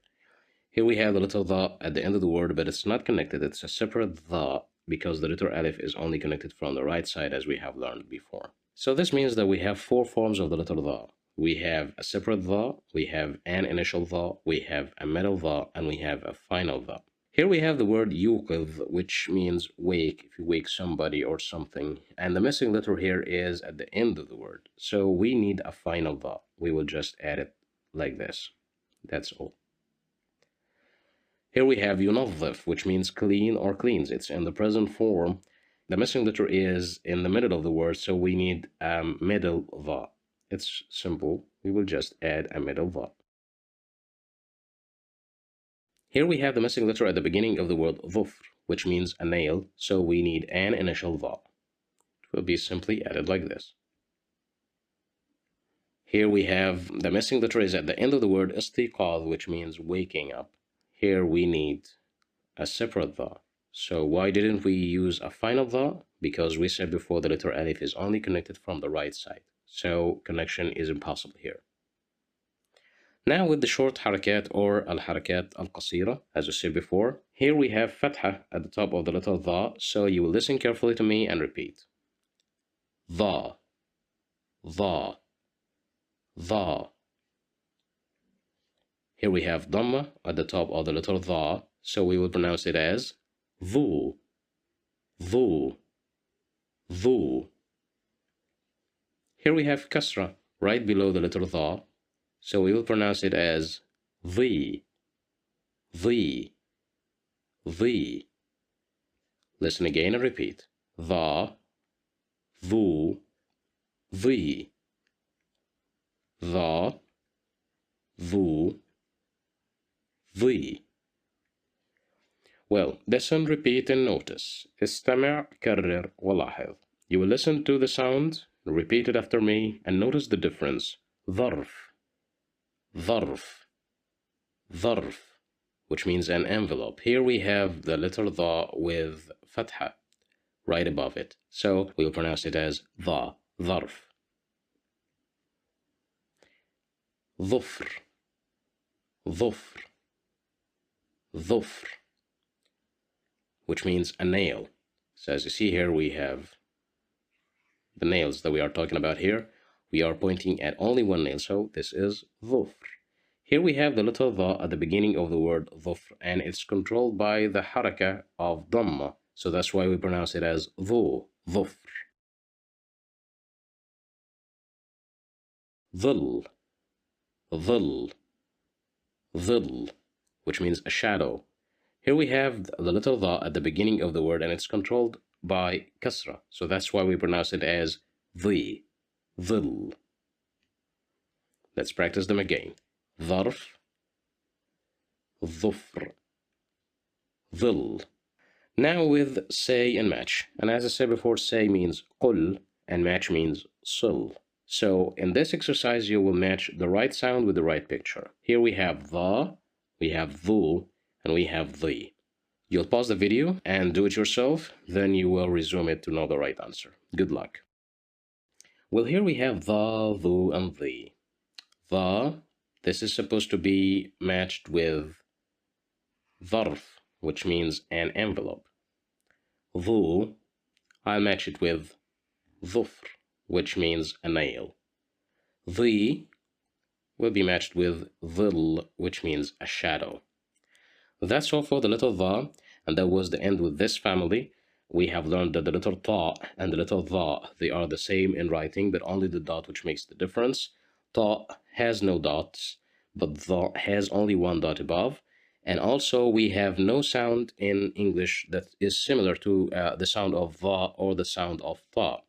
Here we have the little dha at the end of the word, but it's not connected. It's a separate dha because the letter alif is only connected from the right side, as we have learned before. So this means that we have four forms of the letter dha. We have a separate dha, we have an initial dha, we have a middle dha, and we have a final dha. Here we have the word yuqidh, which means wake, if you wake somebody or something. And the missing letter here is at the end of the word. So we need a final dha. We will just add it like this. That's all. Here we have yunazzif, which means clean or cleans. It's in the present form. The missing letter is in the middle of the word, so we need a middle dha. It's simple. We will just add a middle dha. Here we have the missing letter at the beginning of the word dhufr, which means a nail, so we need an initial dha. It will be simply added like this. Here we have the missing letter is at the end of the word istiqadh, which means waking up. Here we need a separate dha. So why didn't we use a final dha? Because we said before the letter alif is only connected from the right side. So connection is impossible here. Now with the short harakat or al-harakat al-qasira, as I said before, here we have fatha at the top of the letter dha, so you will listen carefully to me and repeat. Dha, dha, dha. Here we have dhamma at the top of the letter dha, so we will pronounce it as dhu, dhu, dhu. Here we have kasra right below the letter dha, so we will pronounce it as the, the, the. Listen again and repeat. Dha, dhu, the. Dha, dhu, the. Well, listen, repeat, and notice. استمع, كرر, ولاحظ. You will listen to the sound, repeat it after me, and notice the difference. ظرف, ظرف, ظرف, which means an envelope. Here we have the letter dha with fatha right above it. So we will pronounce it as dha, ظرف. ظفر, ظفر, ظفر, which means a nail. So as you see here, we have the nails that we are talking about here. We are pointing at only one nail, so this is ظفر. Here we have the little dha at the beginning of the word ظفر, and it's controlled by the haraka of dhamma. So that's why we pronounce it as dhu, ظفر. ظل, ظل, ظل, which means a shadow. Here we have the little dha at the beginning of the word, and it's controlled by kasra. So that's why we pronounce it as the, ظل. Let's practice them again. ظرف, ظفر, ظل. Now with say and match. And as I said before, say means قل and match means صل. So in this exercise, you will match the right sound with the right picture. Here we have dha, we have dhu, and we have the. You'll pause the video and do it yourself, then you will resume it to know the right answer. Good luck. Well, here we have dha, dhu, and the. Dha, this is supposed to be matched with ظرف, which means an envelope. Dhu, I'll match it with ظفر, which means a nail. The, will be matched with dhill, which means a shadow. That's all for the letter dha, and that was the end with this family. We have learned that the letter ta and the letter dha, they are the same in writing, but only the dot which makes the difference. Ta has no dots, but dha has only one dot above. And also we have no sound in English that is similar to the sound of dha or the sound of ta.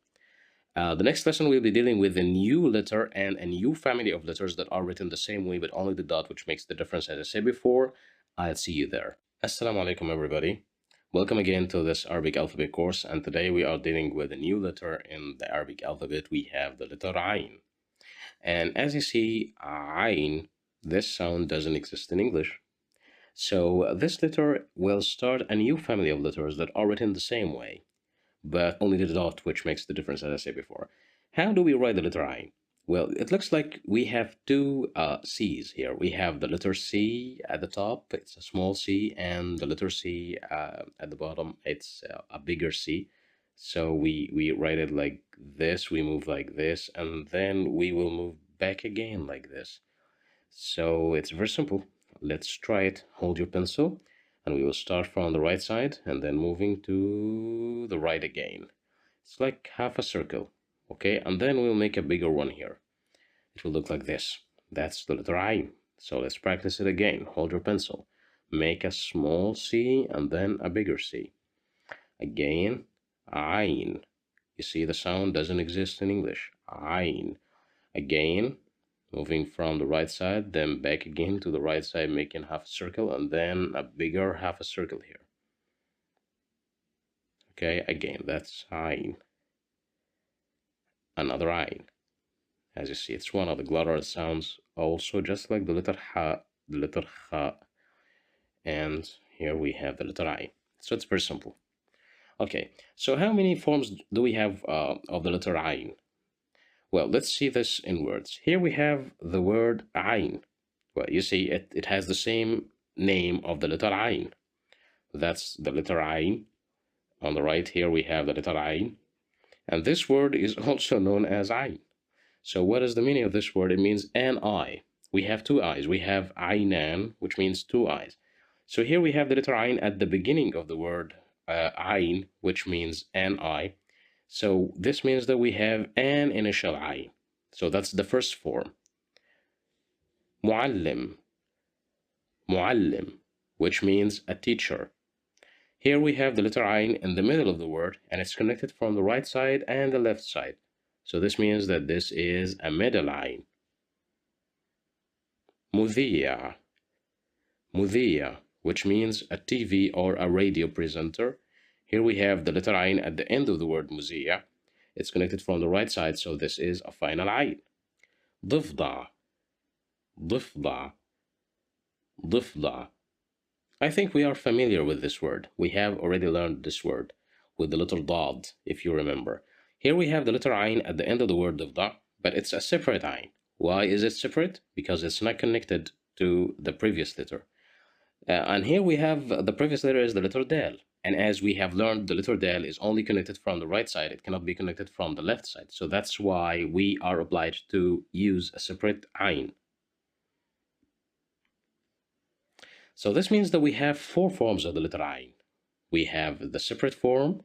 The next lesson we'll be dealing with a new letter and a new family of letters that are written the same way, but only the dot which makes the difference, as I said before. I'll see you there. Assalamu alaikum, everybody. Welcome again to this Arabic alphabet course, and today we are dealing with a new letter in the Arabic alphabet. We have the letter Ain. And as you see, Ain, this sound doesn't exist in English. So this letter will start a new family of letters that are written the same way, but only the dot which makes the difference, as I said before. How do we write the letter I? Well, it looks like we have two C's here. We have the letter C at the top, it's a small c, and the letter C at the bottom, it's a bigger C. So we write it like this, we move like this, and then we will move back again like this. So it's very simple. Let's try it. Hold your pencil, and we will start from the right side and then moving to the right again. It's like half a circle, okay? And then we'll make a bigger one here. It will look like this. That's the letter I. So let's practice it again. Hold your pencil. Make a small C and then a bigger C. Again, Ain. You see the sound doesn't exist in English. Ain. Again, moving from the right side, then back again to the right side, making half a circle, and then a bigger half a circle here. Okay, again, that's Ain. Another Ain. As you see, it's one of the glottal sounds, also just like the letter Ha, the letter Kha, and here we have the letter I. So it's very simple. Okay, so how many forms do we have of the letter Ain? Well, let's see this in words. Here we have the word Ain. Well, you see, it has the same name of the letter Ain. That's the letter Ain. On the right here, we have the letter Ain. And this word is also known as Ain. So what is the meaning of this word? It means an eye. We have two eyes. We have Ainan, which means two eyes. So here we have the letter Ain at the beginning of the word Ain, which means an eye. So this means that we have an initial I. So that's the first form. Muallim, muallim, which means a teacher. Here we have the letter Ain in the middle of the word, and it's connected from the right side and the left side. So this means that this is a middle Ain. Mudhiya, mudhiya, which means a TV or a radio presenter. Here we have the letter Ain at the end of the word mudhiya. It's connected from the right side, so this is a final Ain. Difda, difda, difda. I think we are familiar with this word. We have already learned this word with the letter Dad, if you remember. Here we have the letter Ain at the end of the word difda, but it's a separate Ain. Why is it separate? Because it's not connected to the previous letter. And here we have the previous letter is the letter Dal. And as we have learned, the letter Dal is only connected from the right side. It cannot be connected from the left side. So that's why we are obliged to use a separate Ain. So this means that we have four forms of the letter Ain. We have the separate form,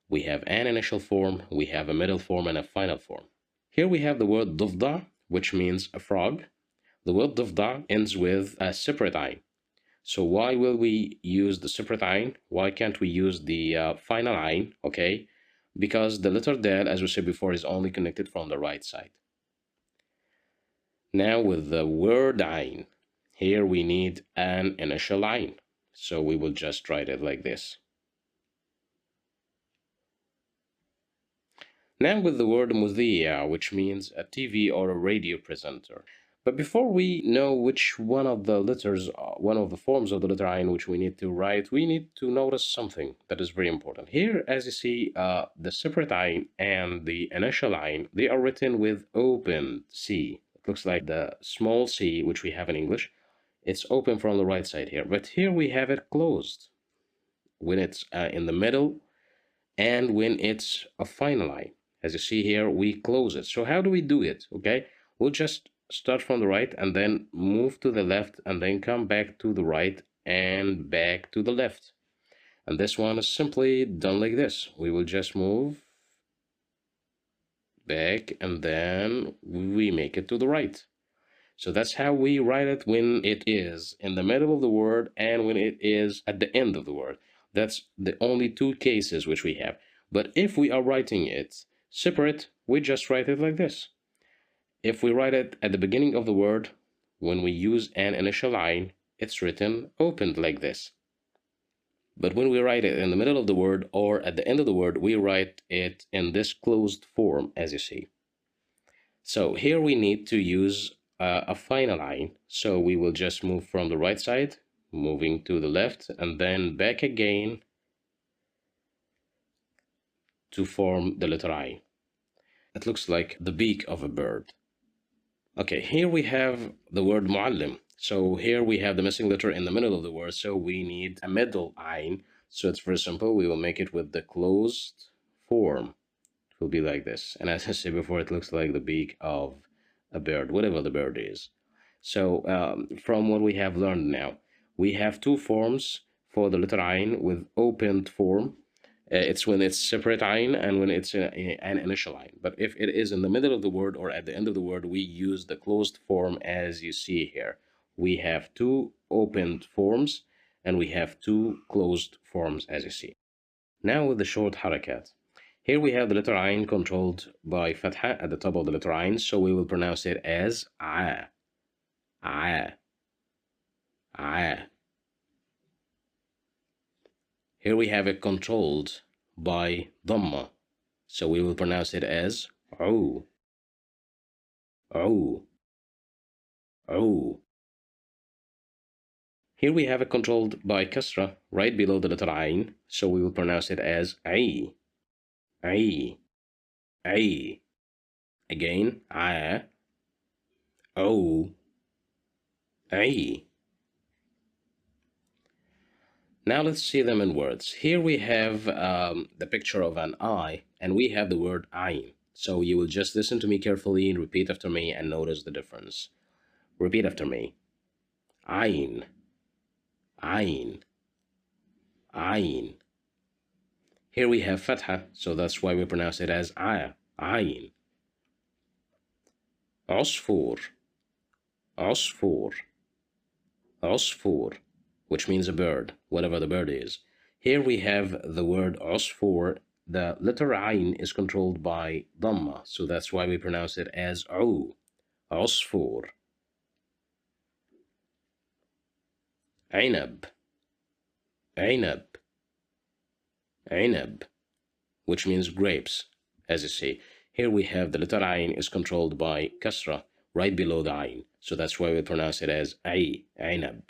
we have an initial form, we have a middle form, and a final form. Here we have the word Dufda, which means a frog. The word Dufda ends with a separate Ain. So why will we use the separate Ain? Why can't we use the final Ain? Okay, because the letter Dal, as we said before, is only connected from the right side. Now with the word Ain, here we need an initial Ain. So we will just write it like this. Now with the word Mudhiya, which means a TV or a radio presenter. But before we know which one of the letters, one of the forms of the letter Ain which we need to write, we need to notice something that is very important. Here, as you see, the separate Ain and the initial Ain, they are written with open C. It looks like the small c, which we have in English. It's open from the right side here, but here we have it closed when it's in the middle and when it's a final Ain. As you see here, we close it. So how do we do it? Okay, we'll just start from the right and then move to the left and then come back to the right and back to the left. And this one is simply done like this. We will just move back and then we make it to the right. So that's how we write it when it is in the middle of the word and when it is at the end of the word. That's the only two cases which we have. But if we are writing it separate, we just write it like this. If we write it at the beginning of the word, when we use an initial line, it's written opened like this. But when we write it in the middle of the word or at the end of the word, we write it in this closed form, as you see. So here we need to use a final line. So we will just move from the right side, moving to the left, and then back again to form the letter I. It looks like the beak of a bird. Okay, here we have the word muallim. So here we have the missing letter in the middle of the word, so we need a middle ayn. So it's very simple. We will make it with the closed form. It will be like this. And as I said before, it looks like the beak of a bird, whatever the bird is. So from what we have learned now, we have two forms for the letter ayn with opened form. It's when it's separate ayn and when it's an initial ayn. But if it is in the middle of the word or at the end of the word, we use the closed form as you see here. We have two opened forms and we have two closed forms as you see. Now with the short harakat. Here we have the letter ayn controlled by fatha at the top of the letter ayn, so we will pronounce it as a, a, a. Here we have it controlled by dhamma, so we will pronounce it as u, u, u. Here we have it controlled by kasra right below the letter ayn, so we will pronounce it as ay, ay, ay. Again, a, o, ay. Now let's see them in words. Here we have the picture of an eye, and we have the word ayn. So you will just listen to me carefully and repeat after me and notice the difference. Repeat after me. Ayn, ayn, ayn. Here we have fatha, so that's why we pronounce it as a, ayn. Usfur, usfur, usfur, which means a bird, whatever the bird is. Here we have the word usfur. The letter ayn is controlled by dhamma, so that's why we pronounce it as u, usfur. Ainab, ainab, ainab, which means grapes, as you see. Here we have the letter ayn is controlled by kasra, right below the ayn, so that's why we pronounce it as ay, ainab.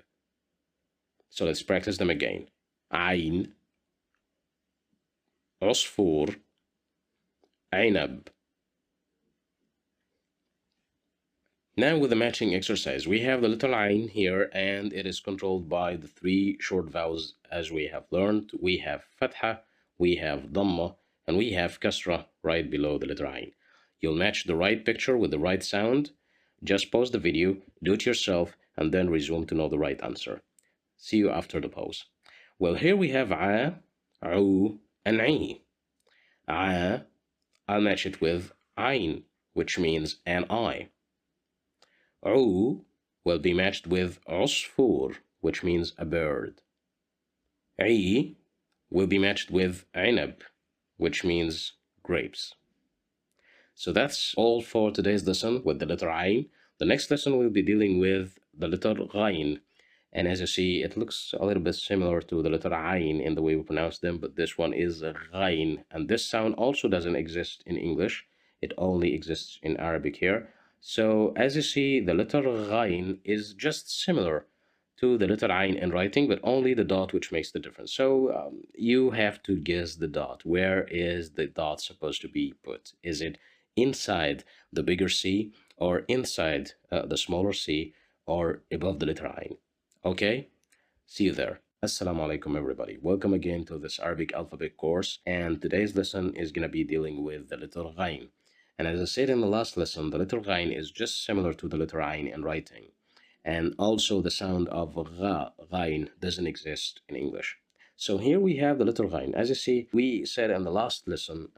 So let's practice them again. Ayn, عصفور, عنب. Now with the matching exercise, we have the little ayn here and it is controlled by the three short vowels as we have learned. We have fatha, we have dhamma, and we have kasra right below the letter ayn. You'll match the right picture with the right sound. Just pause the video, do it yourself, and then resume to know the right answer. See you after the pause. Well, here we have a, u, and I. I'll match it with ayn, which means an eye. U will be matched with عصفور, which means a bird. I will be matched with عنب, which means grapes. So that's all for today's lesson with the letter ayn. The next lesson we'll be dealing with the letter ghain. And as you see, it looks a little bit similar to the letter ayn in the way we pronounce them, but this one is ghain. And this sound also doesn't exist in English. It only exists in Arabic here. So as you see, the letter ghain is just similar to the letter ayn in writing, but only the dot which makes the difference. So you have to guess the dot. Where is the dot supposed to be put? Is it inside the bigger C or inside the smaller C or above the letter ayn? Okay, see you there. Assalamu alaikum everybody. Welcome again to this Arabic alphabet course, and today's lesson is going to be dealing with the letter ghain. And as I said in the last lesson, the letter ghain is just similar to the letter ain in writing. And also the sound of ghain doesn't exist in English. So here we have the letter ghain. As you see, we said in the last lesson,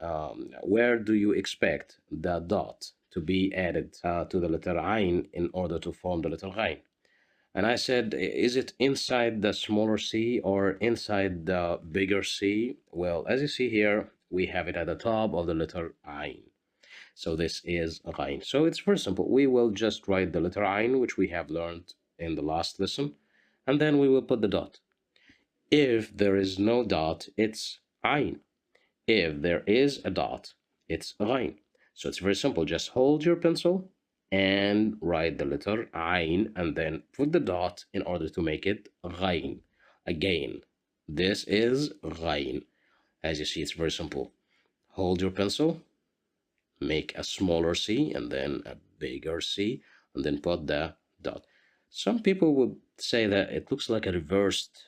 where do you expect the dot to be added to the letter ain in order to form the letter ghain? And I said, is it inside the smaller c or inside the bigger c? Well, as you see here, we have it at the top of the letter ain. So this is ghain. So it's very simple. We will just write the letter ain, which we have learned in the last lesson, and then we will put the dot. If there is no dot, it's ain. If there is a dot, it's ghain. So it's very simple. Just hold your pencil and write the letter ain and then put the dot in order to make it ghain. Again, this is ghain. As you see, it's very simple. Hold your pencil, make a smaller C and then a bigger C, and then put the dot. Some people would say that it looks like a reversed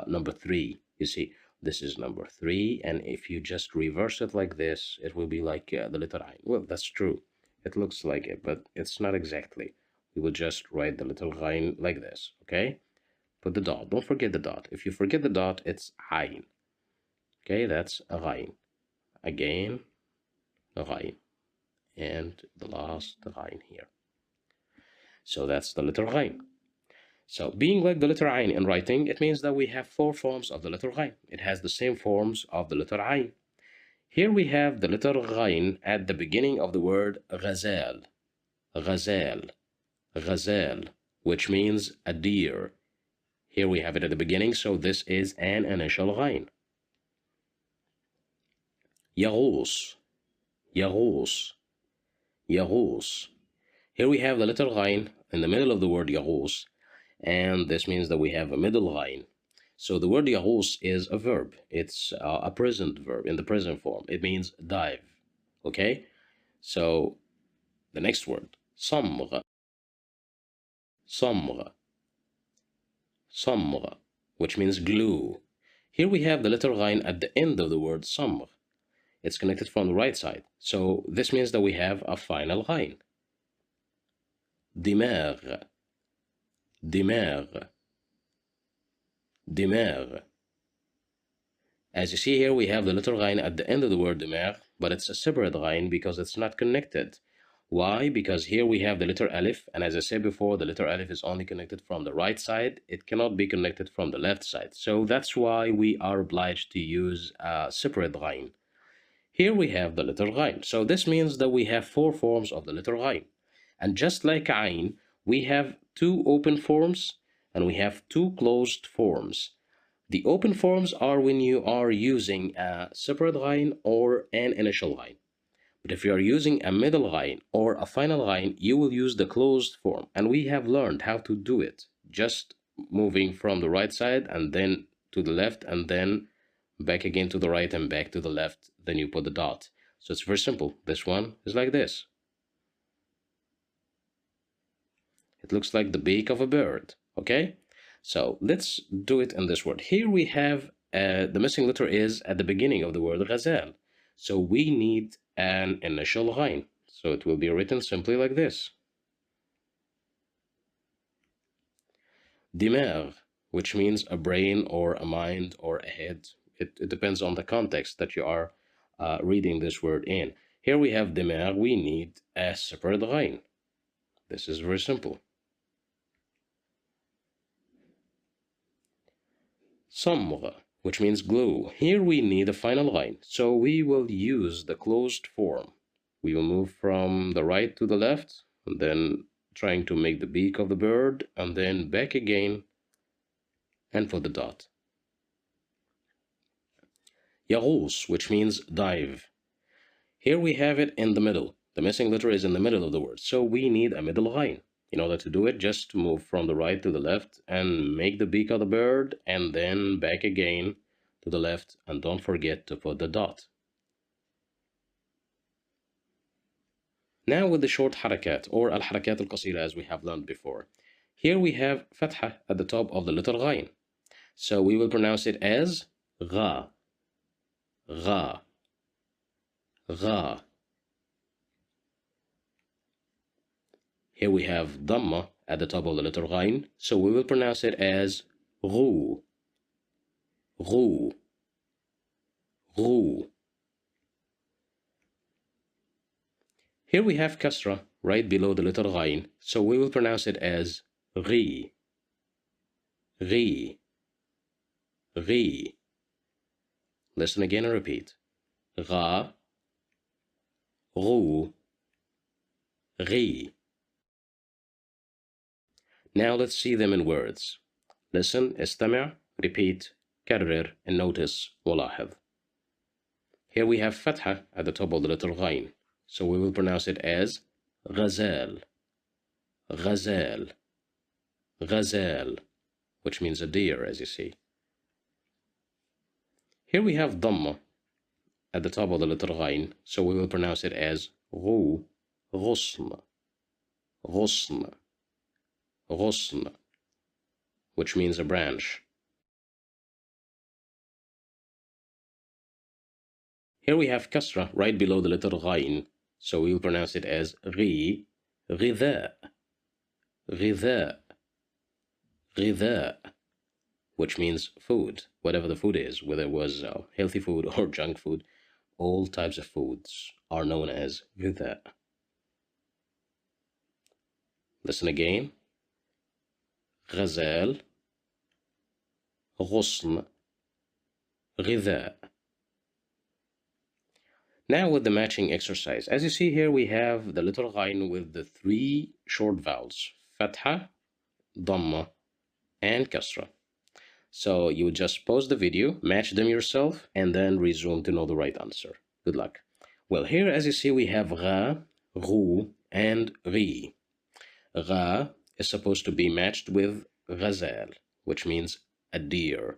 number 3. You see, this is number 3, and if you just reverse it like this, it will be like the letter I. Well, that's true. It looks like it, but it's not exactly. We will just write the letter Ghain like this, okay? Put the dot. Don't forget the dot. If you forget the dot, it's Ain. Okay, that's a Ghain. Again, a Ghain. And the last Ghain here. So that's the letter Ghain. So being like the letter Ain in writing, it means that we have 4 forms of the letter Ghain. It has the same forms of the letter Ain. Here we have the letter Ghain at the beginning of the word ghazal, ghazal, ghazal, which means a deer. Here we have it at the beginning, so this is an initial Ghain. Yaghus, yaghus, yaghus. Here we have the letter Ghain in the middle of the word yaghus, and this means that we have a middle Ghain. So the word yaghus is a verb. It's a present verb in the present form. It means dive. Okay? So the next word, samgh, samgh, samgh, which means glue. Here we have the letter Ghain at the end of the word samgh. It's connected from the right side. So this means that we have a final Ghain. Dimagh, dimagh, dimagh. As you see here, we have the letter Ghain at the end of the word dimagh, but it's a separate Ghain because it's not connected. Why? Because here we have the letter Alif, and as I said before, the letter Alif is only connected from the right side. It cannot be connected from the left side. So that's why we are obliged to use a separate Ghain. Here we have the letter Ghain. So this means that we have 4 forms of the letter Ghain. And just like Ain, we have 2 open forms and we have 2 closed forms. The open forms are when you are using a separate Ghain or an initial Ghain. But if you are using a middle Ghain or a final Ghain, you will use the closed form. And we have learned how to do it. Just moving from the right side and then to the left and then back again to the right and back to the left. Then you put the dot. So it's very simple. This one is like this. It looks like the beak of a bird. Okay? So let's do it in this word. Here we have the missing letter is at the beginning of the word ghazal. So we need an initial Ghain. So it will be written simply like this. Dimagh, which means a brain or a mind or a head. It depends on the context that you are reading this word in. Here we have dimagh, we need a separate Ghain. This is very simple. Samgh, which means glue. Here we need a final Ghain, so we will use the closed form. We will move from the right to the left, and then trying to make the beak of the bird, and then back again, and put the dot. Yaghus, which means dive. Here we have it in the middle. The missing letter is in the middle of the word, so we need a middle Ghain. In order to do it, just move from the right to the left and make the beak of the bird, and then back again to the left, and don't forget to put the dot. Now with the short harakat, or al-harakat al-qasira, as we have learned before. Here we have fatha at the top of the letter Ghain. So we will pronounce it as gha, gha, gha. Here we have Dhamma at the top of the letter Ghain, so we will pronounce it as Ghu, Ghu, Ghu. Here we have Kasra right below the letter Ghain, so we will pronounce it as Ghi, Ghi, Ghi. Listen again and repeat. Gha, Ghu, Ghi. Now let's see them in words. Listen, استمع, repeat, كرر, and notice, ولاحظ. Here we have Fatha at the top of the letter Ghain, so we will pronounce it as Ghazal, Ghazal, Ghazal, which means a deer, as you see. Here we have Dhamma at the top of the letter Ghain, so we will pronounce it as Ghu, Ghusn, Ghusn, Ghusn, which means a branch. Here we have Kasra right below the letter Ghain, so we will pronounce it as Ghi, Ghidha, Ghidha, Ghidha, which means food, whatever the food is, whether it was healthy food or junk food, all types of foods are known as Ghidha. Listen again. Ghazal, Ghusn, Ghidha. Now with the matching exercise. As you see here, we have the letter Ghain with the 3 short vowels, Fatha, Dhamma, and Kasra. So you would just pause the video, match them yourself, and then resume to know the right answer. Good luck. Well, here as you see, we have Gha, Ghu, and Ghi. Gha is supposed to be matched with Ghazal, which means a deer.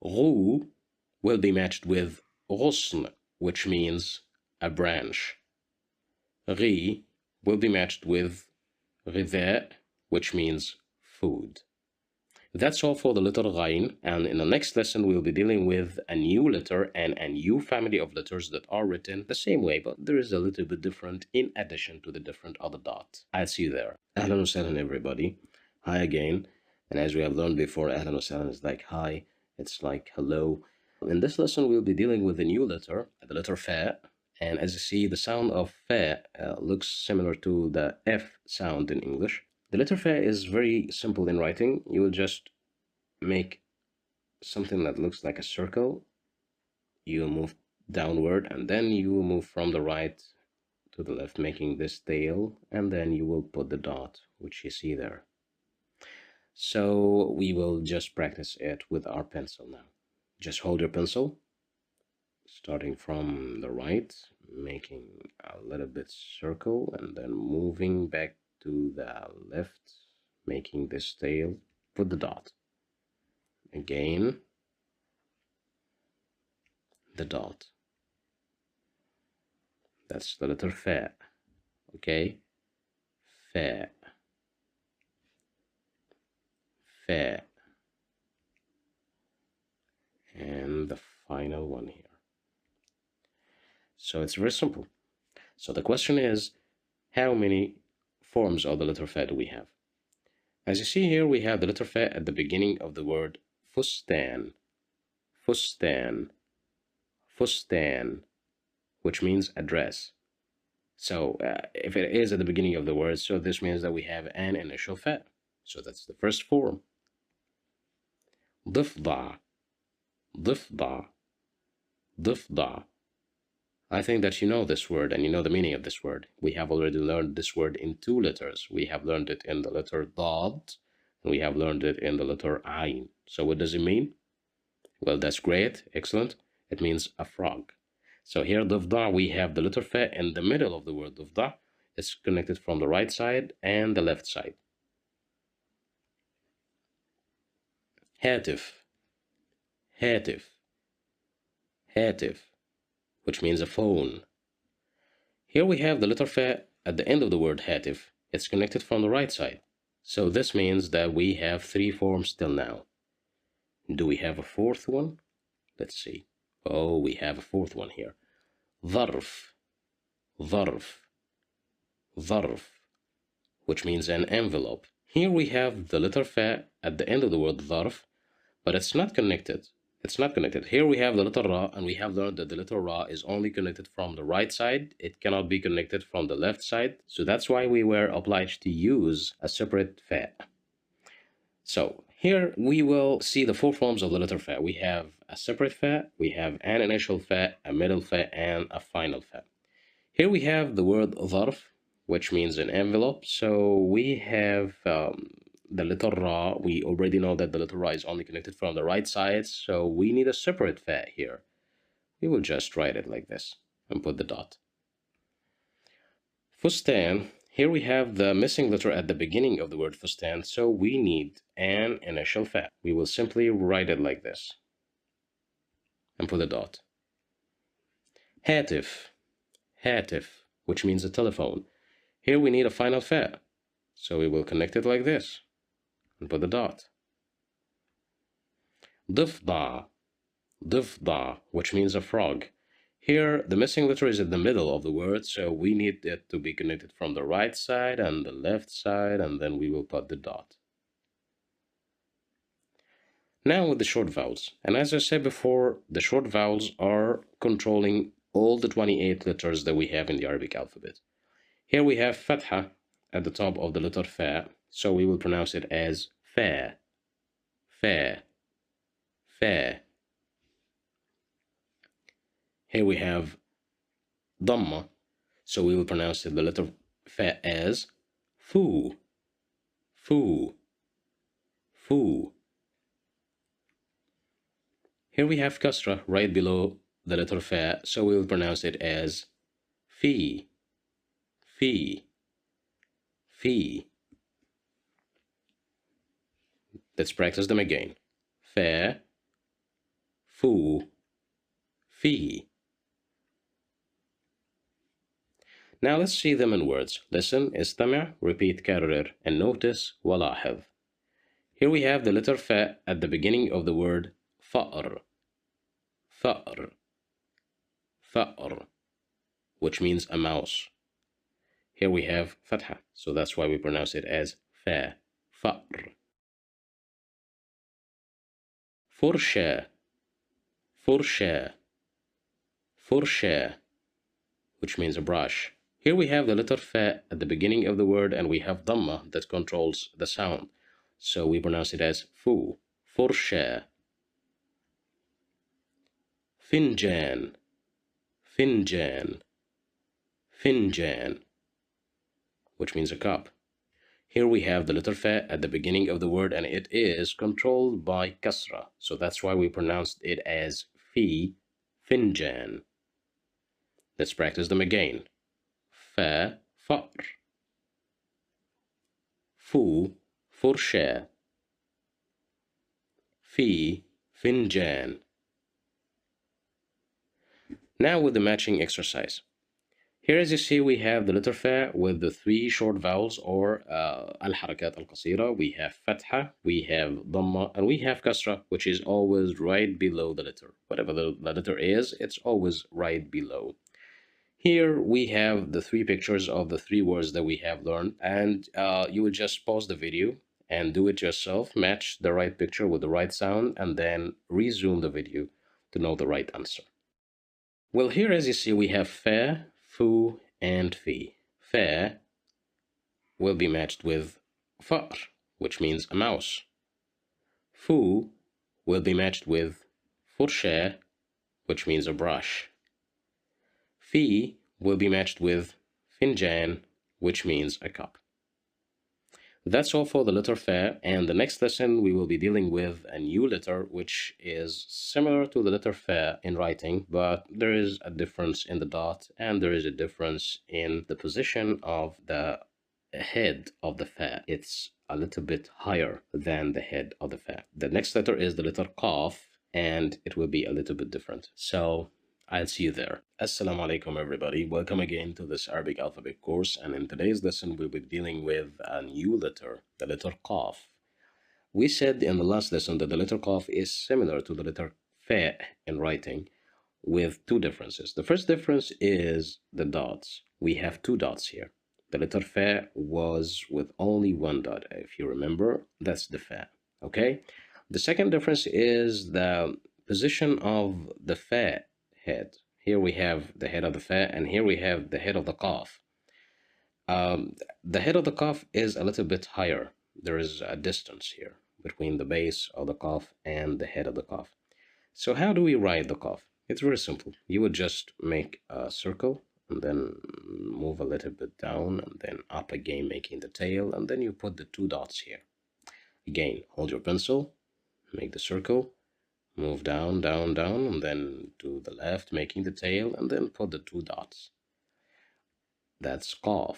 Ghu will be matched with Ghusn, which means a branch. Ghi will be matched with Ghidha, which means food. That's all for the letter Ghain, and in the next lesson we'll be dealing with a new letter and a new family of letters that are written the same way, but there is a little bit different in addition to the different other dots. I'll see you there. Ahlan wa sahlan everybody. Hi again. And as we have learned before, Ahlan wa sahlan is like hi, it's like hello. In this lesson we'll be dealing with a new letter, the letter Fa, and as you see the sound of Fa looks similar to the F sound in English. The letter Fa is very simple in writing. You will just make something that looks like a circle. You will move downward and then you will move from the right to the left, making this tail, and then you will put the dot, which you see there. So we will just practice it with our pencil now. Just hold your pencil, starting from the right, making a little bit circle, and then moving back to the left, making this tail, put the dot. Again, the dot. That's the letter Fa. Okay? Fa. Fa. And the final one here. So it's very simple. So the question is, how many forms of the letter Fa do we have? As you see here, we have the letter Fa at the beginning of the word Fustan, Fustan, Fustan, which means a dress. So if it is at the beginning of the word, so this means that we have an initial Fa. So that's the first form. ضفدع, ضفدع, ضفدع. I think that you know this word and you know the meaning of this word. We have already learned this word in 2 letters. We have learned it in the letter Dad, and we have learned it in the letter Ain. So what does it mean? Well, that's great, excellent. It means a frog. So here, ضفدع, we have the letter Fa in the middle of the word ضفدع. It's connected from the right side and the left side. هاتف, هاتف, هاتف, which means a phone. Here we have the letter Fa at the end of the word Hatif. It's connected from the right side. So this means that we have 3 forms till now. Do we have a 4th one? Let's see. Oh, we have a 4th one here. ظرف, ظرف, ظرف, which means an envelope. Here we have the letter fa at the end of the word ظرف, but it's not connected. It's not connected. Here we have the letter ra, and we have learned that the letter ra is only connected from the right side. It cannot be connected from the left side. So that's why we were obliged to use a separate fa. So here we will see the four forms of the letter fa. We have a separate fa, we have an initial fa, a middle fa, and a final fa. Here we have the word ظرف, which means an envelope. So we have the letter ra. We already know that the letter ra is only connected from the right side, so we need a separate fa here. We will just write it like this and put the dot. Fustan. Here we have the missing letter at the beginning of the word fustan, so we need an initial fa. We will simply write it like this and put a dot. Hatif. Hatif, which means a telephone. Here we need a final fa, so we will connect it like this and put a dot. Difda. Difda, which means a frog. Here, the missing letter is in the middle of the word, so we need it to be connected from the right side and the left side, and then we will put the dot. Now with the short vowels. And as I said before, the short vowels are controlling all the 28 letters that we have in the Arabic alphabet. Here we have fatha at the top of the letter fa, so we will pronounce it as fa, fa, fa. Here we have dhamma, so we will pronounce the letter fa as fu, fu, fu. Here we have kasra right below the letter fa, so we will pronounce it as fi, fi, fi. Let's practice them again. Fa, fu, fi. Now let's see them in words. Listen, استمع, repeat, كرر, and notice, ولاحظ. Here we have the letter fa at the beginning of the word فأر, فأر, فأر, which means a mouse. Here we have fatha, so that's why we pronounce it as fa, فأر. فرشة, فرشة, فرشة, which means a brush. Here we have the letter fa at the beginning of the word, and we have dhamma that controls the sound. So we pronounce it as fu, فرشة. فنجان, فنجان, فنجان, which means a cup. Here we have the letter fa at the beginning of the word, and it is controlled by kasra. So that's why we pronounced it as fi, finjan. Let's practice them again. Fa, fa'r. Fu, فرشاة. Fi, finjan. Now with the matching exercise. Here, as you see, we have the letter fa with the three short vowels, or al-harakat al-qasira. We have fatha, we have dhamma, and we have kasra, which is always right below the letter. Whatever the letter is, it's always right below. Here we have the three pictures of the three words that we have learned, and you will just pause the video and do it yourself. Match the right picture with the right sound, and then resume the video to know the right answer. Well, here, as you see, we have fa, fu, and fi. Fa will be matched with far, which means a mouse. Fu will be matched with فرشاة, which means a brush. Fi will be matched with finjan, which means a cup. That's all for the letter fa, and the next lesson we will be dealing with a new letter which is similar to the letter fa in writing, but there is a difference in the dot, and there is a difference in the position of the head of the fa. It's a little bit higher than the head of the fa. The next letter is the letter qaf, and it will be a little bit different. So I'll see you there. Assalamu alaikum, everybody. Welcome again to this Arabic alphabet course, and in today's lesson we'll be dealing with a new letter, the letter qaf. We said in the last lesson that the letter qaf is similar to the letter fa in writing, with two differences. The first difference is the dots. We have two dots here. The letter fa was with only one dot. If you remember, that's the fa. Okay? The second difference is the position of the fa head. Here we have the head of the fa, and here we have the head of the qaf. The head of the qaf is a little bit higher. There is a distance here between the base of the qaf and the head of the qaf. So how do we write the qaf? It's very simple. You would just make a circle and then move a little bit down and then up again, making the tail, and then you put the two dots here. Again, hold your pencil, make the circle, move down, down, down, and then to the left, making the tail, and then put the two dots. That's qaf.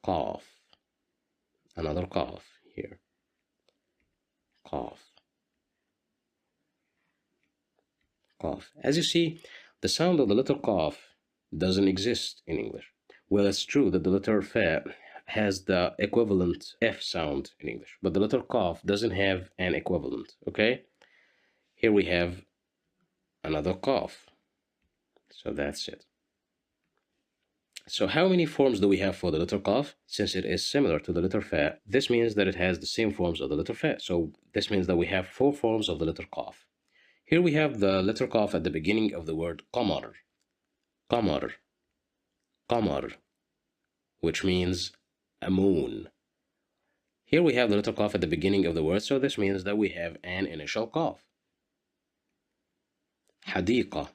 Qaf. Another qaf here. Qaf. Qaf. As you see, the sound of the letter qaf doesn't exist in English. Well, it's true that the letter fa has the equivalent F sound in English, but the letter qaf doesn't have an equivalent, okay? Here we have another qaf. So that's it. So how many forms do we have for the letter qaf? Since it is similar to the letter fa, this means that it has the same forms of the letter fa. So this means that we have 4 forms of the letter qaf. Here we have the letter qaf at the beginning of the word qamar. Qamar. Qamar, which means a moon. Here we have the letter qaf at the beginning of the word, so this means that we have an initial qaf. Hadiqa.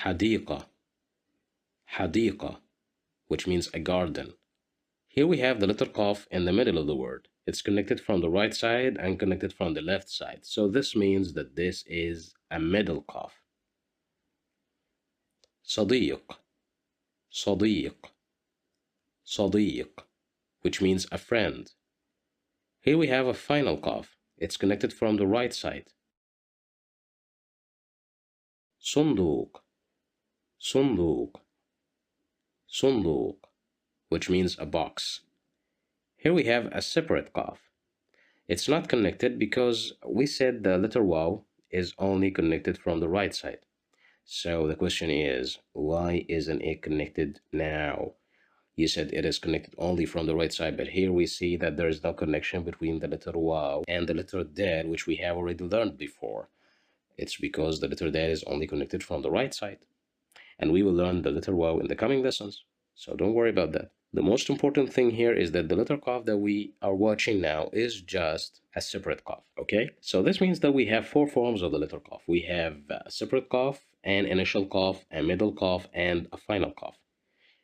Hadiqa. Hadiqa, which means a garden. Here we have the letter qaf in the middle of the word. It's connected from the right side and connected from the left side. So this means that this is a middle qaf. Sadiq. Sadiq. Sadiq, which means a friend. Here we have a final qaf. It's connected from the right side. Sunduq. Sunduq. Sunduq, which means a box. Here we have a separate qaf. It's not connected because we said the letter waw is only connected from the right side. So the question is, why isn't it connected now? You said it is connected only from the right side, but here we see that there is no connection between the letter waw and the letter dal, which we have already learned before. It's because the letter dal is only connected from the right side. And we will learn the letter waw in the coming lessons, so don't worry about that. The most important thing here is that the letter qaf that we are watching now is just a separate qaf, okay? So this means that we have 4 forms of the letter qaf. We have a separate qaf, an initial qaf, a middle qaf, and a final qaf.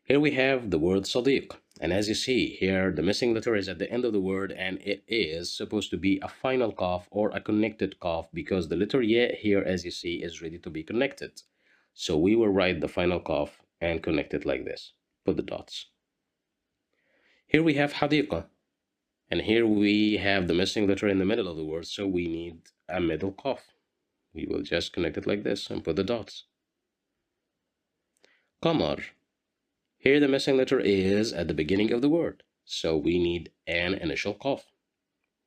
Here we have the word sadiq, and as you see here, the missing letter is at the end of the word, and it is supposed to be a final qaf or a connected qaf because the letter ya here, as you see, is ready to be connected. So we will write the final qaf and connect it like this. Put the dots. Here we have hadiqa, and here we have the missing letter in the middle of the word, so we need a middle qaf. We will just connect it like this and put the dots. Qamar. Here the missing letter is at the beginning of the word, so we need an initial qaf.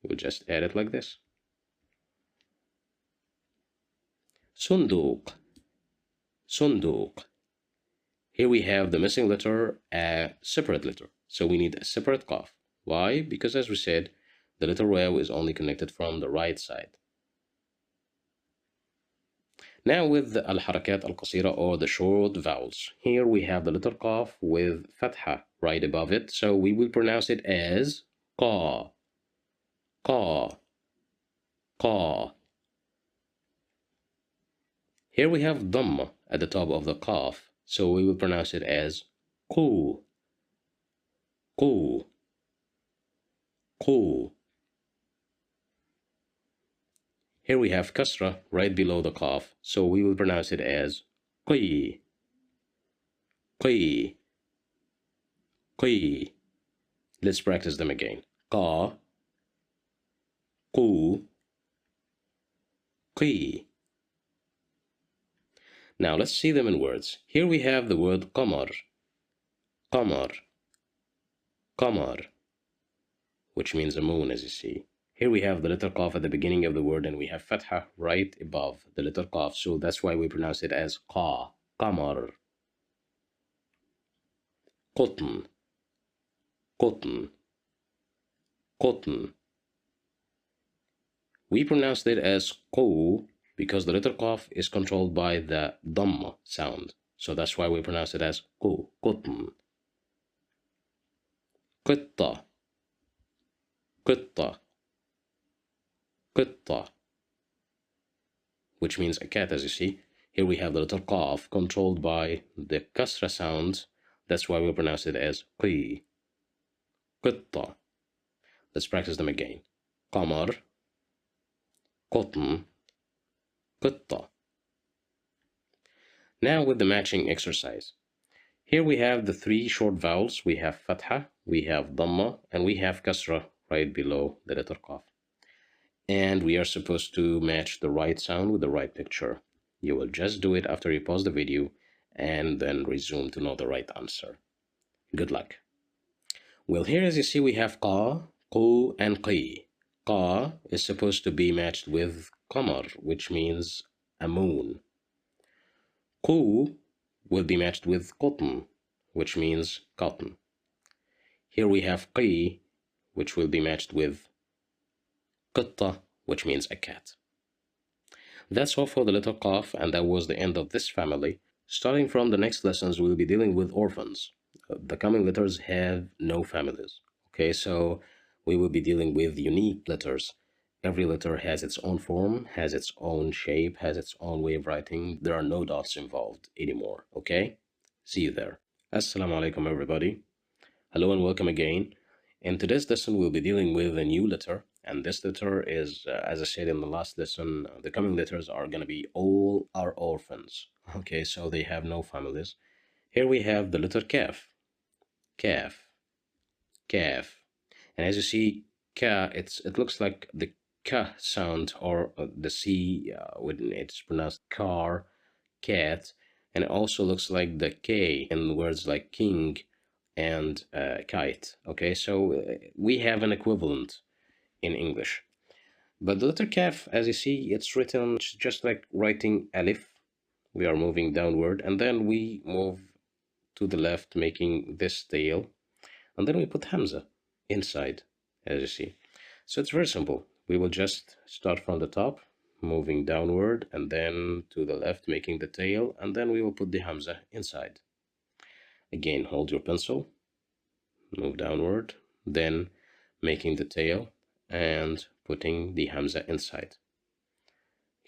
We'll just add it like this. Sunduq. Sunduq. Here we have the missing letter, a separate letter. So we need a separate qaf. Why? Because as we said, the letter waw is only connected from the right side. Now with the al-harakat al-qasira or the short vowels. Here we have the letter qaf with fatha right above it. So we will pronounce it as qa. Qa. Qa. Here we have dhamma at the top of the qaf, so we will pronounce it as qu. Qu. Qu. Here we have kasra right below the qaf, so we will pronounce it as qi. Qi. Qi. Let's practice them again. Qa. Qu. Qi. Now let's see them in words. Here we have the word qamar. Qamar. Qamar, which means a moon, as you see. Here we have the letter qaf at the beginning of the word, and we have fatha right above the letter qaf, so that's why we pronounce it as qa. Qamar. cotton, cotton, cotton. We pronounced it as qu because the letter qaf is controlled by the dhamma sound. So that's why we pronounce it as qu, cotton. قطة, قطة, قطة, which means a cat, as you see. Here we have the letter qaf controlled by the kasra sound. That's why we pronounce it as qi. قطة. Let's practice them again. قمر, cotton, قطة. Now with the matching exercise. Here we have the three short vowels. We have fatha, we have dhamma, and we have kasra right below the letter qaf. And we are supposed to match the right sound with the right picture. You will just do it after you pause the video and then resume to know the right answer. Good luck. Well, here as you see we have qa, qu, and qi. Qa is supposed to be matched with qamar, which means a moon. Qu will be matched with cotton, which means cotton. Here we have qi, which will be matched with قطة, which means a cat. That's all for the letter qaf, and that was the end of this family. Starting from the next lessons, we'll be dealing with orphans. The coming letters have no families. Okay, so we will be dealing with unique letters. Every letter has its own form, has its own shape, has its own way of writing. There are no dots involved anymore. Okay? See you there. Assalamu alaikum, everybody. Hello and welcome again. In today's lesson, we'll be dealing with a new letter, and this letter is, as I said in the last lesson, the coming letters are going to be all our orphans. Okay, so they have no families. Here we have the letter kaf, kaf, kaf, and as you see, ka, it looks like the ka sound, or the c when it's pronounced car, cat, and it also looks like the k in words like king and kite. Okay, so we have an equivalent in English. But the letter kaf, as you see, it's written just like writing alif. We are moving downward, and then we move to the left, making this tail, and then we put hamza inside, as you see. So it's very simple. We will just start from the top, moving downward, and then to the left, making the tail, and then we will put the hamza inside. Again, hold your pencil, move downward, then making the tail and putting the hamza inside.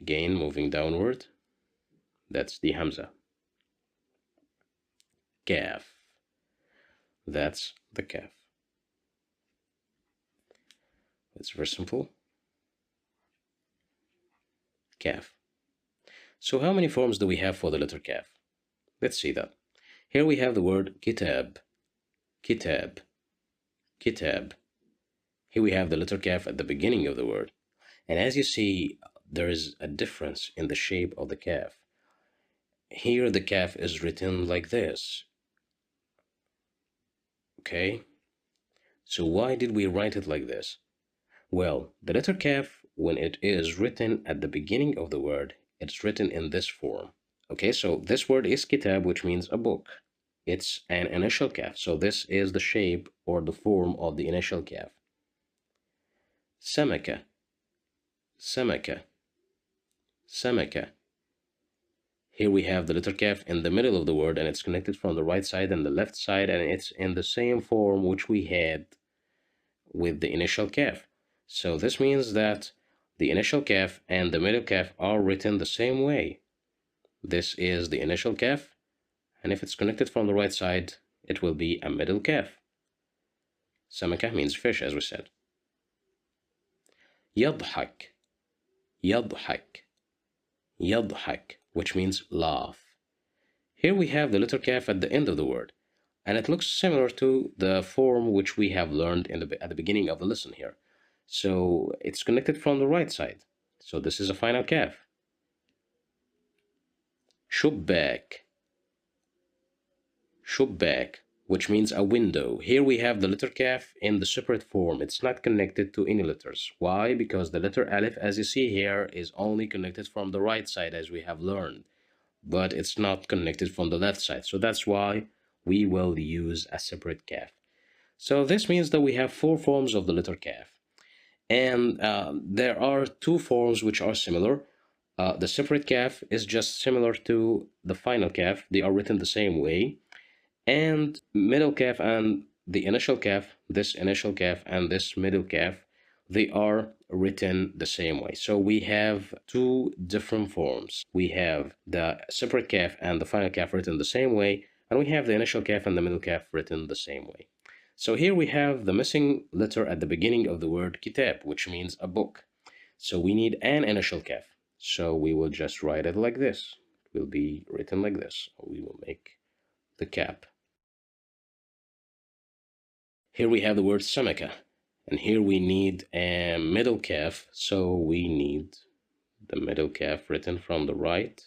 Again, moving downward, that's the hamza. Kaf, that's the kaf. It's very simple. Kaf. So how many forms do we have for the letter kaf? Let's see that. Here we have the word kitab, kitab, kitab. Here we have the letter kaf at the beginning of the word. And as you see, there is a difference in the shape of the kaf. Here the kaf is written like this. Okay? So why did we write it like this? Well, the letter kaf, when it is written at the beginning of the word, it's written in this form. Okay, so this word is kitab, which means a book. It's an initial kaf. So this is the shape or the form of the initial kaf. Samaka, samaka, samaka. Here we have the letter kaf in the middle of the word, and it's connected from the right side and the left side, and it's in the same form which we had with the initial kaf. So this means that the initial kaf and the middle kaf are written the same way. This is the initial kaf, and if it's connected from the right side, it will be a middle kaf. Samaka means fish, as we said. يضحك, يضحك, يضحك, which means laugh. Here we have the letter kaf at the end of the word, and it looks similar to the form which we have learned at the beginning of the lesson here. So it's connected from the right side. So this is a final kaf. شباك, شباك, which means a window. Here we have the letter kaf in the separate form. It's not connected to any letters. Why? Because the letter alif, as you see here, is only connected from the right side, as we have learned, but it's not connected from the left side. So that's why we will use a separate kaf. So this means that we have four forms of the letter kaf. And there are two forms which are similar. The separate kaf is just similar to the final kaf. They are written the same way. And middle kaf and the initial kaf, this initial kaf and this middle kaf, they are written the same way. So we have two different forms. We have the separate kaf and the final kaf written the same way, and we have the initial kaf and the middle kaf written the same way. So here we have the missing letter at the beginning of the word kitab, which means a book. So we need an initial kaf. So we will just write it like this. It will be written like this. We will make the cap. Here we have the word samaka, and here we need a middle kaf, so we need the middle kaf written from the right.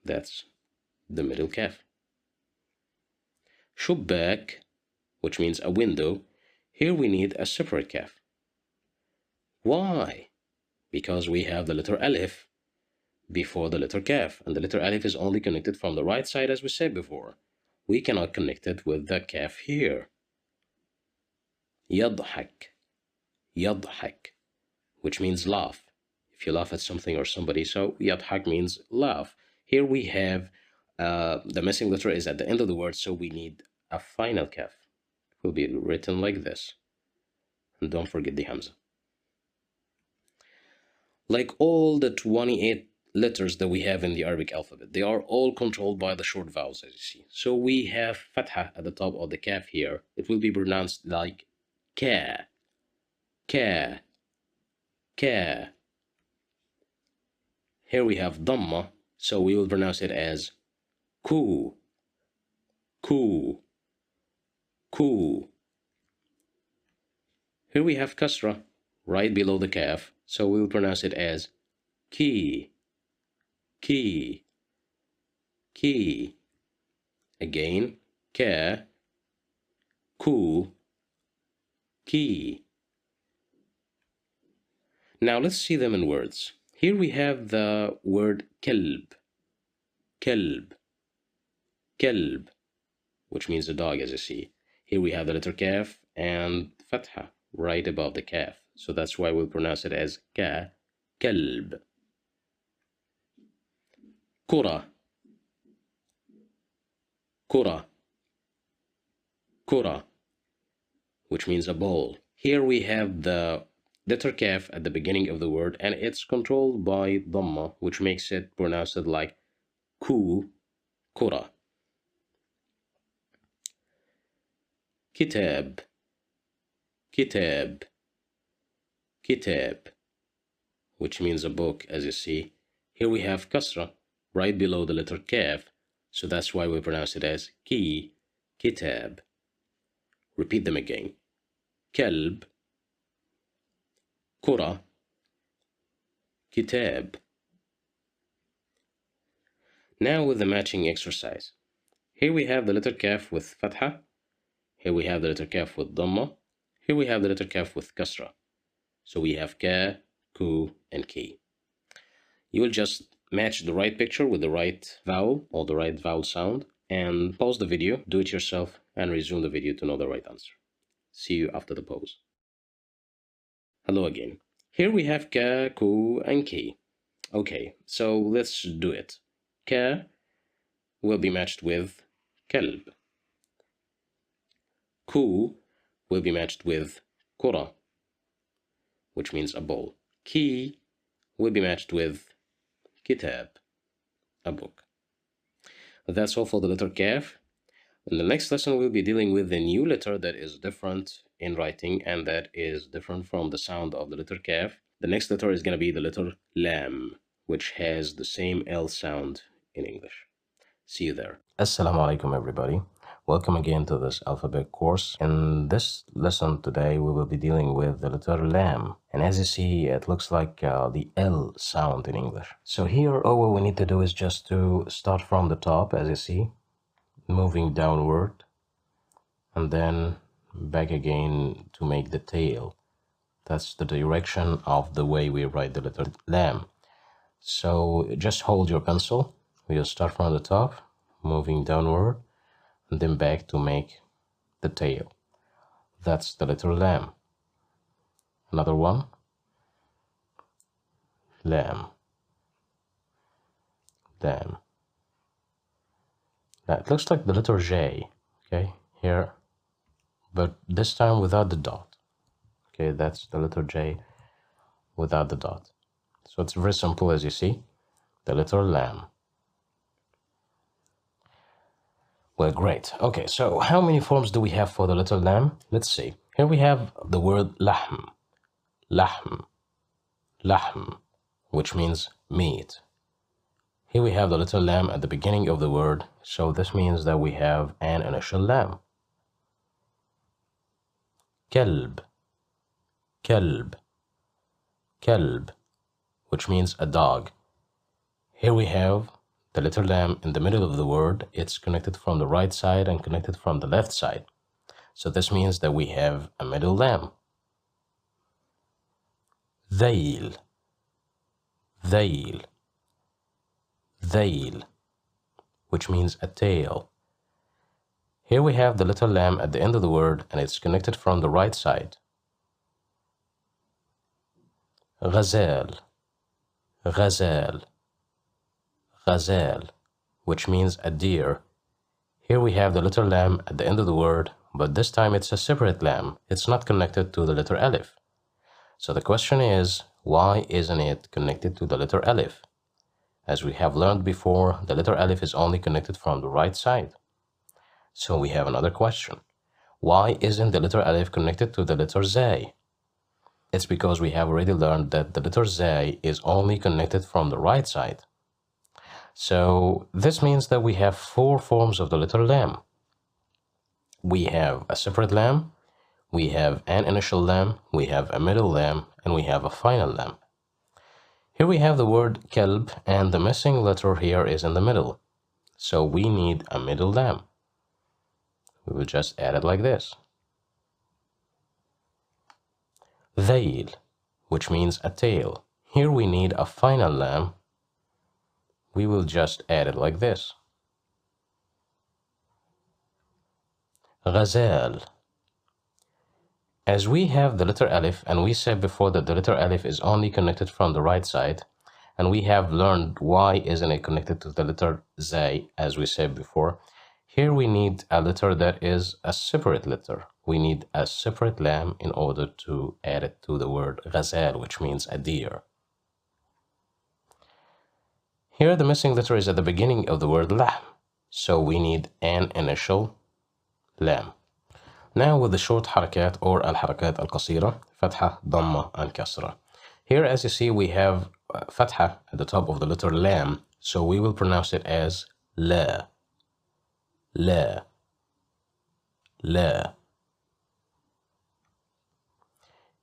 That's the middle kaf. Shubbak, which means a window, here we need a separate kaf. Why? Because we have the letter alif before the letter kaf, and the letter alif is only connected from the right side, as we said before. We cannot connect it with the kaf here. Yadhak, yadhak, which means laugh. If you laugh at something or somebody, so yadhak means laugh. Here we have the missing letter is at the end of the word, so we need a final kaf. It will be written like this. And don't forget the hamza. Like all the 28 letters that we have in the Arabic alphabet, they are all controlled by the short vowels, as you see. So we have fatha at the top of the kaf here. It will be pronounced like ka, ka, ka. Here we have dhamma, so we will pronounce it as ku, ku, ku. Here we have kasra right below the kaf, so we will pronounce it as ki, ki, ki. Again, ka, ku, ki. Now let's see them in words. Here we have the word kelb, kelb, kelb, which means a dog, as you see. Here we have the letter kaf and fatha right above the kaf. So that's why we'll pronounce it as ka, kelb. Kura, kura, kura, which means a ball. Here we have the letter kaf at the beginning of the word, and it's controlled by dhamma, which makes it pronounced like ku, kura. Kitab, kitab, kitab, which means a book, as you see. Here we have kasra right below the letter kaf, so that's why we pronounce it as ki, kitab. Repeat them again. Kalb, kura, kitab. Now with the matching exercise. Here we have the letter kaf with fatha. Here we have the letter kaf with dhamma. Here we have the letter kaf with kasra. So we have ka, ku, and ki. You will just match the right picture with the right vowel or the right vowel sound and pause the video, do it yourself, and resume the video to know the right answer. See you after the pause. Hello again. Here we have ka, ku, and ki. Okay, so let's do it. Ka will be matched with kalb. Ku will be matched with kura, which means a ball. Ki will be matched with kitab, a book. That's all for the letter kaf. In the next lesson, we'll be dealing with the new letter that is different in writing and that is different from the sound of the letter kaf. The next letter is going to be the letter lam, which has the same L sound in English. See you there. Assalamu alaikum, everybody. Welcome again to this alphabet course. In this lesson today, we will be dealing with the letter lam. And as you see, it looks like the L sound in English. So here, all what we need to do is just to start from the top, as you see, moving downward, and then back again to make the tail. That's the direction of the way we write the letter lam. So just hold your pencil We'll start from the top, moving downward, and then back to make the tail. That's the letter lam. Another one, lam, lam. Now it looks like the letter J, okay, here, but this time without the dot. Okay, that's the letter J without the dot. So it's very simple, as you see, the letter lam. Well, great. Okay, so how many forms do we have for the letter lam? Let's see. Here we have the word lahm, lahm, lahm, which means meat. Here we have the letter lam at the beginning of the word, so this means that we have an initial lam. Kelb, kelb, kelb, which means a dog. Here we have the letter lam in the middle of the word. It's connected from the right side and connected from the left side. So this means that we have a middle lam. Dhail, dhail, dhail, which means a tail. Here we have the letter lam at the end of the word and it's connected from the right side. Ghazal, ghazal, ghazal, which means a deer. Here we have the letter lam at the end of the word, but this time it's a separate lam. It's not connected to the letter alif. So the question is, why isn't it connected to the letter alif? As we have learned before, the letter alif is only connected from the right side. So we have another question. Why isn't the letter alif connected to the letter zay? It's because we have already learned that the letter zay is only connected from the right side. So this means that we have four forms of the letter lam. We have a separate lam, we have an initial lam, we have a middle lam, and we have a final lam. Here we have the word kelb, and the missing letter here is in the middle. So we need a middle lam. We will just add it like this. Dhail, which means a tail. Here we need a final lam. We will just add it like this. Ghazal. As we have the letter alif, and we said before that the letter alif is only connected from the right side, and we have learned why isn't it connected to the letter zay, as we said before. Here we need a letter that is a separate letter. We need a separate lam in order to add it to the word ghazal, which means a deer. Here the missing letter is at the beginning of the word lahm, so we need an initial lam. Now with the short harakat or al-harakat al-qasira, fatha, dhamma, and kasra. Here as you see we have fatha at the top of the letter lam, so we will pronounce it as la, la, la.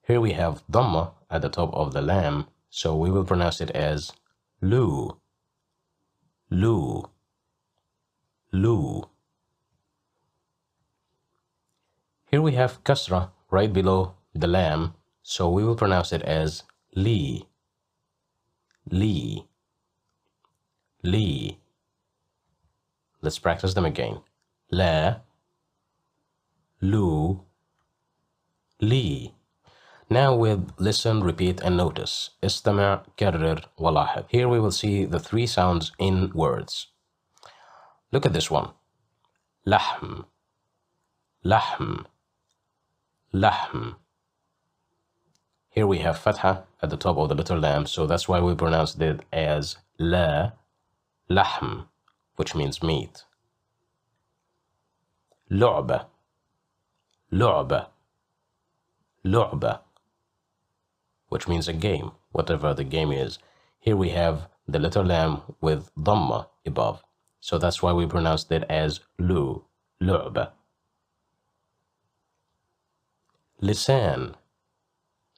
Here we have dhamma at the top of the lam, so we will pronounce it as lu, lu, lu. Here we have kasra right below the lam, so we will pronounce it as li, li, li. Let's practice them again. La, lu, li. Now with listen, repeat, and notice. استمع, كرر, ولاحظ. Here we will see the three sounds in words. Look at this one. لحم, لحم, لحم. Here we have fatha at the top of the letter lam, so that's why we pronounced it as la, lahm, which means meat. لعبة, لعبة, لعبة, which means a game, whatever the game is. Here we have the letter lam with dhamma above, so that's why we pronounced it as lu, لعبة. Lisan,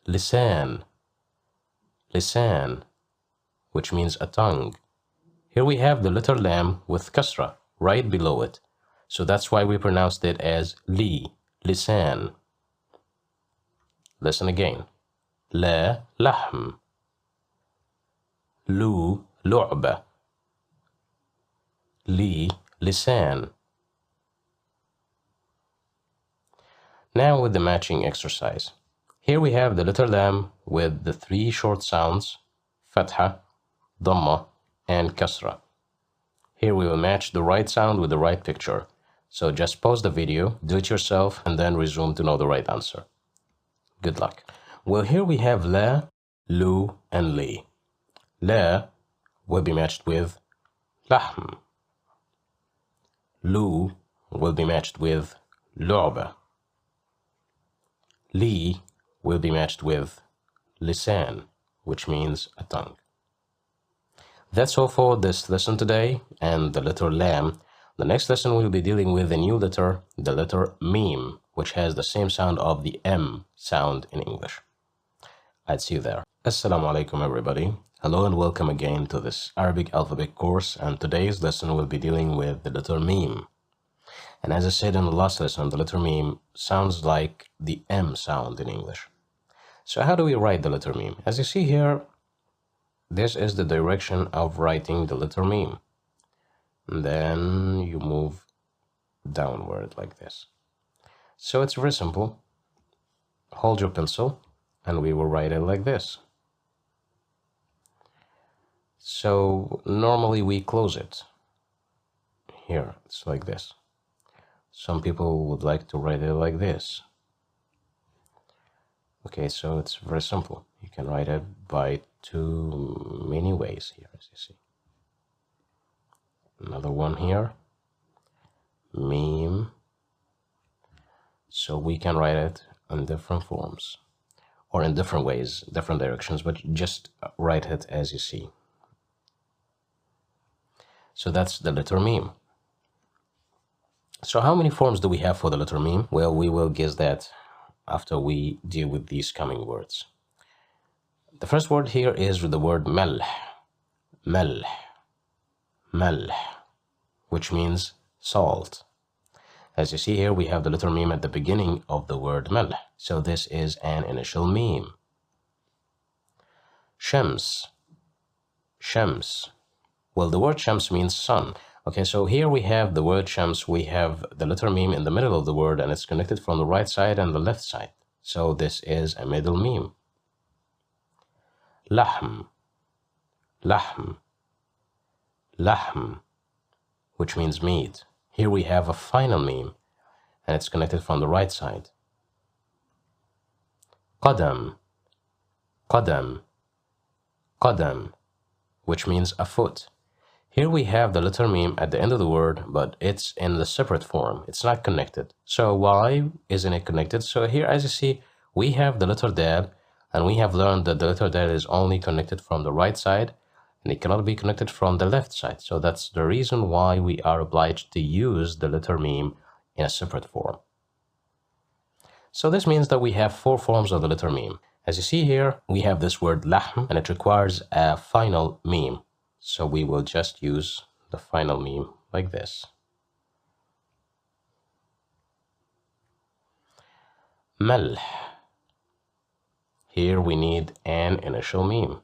lisan, lisan, which means a tongue. Here we have the letter lam with kasra right below it, so that's why we pronounced it as li, lisan. Listen again. لا لحم, lu لعبة, لي لسان. Now with the matching exercise. Here we have the letter lam with the three short sounds, fatha, dhamma, and kasra. Here we will match the right sound with the right picture. So just pause the video, do it yourself, and then resume to know the right answer. Good luck. Well, here we have la, lu, and li. La will be matched with lahm. Lu will be matched with lu'ba. Li will be matched with lisan, which means a tongue. That's all for this lesson today and the letter lam. The next lesson we'll be dealing with a new letter, the letter mim, which has the same sound of the M sound in English. I'd see you there. Assalamu alaikum everybody. Hello and welcome again to this Arabic alphabet course, and today's lesson will be dealing with the letter mim. And as I said in the last lesson, the letter mim sounds like the M sound in English. So how do we write the letter mim? As you see here, this is the direction of writing the letter mim. And then you move downward like this. So it's very simple. Hold your pencil and we will write it like this. So normally we close it. Here, it's like this. Some people would like to write it like this. Okay, so it's very simple. You can write it by many ways here, as you see. Another one here, meme. So we can write it in different forms or in different ways, different directions, but just write it as you see. So that's the letter meme. So how many forms do we have for the letter meme? Well, we will guess that after we deal with these coming words. The first word here is the word melh, melh, melh, which means salt. As you see here, we have the letter meme at the beginning of the word melh. So this is an initial meme. Shams, shams. Well, the word shams means sun. Okay, so here we have the word shams. We have the letter meme in the middle of the word and it's connected from the right side and the left side. So this is a middle meme. Lahm, lahm, lahm, which means meat. Here we have a final meme and it's connected from the right side. Qadam, qadam, qadam, which means a foot. Here we have the letter meme at the end of the word, but it's in the separate form. It's not connected. So why isn't it connected? So here, as you see, we have the letter dal, and we have learned that the letter dal is only connected from the right side, and it cannot be connected from the left side. So that's the reason why we are obliged to use the letter meme in a separate form. So this means that we have four forms of the letter meme. As you see here, we have this word lahm, and it requires a final meme. So we will just use the final meme like this. Melh. Here we need an initial meme.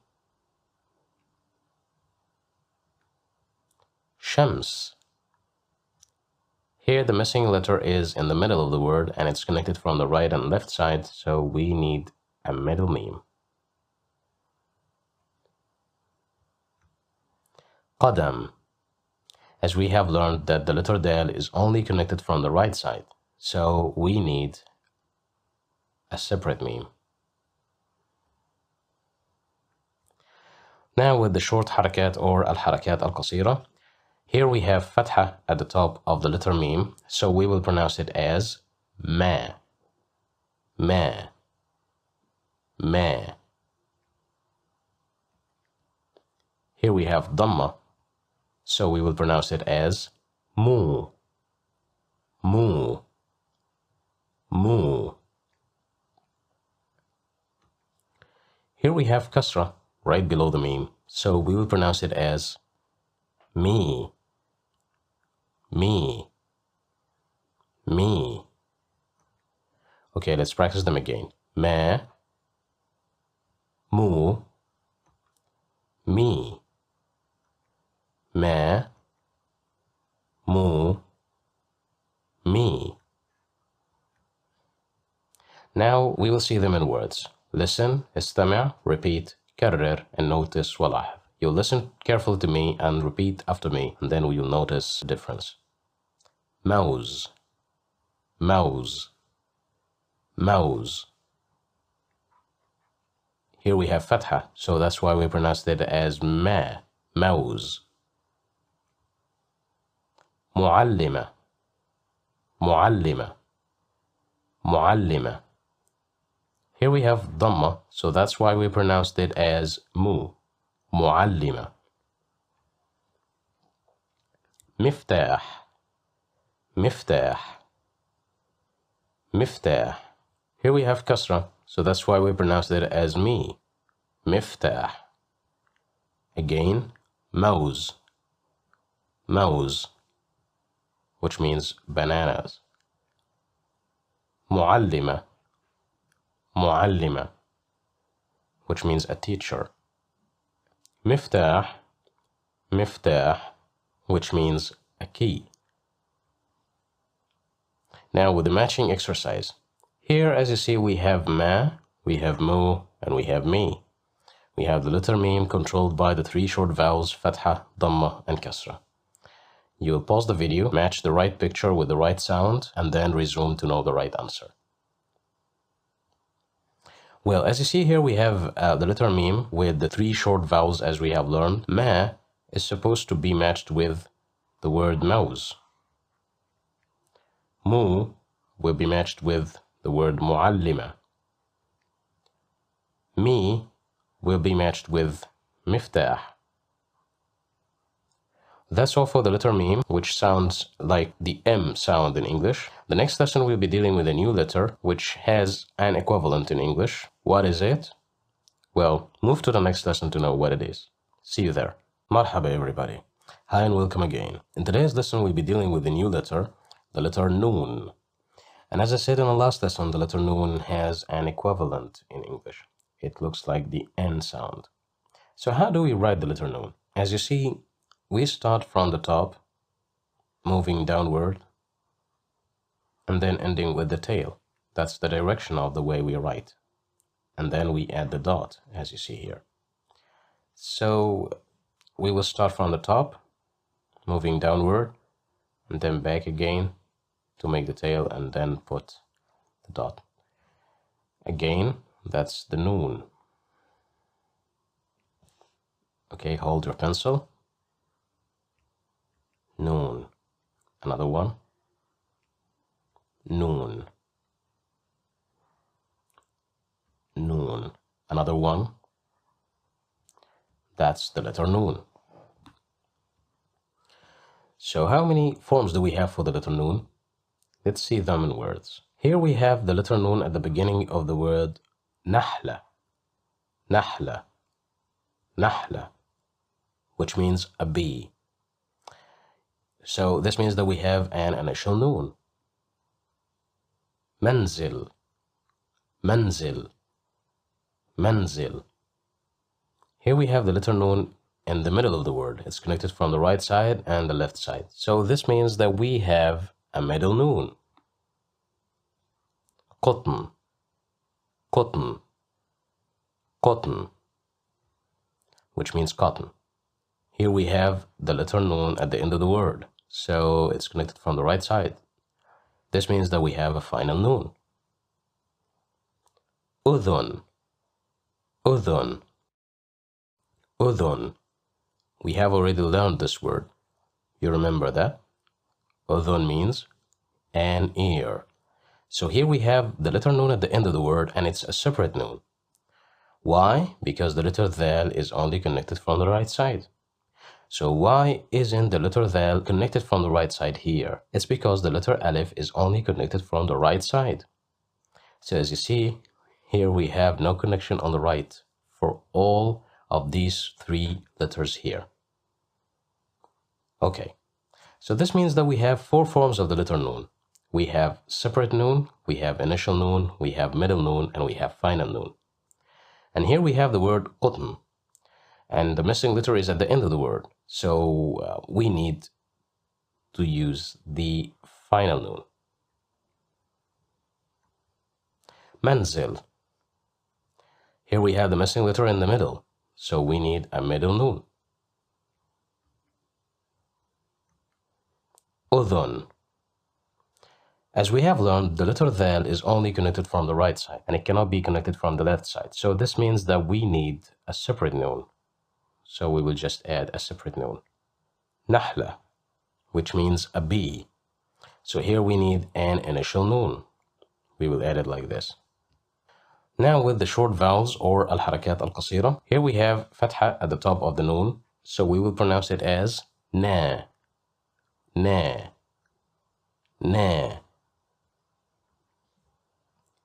Shams. Here the missing letter is in the middle of the word and it's connected from the right and left side, so we need a middle meme. Qadam. As we have learned that the letter dal is only connected from the right side, so we need a separate meme. Now with the short harakat or al-harakat al-qasira, here we have fatha at the top of the letter meme, so we will pronounce it as ma, ma, ma. Here we have dhamma, so we will pronounce it as mu, mu, mu. Here we have kasra right below the meme, so we will pronounce it as me, me, me. Okay, let's practice them again. Ma, mu, me, ma, mu, me. Now we will see them in words. Listen, استمع, repeat, كرر, and notice ولاحظ. You'll listen carefully to me and repeat after me, and then you'll notice the difference. Mouse, mouse, mouse. Here we have fatha, so that's why we pronounced it as ma, mouse. معلمة, معلمة, معلمة. Here we have dhamma, so that's why we pronounced it as mu, معلمة. مفتاح, مفتاح, مفتاح. Here we have kasra, so that's why we pronounced it as me, مفتاح. Again, mouse, mouse, which means bananas. معلمة, معلمة, which means a teacher. مفتاح, مفتاح, which means a key. Now with the matching exercise. Here, as you see, we have ma, we have mu, and we have me. We have the letter meme controlled by the three short vowels fatha, dhamma, and kasra. You will pause the video, match the right picture with the right sound, and then resume to know the right answer. Well, as you see here, we have the letter meme with the three short vowels as we have learned. Ma is supposed to be matched with the word mouse. Mu will be matched with the word muallima. Me will be matched with miftah. That's all for the letter meme, which sounds like the M sound in English. The next lesson we'll be dealing with a new letter, which has an equivalent in English. What is it? Well, move to the next lesson to know what it is. See you there. Marhaba everybody. Hi and welcome again. In today's lesson, we'll be dealing with a new letter, the letter noon. And as I said in the last lesson, the letter noon has an equivalent in English. It looks like the N sound. So how do we write the letter noon? As you see, we start from the top, moving downward, and then ending with the tail. That's the direction of the way we write. And then we add the dot, as you see here. So we will start from the top, moving downward, and then back again to make the tail, and then put the dot. Again, that's the noon. Okay, hold your pencil. Noon. Another one. Noon. Noon. Another one. That's the letter noon. So how many forms do we have for the letter noon? Let's see them in words. Here we have the letter noon at the beginning of the word nahla. Nahla. Nahla, which means a bee. So this means that we have an initial noon. Manzil. Manzil. Manzil. Here we have the letter noon in the middle of the word. It's connected from the right side and the left side. So this means that we have a middle noon. Cotton. Cotton. Cotton, which means cotton. Here we have the letter noon at the end of the word. So it's connected from the right side. This means that we have a final noon. Udhun. Udhun. Udhun. We have already learned this word. You remember that? Udhun means an ear. So here we have the letter noon at the end of the word, and it's a separate noon. Why? Because the letter dhal is only connected from the right side. So why isn't the letter dhal connected from the right side here? It's because the letter alif is only connected from the right side. So as you see, here we have no connection on the right for all of these three letters here. Okay, so this means that we have four forms of the letter noon. We have separate noon, we have initial noon, we have middle noon, and we have final noon. And here we have the word qutn, and the missing letter is at the end of the word. So we need to use the final noon. Manzil. Here we have the missing letter in the middle, so we need a middle noon. Udhun. As we have learned, the letter Dal is only connected from the right side, and it cannot be connected from the left side. So this means that we need a separate noon. So we will just add a separate noon. Nahla, which means a bee. So here we need an initial noon. We will add it like this. Now with the short vowels or al-harakat al-qasira, here we have fatha at the top of the noon. So we will pronounce it as na, na, na.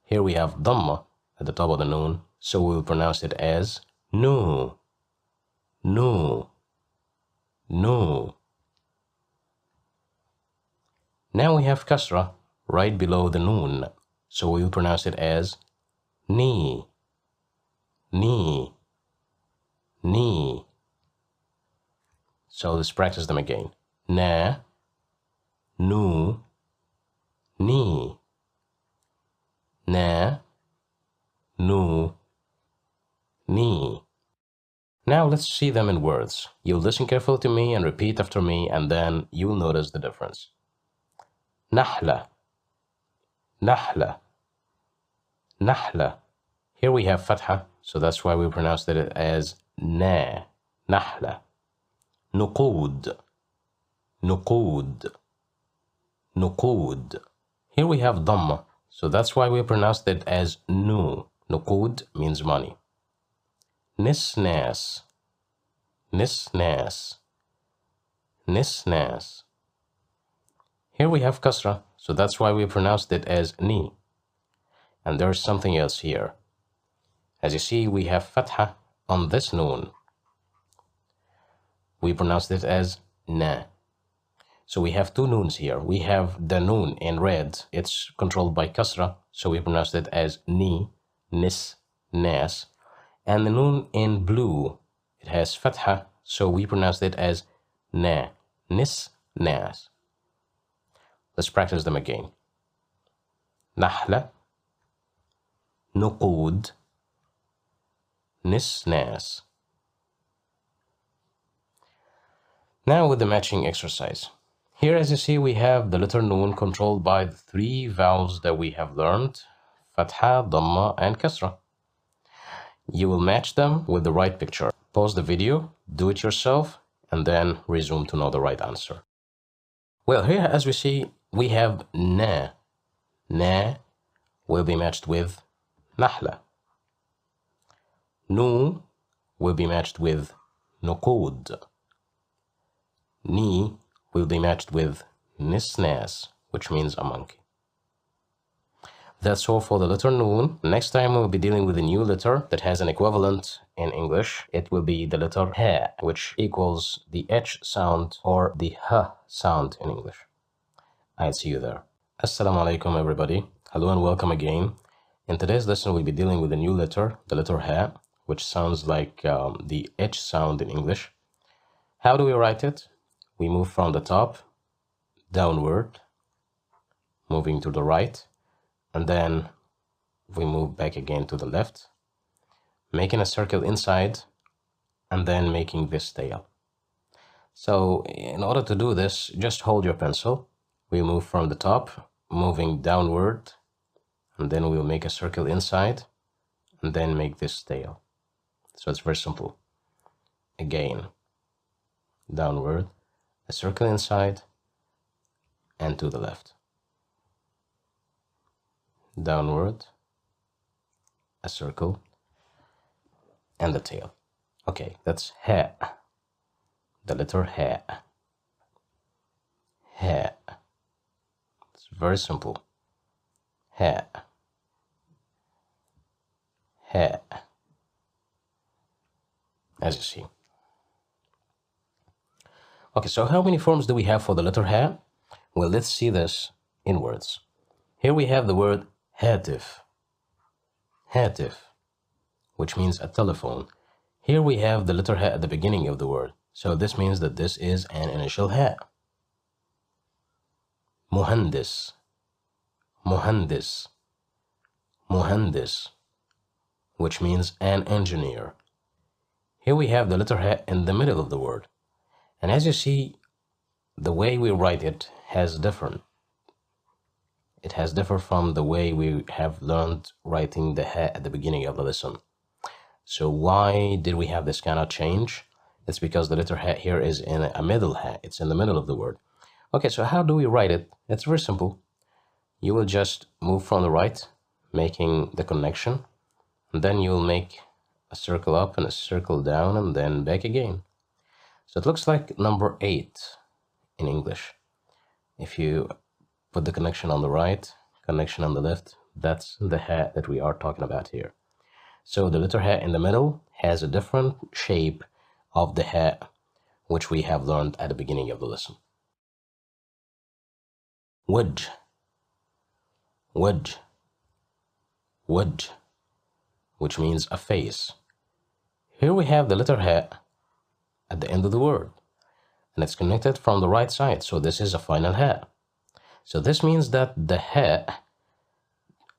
Here we have dhamma at the top of the noon, so we will pronounce it as nu, nu, nu. Now we have kasra right below the noon, so we will pronounce it as ni, ni, ni. So let's practice them again. Na, nu, ni. Na, nu, ni. Now let's see them in words. You'll listen carefully to me and repeat after me, and then you'll notice the difference. Nahla, nahla, nahla. Here we have fatha, so that's why we pronounced it as na, nahla. Nuqud, nuqud, nuqud. Here we have dhamma, so that's why we pronounced it as nu. Nuqud means money. Nisnas, nisnas, nisnas. Here we have kasra, so that's why we pronounced it as ni. And there's something else here. As you see, we have fatha on this noon. We pronounced it as na. So we have two noons here. We have the noon in red. It's controlled by kasra, so we pronounced it as ni, nis, nas. And the noon in blue, it has fatha, so we pronounced it as na, nis, nas. Let's practice them again. Nahla, nuqud, nisnas. Now with the matching exercise. Here, as you see, we have the letter noon controlled by the three vowels that we have learned, fatha, dhamma, and kasra. You will match them with the right picture. Pause the video, do it yourself, and then resume to know the right answer. Well, here, as we see, we have na. Na will be matched with nahla. Nu will be matched with nuqud. Ni will be matched with nisnas, which means a monkey. That's all for the letter noon. Next time we'll be dealing with a new letter that has an equivalent in English. It will be the letter ha, which equals the H sound or the h sound in English. I'll see you there. Assalamu alaikum, everybody. Hello and welcome again. In today's lesson, we'll be dealing with a new letter, the letter ha, which sounds like the H sound in English. How do we write it? We move from the top downward, moving to the right, and then we move back again to the left, making a circle inside, and then making this tail. So in order to do this, just hold your pencil. We move from the top, moving downward, and then we'll make a circle inside, and then make this tail. So it's very simple. Again, downward, a circle inside, and to the left. Downward, a circle, and the tail. Okay, that's ha. The letter ha. Ha. It's very simple. Ha. Ha. As you see. Okay, so how many forms do we have for the letter ha? Well, let's see this in words. Here we have the word hatif. Hatif, which means a telephone. Here we have the letter ha at the beginning of the word. So this means that this is an initial ha. مهندس مهندس مهندس, which means an engineer. Here we have the letter H in the middle of the word. And as you see, the way we write it has different. It has differed from the way we have learned writing the H at the beginning of the lesson. So why did we have this kind of change? It's because the letter H here is in a middle H. It's in the middle of the word. Okay, so how do we write it? It's very simple. You will just move from the right, making the connection. And then you will make a circle up and a circle down and then back again. So it looks like number 8 in English. If you put the connection on the right, connection on the left, that's the H that we are talking about here. So the letter H in the middle has a different shape of the H which we have learned at the beginning of the lesson. Wedge, wedge, wedge, which means a face. Here we have the letter H at the end of the word, and it's connected from the right side, so this is a final H. So this means that the H,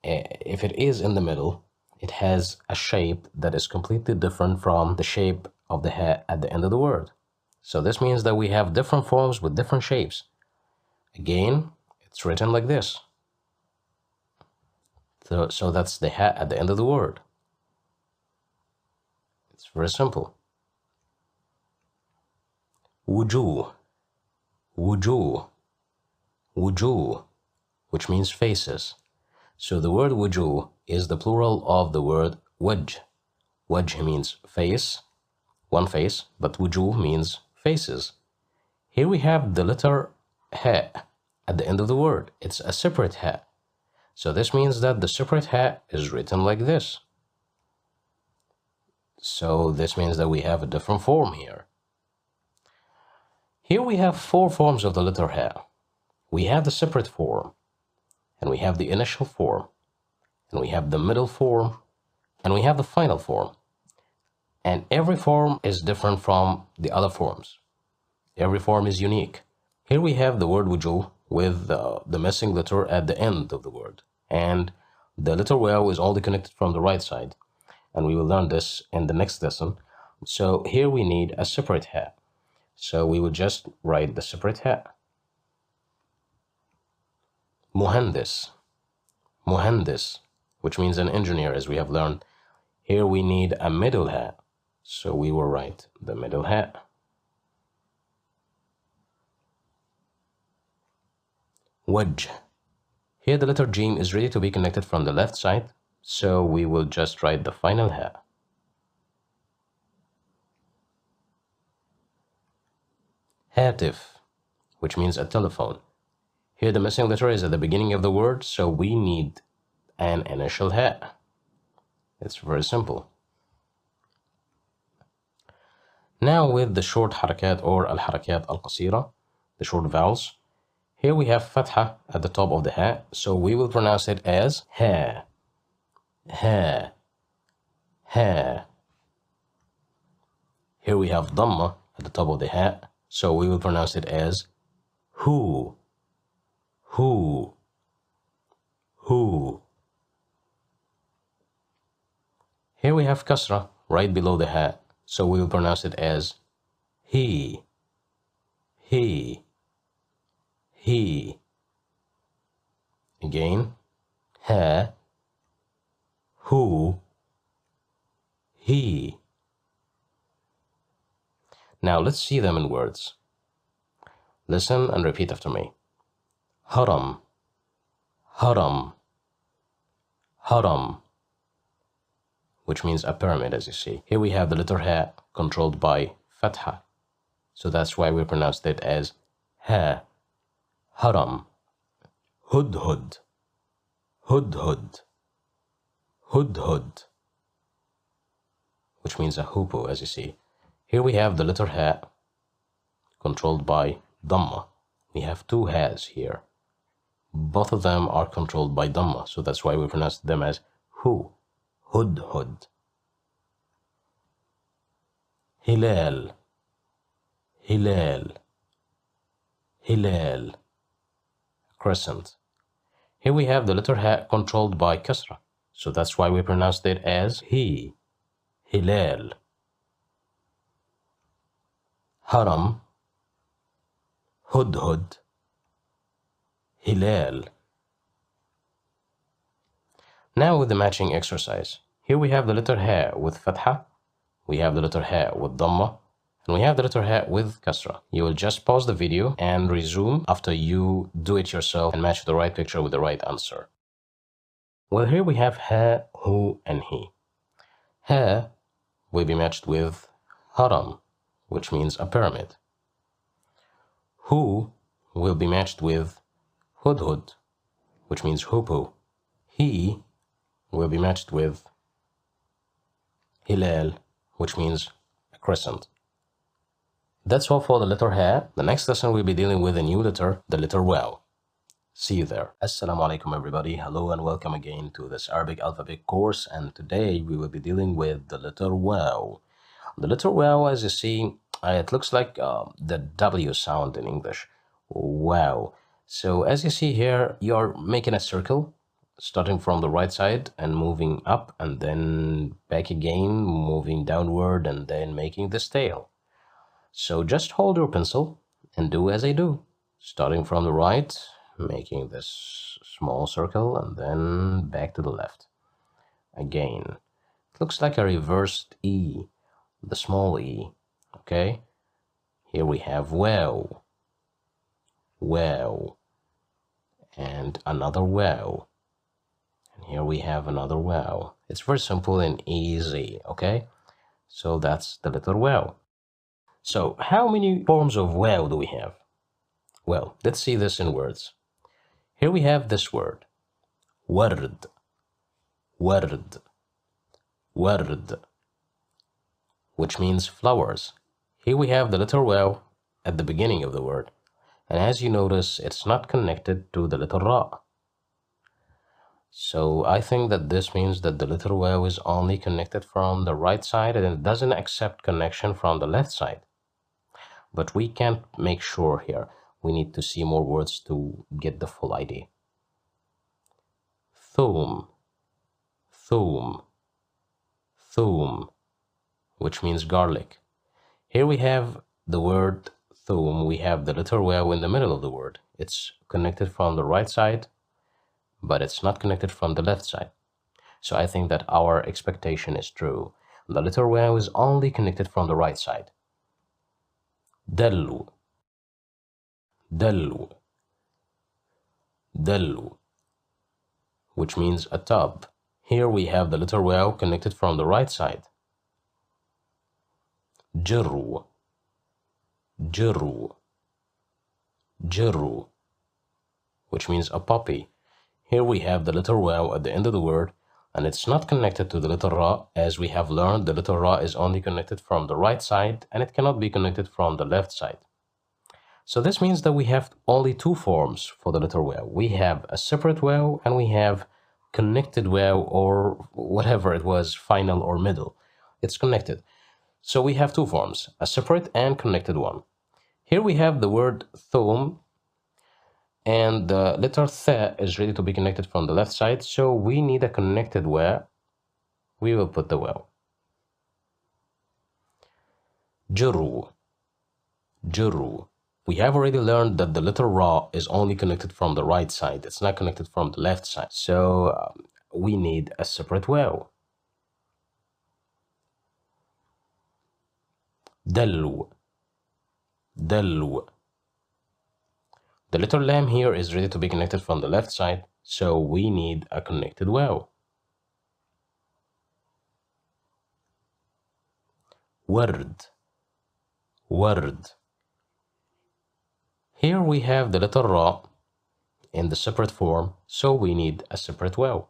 if it is in the middle, it has a shape that is completely different from the shape of the H at the end of the word. So this means that we have different forms with different shapes. Again, it's written like this. So that's the H at the end of the word. It's very simple. Wujuh, wujuh, wujuh, which means faces. So the word wujuh is the plural of the word wajh. Wajh means face, one face, but wujuh means faces. Here we have the letter H at the end of the word. It's a separate H. So this means that the separate H is written like this. So this means that we have a different form here. Here we have 4 forms of the letter H. We have the separate form, and we have the initial form, and we have the middle form, and we have the final form. And every form is different from the other forms. Every form is unique. Here we have the word wujuh with the missing letter at the end of the word. And the letter waw is only connected from the right side. And we will learn this in the next lesson. So here we need a separate H. So we will just write the separate H. Muhandis, muhandis, which means an engineer, as we have learned. Here we need a middle H. So we will write the middle H. Wedge. Here the letter Jim is ready to be connected from the left side, so we will just write the final H. Hatif, which means a telephone. Here the missing letter is at the beginning of the word, so we need an initial H. It's very simple. Now with the short harakat or al-harakat al-qasira, the short vowels, here we have fatha at the top of the H, so we will pronounce it as ha, ha, ha. Here we have dhamma at the top of the H, so we will pronounce it as hu, hu, hu. Here we have kasra right below the H, so we will pronounce it as he, he, he. Again, ha, hu, he. Now let's see them in words. Listen and repeat after me. Haram, haram, haram, which means a pyramid, as you see. Here we have the letter ha controlled by fatha, so that's why we pronounced it as ha, haram. Hudhud, hudhud, hudhud, which means a hoopoe, as you see. Here we have the letter ha controlled by dhamma. We have 2 has here. Both of them are controlled by dhamma, so that's why we pronounce them as hu, hudhud. Hilal, hilal, hilal, crescent. Here we have the letter ha controlled by kasra. So that's why we pronounced it as he. Hilal. Haram. Hudhud. Hilal. Now with the matching exercise. Here we have the letter ha with fatha. We have the letter ha with dhamma. And we have the letter ha with kasra. You will just pause the video and resume after you do it yourself and match the right picture with the right answer. Well, here we have ha, hu, and he. Ha will be matched with haram, which means a pyramid. Hu will be matched with hudhud, which means hoopoe. He will be matched with hilal, which means a crescent. That's all for the letter ha. The next lesson we'll be dealing with a new letter, the letter waw. See you there. Assalamu alaikum everybody. Hello and welcome again to this Arabic alphabet course, and today we will be dealing with the letter waw. The letter waw, as you see, it looks like the W sound in English. Wow. So as you see here, you're making a circle starting from the right side and moving up and then back again, moving downward and then making this tail. So just hold your pencil and do as I do. Starting from the right, making this small circle and then back to the left. Again, it looks like a reversed E, the small E, okay? Here we have wow, wow, and another wow. And here we have another wow. It's very simple and easy, okay? So that's the letter wow. So how many forms of wow do we have? Well, let's see this in words. Here we have this word, word, word, word, which means flowers. Here we have the letter waw at the beginning of the word. And as you notice, it's not connected to the letter ra. So I think that this means that the letter waw is only connected from the right side and it doesn't accept connection from the left side. But we can't make sure here. We need to see more words to get the full idea. Thum, thum, thum, which means garlic. Here we have the word thum. We have the letter waw in the middle of the word. It's connected from the right side, but it's not connected from the left side. So I think that our expectation is true. The letter waw is only connected from the right side. Dallu, dallu, dallu, which means a tub. Here we have the letter waw connected from the right side. Jirru, jirru, jirru, which means a puppy. Here we have the letter waw at the end of the word, and it's not connected to the letter ra. As we have learned, the letter ra is only connected from the right side, and it cannot be connected from the left side. So this means that we have only two forms for the letter waw. We have a separate waw and we have connected waw, or whatever it was, final or middle. It's connected. So we have two forms, a separate and connected one. Here we have the word thum, and the letter th is ready to be connected from the left side. So we need a connected waw. We will put the waw. Juru, juru. We have already learned that the letter ra is only connected from the right side. It's not connected from the left side. So we need a separate waw. Dallu, dallu. The letter lam here is ready to be connected from the left side. So we need a connected waw. Word, word. Here we have the letter ra in the separate form, so we need a separate waw.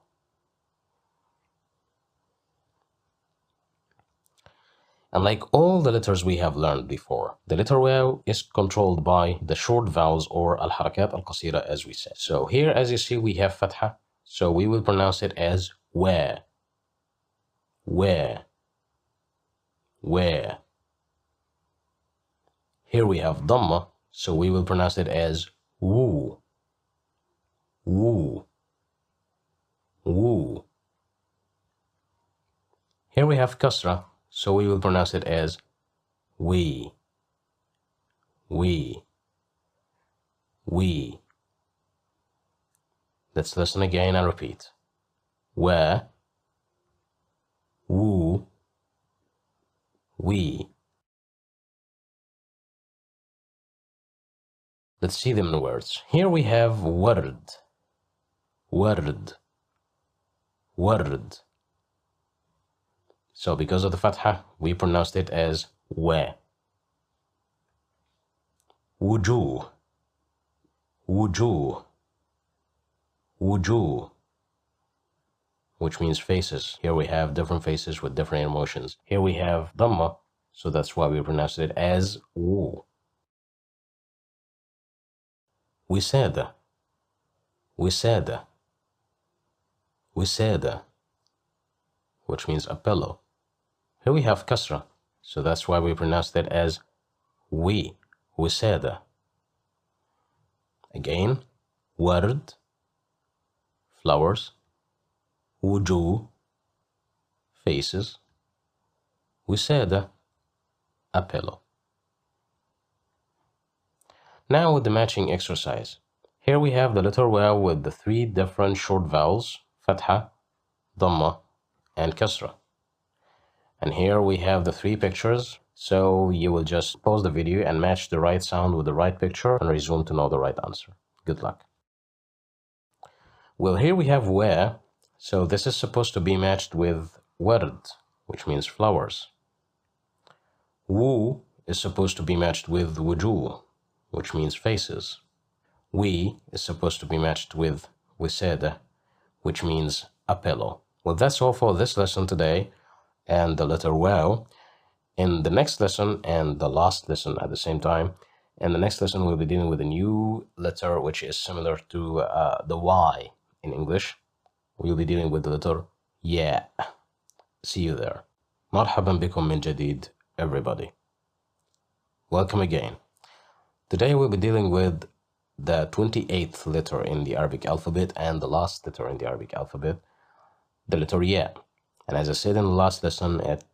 And like all the letters we have learned before, the letter waw is controlled by the short vowels or al-harakat al-qasira, as we said. So here, as you see, we have fatha, so we will pronounce it as wa, wa, wa. Here we have dhamma, so we will pronounce it as woo, Here we have kasra, so we will pronounce it as we. Let's listen again and repeat. Wa, woo, we. Let's see them in words. Here we have word. So because of the fatha, we pronounced it as wa. Wujuh, which means faces. Here we have different faces with different emotions. Here we have dhamma, so that's why we pronounced it as wu. Wisada, which means a pillow. Here we have kasra, so that's why we pronounced it as we. Wisada. Again, ward, flowers. Wujuh, faces. Wisada, a pillow. Now with the matching exercise. Here we have the letter waw with the 3 different short vowels, fatha, dhamma, and kasra. And here we have the 3 pictures, so you will just pause the video and match the right sound with the right picture and resume to know the right answer. Good luck. Well, here we have wa, so this is supposed to be matched with ward, which means flowers. Wu is supposed to be matched with wujuh, which means faces. We is supposed to be matched with wisada, which means a pillow. Well, that's all for this lesson today and the letter waw. In the next lesson and the last lesson at the same time, in the next lesson we'll be dealing with a new letter which is similar to the Y in English. We'll be dealing with the letter ya. See you there. مرحبا بكم من جديد, everybody. Welcome again. Today we'll be dealing with the 28th letter in the Arabic alphabet and the last letter in the Arabic alphabet, the letter ya. And as I said in the last lesson, it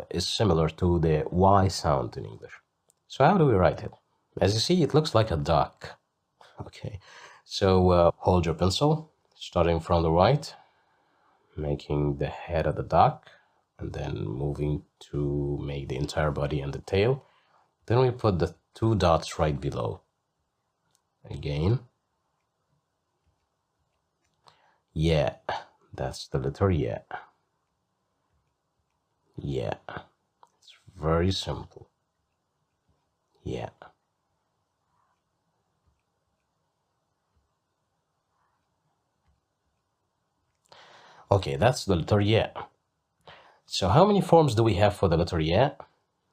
is similar to the Y sound in English. So how do we write it? As you see, it looks like a duck. Okay, so hold your pencil, starting from the right, making the head of the duck, and then moving to make the entire body and the tail. Then we put the 2 dots right below. Again, yeah, that's the letter yeah. Yeah, it's very simple. Yeah. Okay, that's the letter yeah. So how many forms do we have for the letter yeah?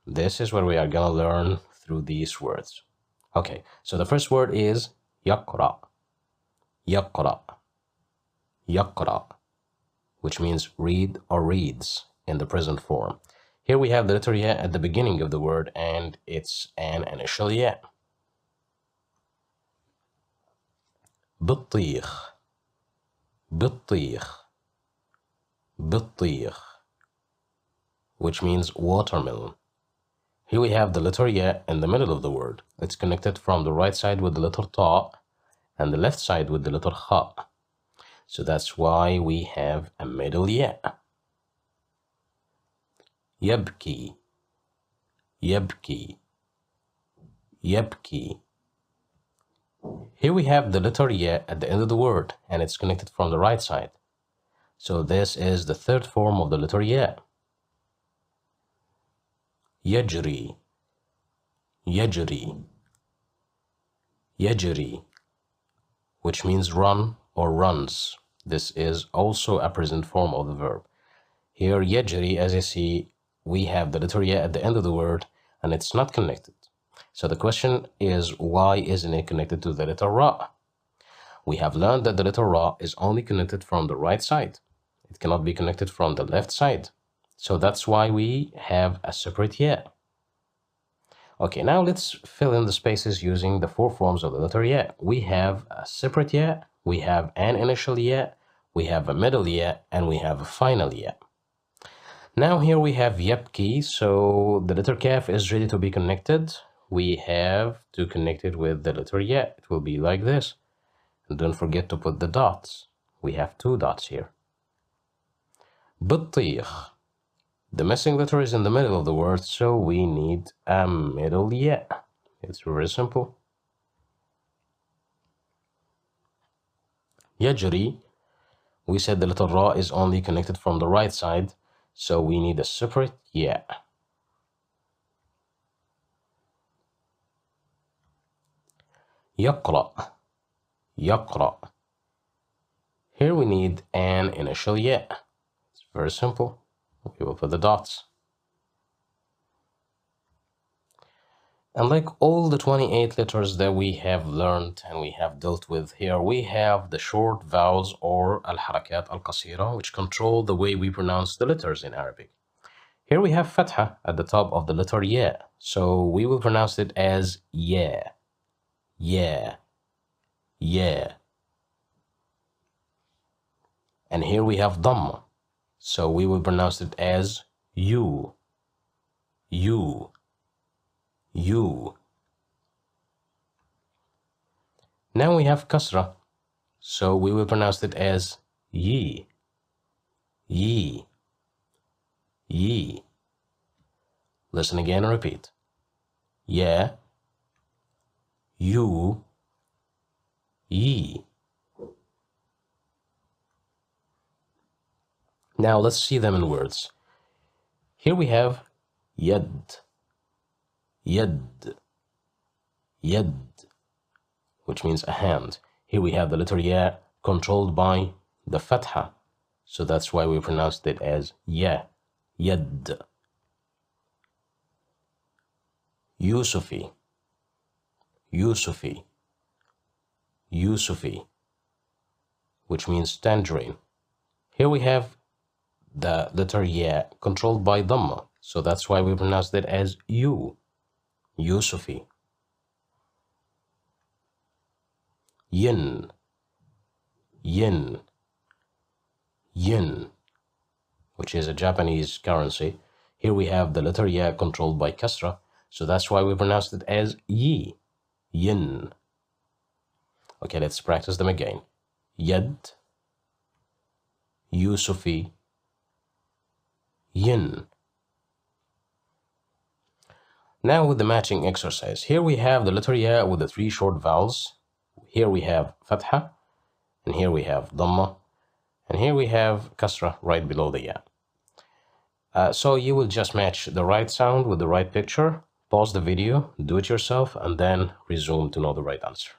This is what we are gonna learn through these words. Okay, so the first word is yaqra. Yaqra. Yaqra, which means read or reads in the present form. Here we have the letter ya at the beginning of the word, and it's an initial ya. بطيخ. بطيخ. بطيخ, which means watermelon. Here we have the letter ya in the middle of the word. It's connected from the right side with the letter ta and the left side with the letter kha. So that's why we have a middle ya. يبكي. يبكي. يبكي. Here we have the letter ya at the end of the word, and it's connected from the right side. So this is the third form of the letter ya. يجري. يجري. يجري, which means run or runs. This is also a present form of the verb. Here, يجري, as you see, we have the letter ya at the end of the word, and it's not connected. So the question is, why isn't it connected to the letter ra? We have learned that the letter ra is only connected from the right side. It cannot be connected from the left side. So that's why we have a separate ya. Okay, now let's fill in the spaces using the 4 forms of the letter ya. We have a separate ya, we have an initial ya, we have a middle ya, and we have a final ya. Now here we have yabki, so the letter kaf is ready to be connected. We have to connect it with the letter ya. It will be like this. And don't forget to put the dots. We have 2 dots here. بطيخ. The missing letter is in the middle of the word, so we need a middle ya. It's very simple. يجري. We said the letter ra is only connected from the right side, so we need a separate ya. يقرأ. يقرأ. Here we need an initial ya. It's very simple. We will put the dots. And like all the 28 letters that we have learned and we have dealt with here, we have the short vowels or al-harakat al-qasira, which control the way we pronounce the letters in Arabic. Here we have fatha at the top of the letter ya, so we will pronounce it as ya, ya, ya. And here we have dhamma, so we will pronounce it as you, you, you. Now we have kasra, so we will pronounce it as ye, ye, ye. Listen again and repeat. Yeah, you, ye. Now let's see them in words. Here we have yad, yad, yad, which means a hand. Here we have the letter ya controlled by the fatha, so that's why we pronounced it as ya, yad. Yusufi, Yusufi, Yusufi, which means tangerine. Here we have the letter ya controlled by dhamma, so that's why we pronounced it as you, Yusufi. Yin, yin, yin, which is a Japanese currency. Here we have the letter ya controlled by kasra, so that's why we pronounced it as yi, yin. Okay, let's practice them again. Yad, Yusufi, yin. Now with the matching exercise. Here we have the letter ya with the 3 short vowels. Here we have fatha, and here we have dhamma, and here we have kasra right below the ya. So you will just match the right sound with the right picture, pause the video, do it yourself, and then resume to know the right answer.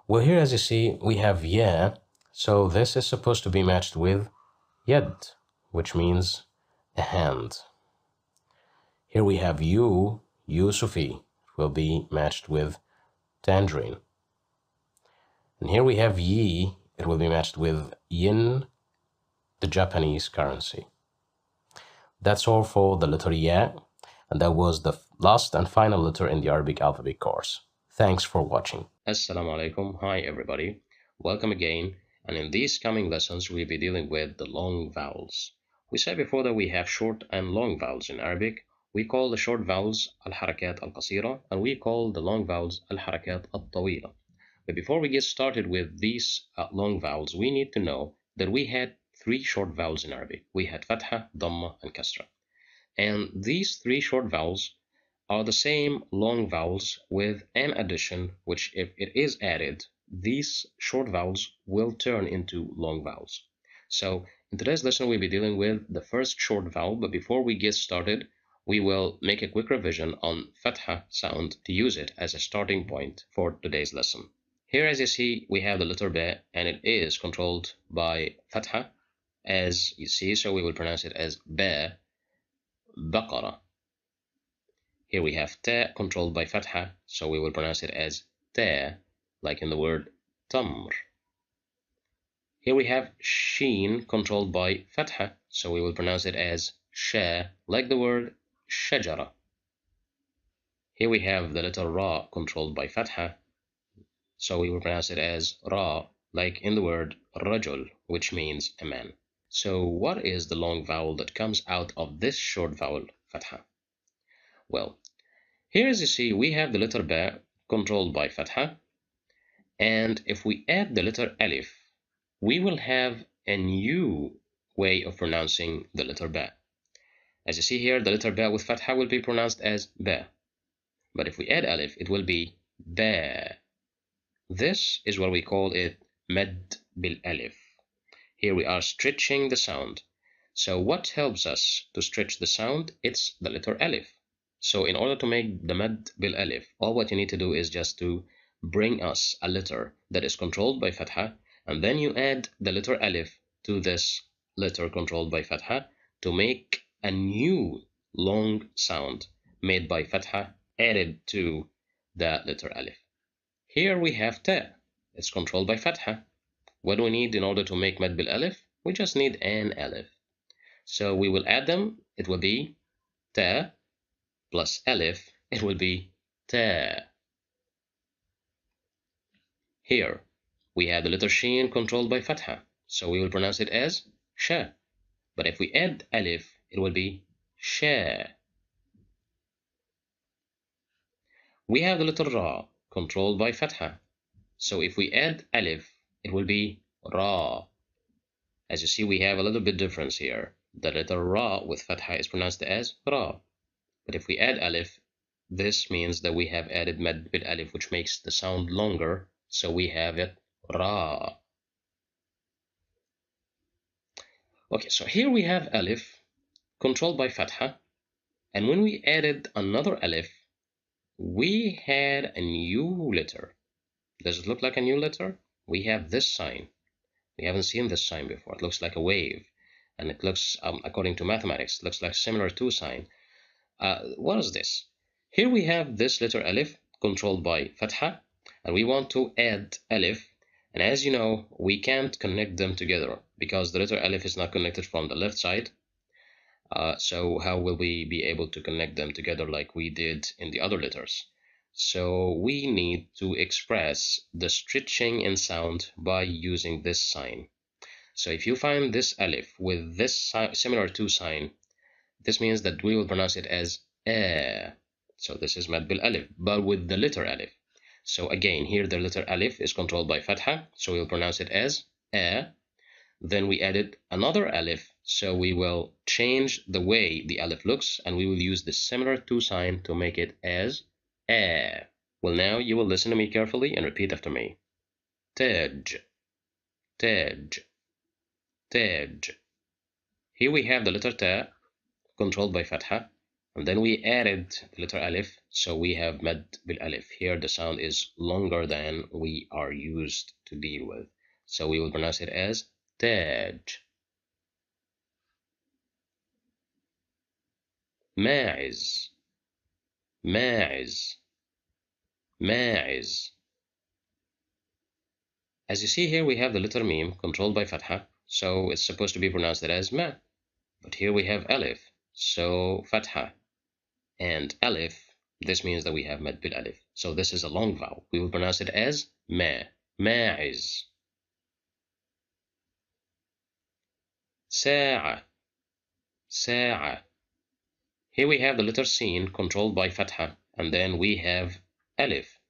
Well, here as you see, we have ya, so this is supposed to be matched with yad, which means a hand. Here we have you, Yusufi, will be matched with tangerine. And here we have ye, it will be matched with yin, the Japanese currency. That's all for the letter ya, and that was the last and final letter in the Arabic alphabet course. Thanks for watching. Assalamu alaikum. Hi everybody. Welcome again. And in these coming lessons, we'll be dealing with the long vowels. We said before that we have short and long vowels in Arabic. We call the short vowels al-harakat al-qasira, and we call the long vowels al-harakat al-tawila. But before we get started with these long vowels, we need to know that we had 3 short vowels in Arabic. We had fatha, dhamma, and kasra. And these 3 short vowels are the same long vowels with an addition, which if it is added, these short vowels will turn into long vowels. So in today's lesson, we'll be dealing with the first short vowel, but before we get started, we will make a quick revision on fatha sound to use it as a starting point for today's lesson. Here, as you see, we have the letter ba, and it is controlled by fatha, as you see, so we will pronounce it as ba, baqara. Here we have ta controlled by fatha, so we will pronounce it as ta, like in the word tamr. Here we have sheen controlled by fatha, so we will pronounce it as sha, like the word shajara. Here we have the letter ra controlled by fatha, so we will pronounce it as ra, like in the word rajul, which means a man. So what is the long vowel that comes out of this short vowel, fatha? Well, here as you see, we have the letter ba controlled by fatha. And if we add the letter alif, we will have a new way of pronouncing the letter ba. As you see here, the letter ba with fatha will be pronounced as ba. But if we add alif, it will be ba. This is what we call it mad bil alif. Here we are stretching the sound. So what helps us to stretch the sound? It's the letter alif. So in order to make the mad bil alif, all what you need to do is just to bring us a letter that is controlled by fatha, and then you add the letter alif to this letter controlled by fatha to make a new long sound made by fatha added to the letter alif. Here we have ta. It's controlled by fatha. What do we need in order to make mad bil alif? We just need an alif. So we will add them. It will be ta plus alif. It will be ta. Here we have the letter sheen controlled by fatha. So we will pronounce it as sha. But if we add alif, it will be sha. We have the letter ra controlled by fatha. So if we add alif, it will be ra. As you see, we have a little bit difference here. The letter ra with fatha is pronounced as ra. But if we add alif, this means that we have added mad bil alif, which makes the sound longer. So we have it ra. Okay, so here we have alif controlled by fatha. And when we added another alif, we had a new letter. Does it look like a new letter? We have this sign. We haven't seen this sign before. It looks like a wave. And it looks, according to mathematics, looks like similar to sign. What is this? Here we have this letter alif controlled by fatha, and we want to add alif. And as you know, we can't connect them together because the letter alif is not connected from the left side. So how will we be able to connect them together like we did in the other letters? So we need to express the stretching in sound by using this sign. So if you find this alif with this similar to sign, this means that we will pronounce it as a. So this is mad bil alif, but with the letter alif. So again, here the letter alif is controlled by fatha, so we will pronounce it as a. Then we added another alif, so we will change the way the alif looks, and we will use the similar to sign to make it as a. Well, now you will listen to me carefully and repeat after me. Taj, taj, taj. Here we have the letter ta controlled by fatha, and then we added the letter alif, so we have mad bil alif. Here the sound is longer than we are used to deal with, so we will pronounce it as taj. ماعز ماعز ماعز. As you see here, we have the letter meme controlled by fatha, so it's supposed to be pronounced as ma. But here we have alif, so fatha and alif. This means that we have mad bil alif. So this is a long vowel. We will pronounce it as ma. ماعز. ساعة ساعة. Here we have the letter sin controlled by fatha, and then we have alif.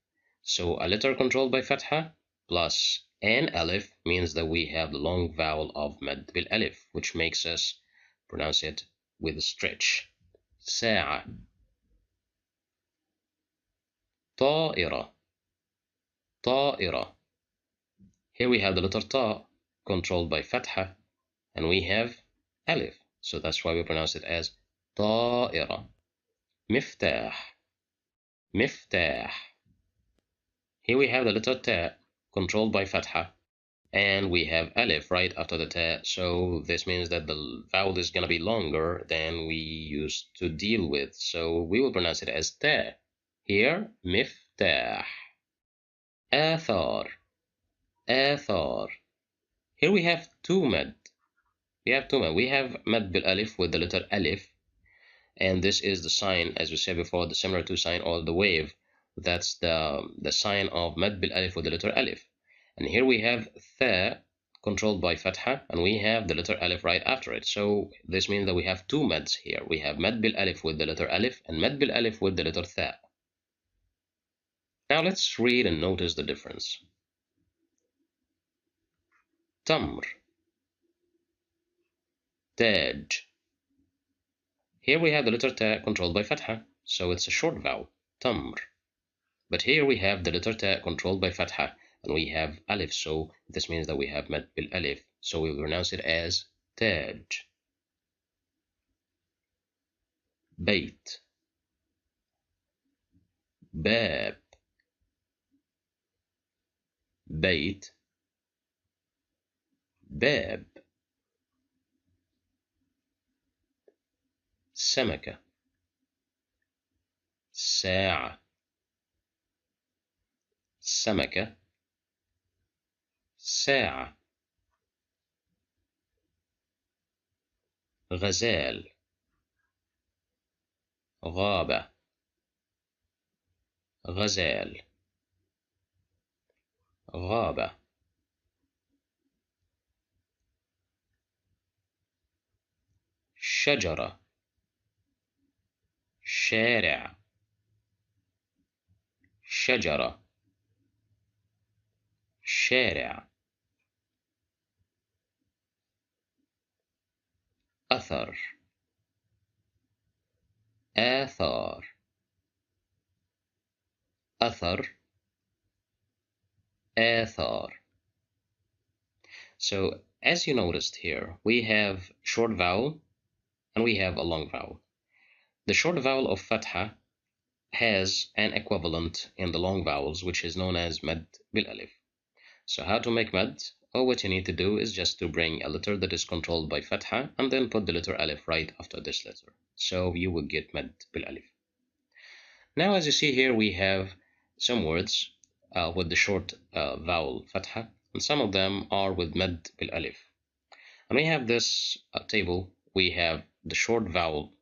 So a letter controlled by fatha plus an alif means that we have the long vowel of mad bil alif, which makes us pronounce it with a stretch. ساعة. طائرة طائرة. Here we have the letter ta controlled by fatha, and we have alif. So that's why we pronounce it as طائرة. مفتاح مفتاح. Here we have the letter ta controlled by fatha, and we have alif right after the ta, so this means that the vowel is going to be longer than we used to deal with, so we will pronounce it as ta. Here, مفتاح. آثار آثار. Here we have two mad. We have mad bil alif with the letter alif, and this is the sign, as we said before, the similar to sign or the wave. That's the sign of mad bil alif with the letter alif. And here we have tha controlled by fatha, and we have the letter alif right after it. So this means that we have two mads here. We have mad bil alif with the letter alif and mad bil alif with the letter tha. Now let's read and notice the difference. Tamr, taj. Here we have the letter ta controlled by fatha, so it's a short vowel, tamr. But here we have the letter ta controlled by fatha, and we have alif, so this means that we have mad bil alif, so we will pronounce it as taj. Bait, bab, bait, bab. سمكة, ساعة, سمكة, ساعة. غزال, غابة, غزال, غابة. شجرة, شارع, شجرة, شارع. أثر, آثار, أثر, آثار. So as you noticed here, we have short vowel and we have a long vowel. The short vowel of fatha has an equivalent in the long vowels, which is known as mad bil alif. So how to make mad? Oh, what you need to do is just to bring a letter that is controlled by fatha and then put the letter alif right after this letter. So you will get mad bil alif. Now, as you see here, we have some words with the short vowel fatha, and some of them are with mad bil alif. And we have this table. We have the short vowel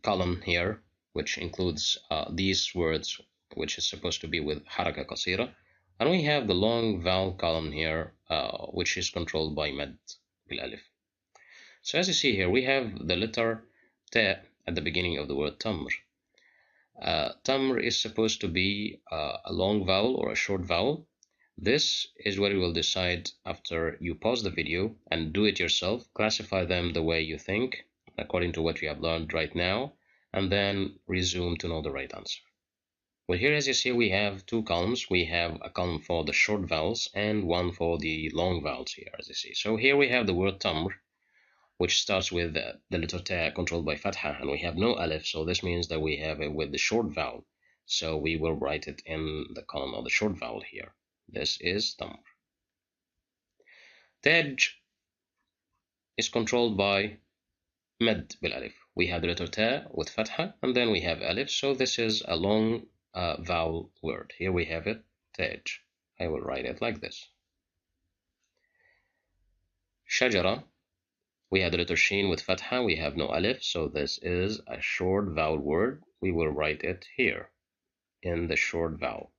column here, which includes these words, which is supposed to be with haraka qasira. And we have the long vowel column here, which is controlled by mad bil alif. So as you see here, we have the letter ta at the beginning of the word tamr. Tamr is supposed to be a long vowel or a short vowel. This is what you will decide after you pause the video and do it yourself. Classify them the way you think, according to what you have learned right now, and then resume to know the right answer. Well, here as you see, we have two columns. We have a column for the short vowels and one for the long vowels here, as you see. So here we have the word tamr, which starts with the letter ta controlled by fatha, and we have no alif, so this means that we have it with the short vowel. So we will write it in the column of the short vowel here. This is tamr. Taj is controlled by mad bil alif. We have the letter ta with fatha, and then we have alif, so this is a long vowel word. Here we have it, taj. I will write it like this. Shajara, we have the letter sheen with fatha, we have no alif, so this is a short vowel word. We will write it here in the short vowel.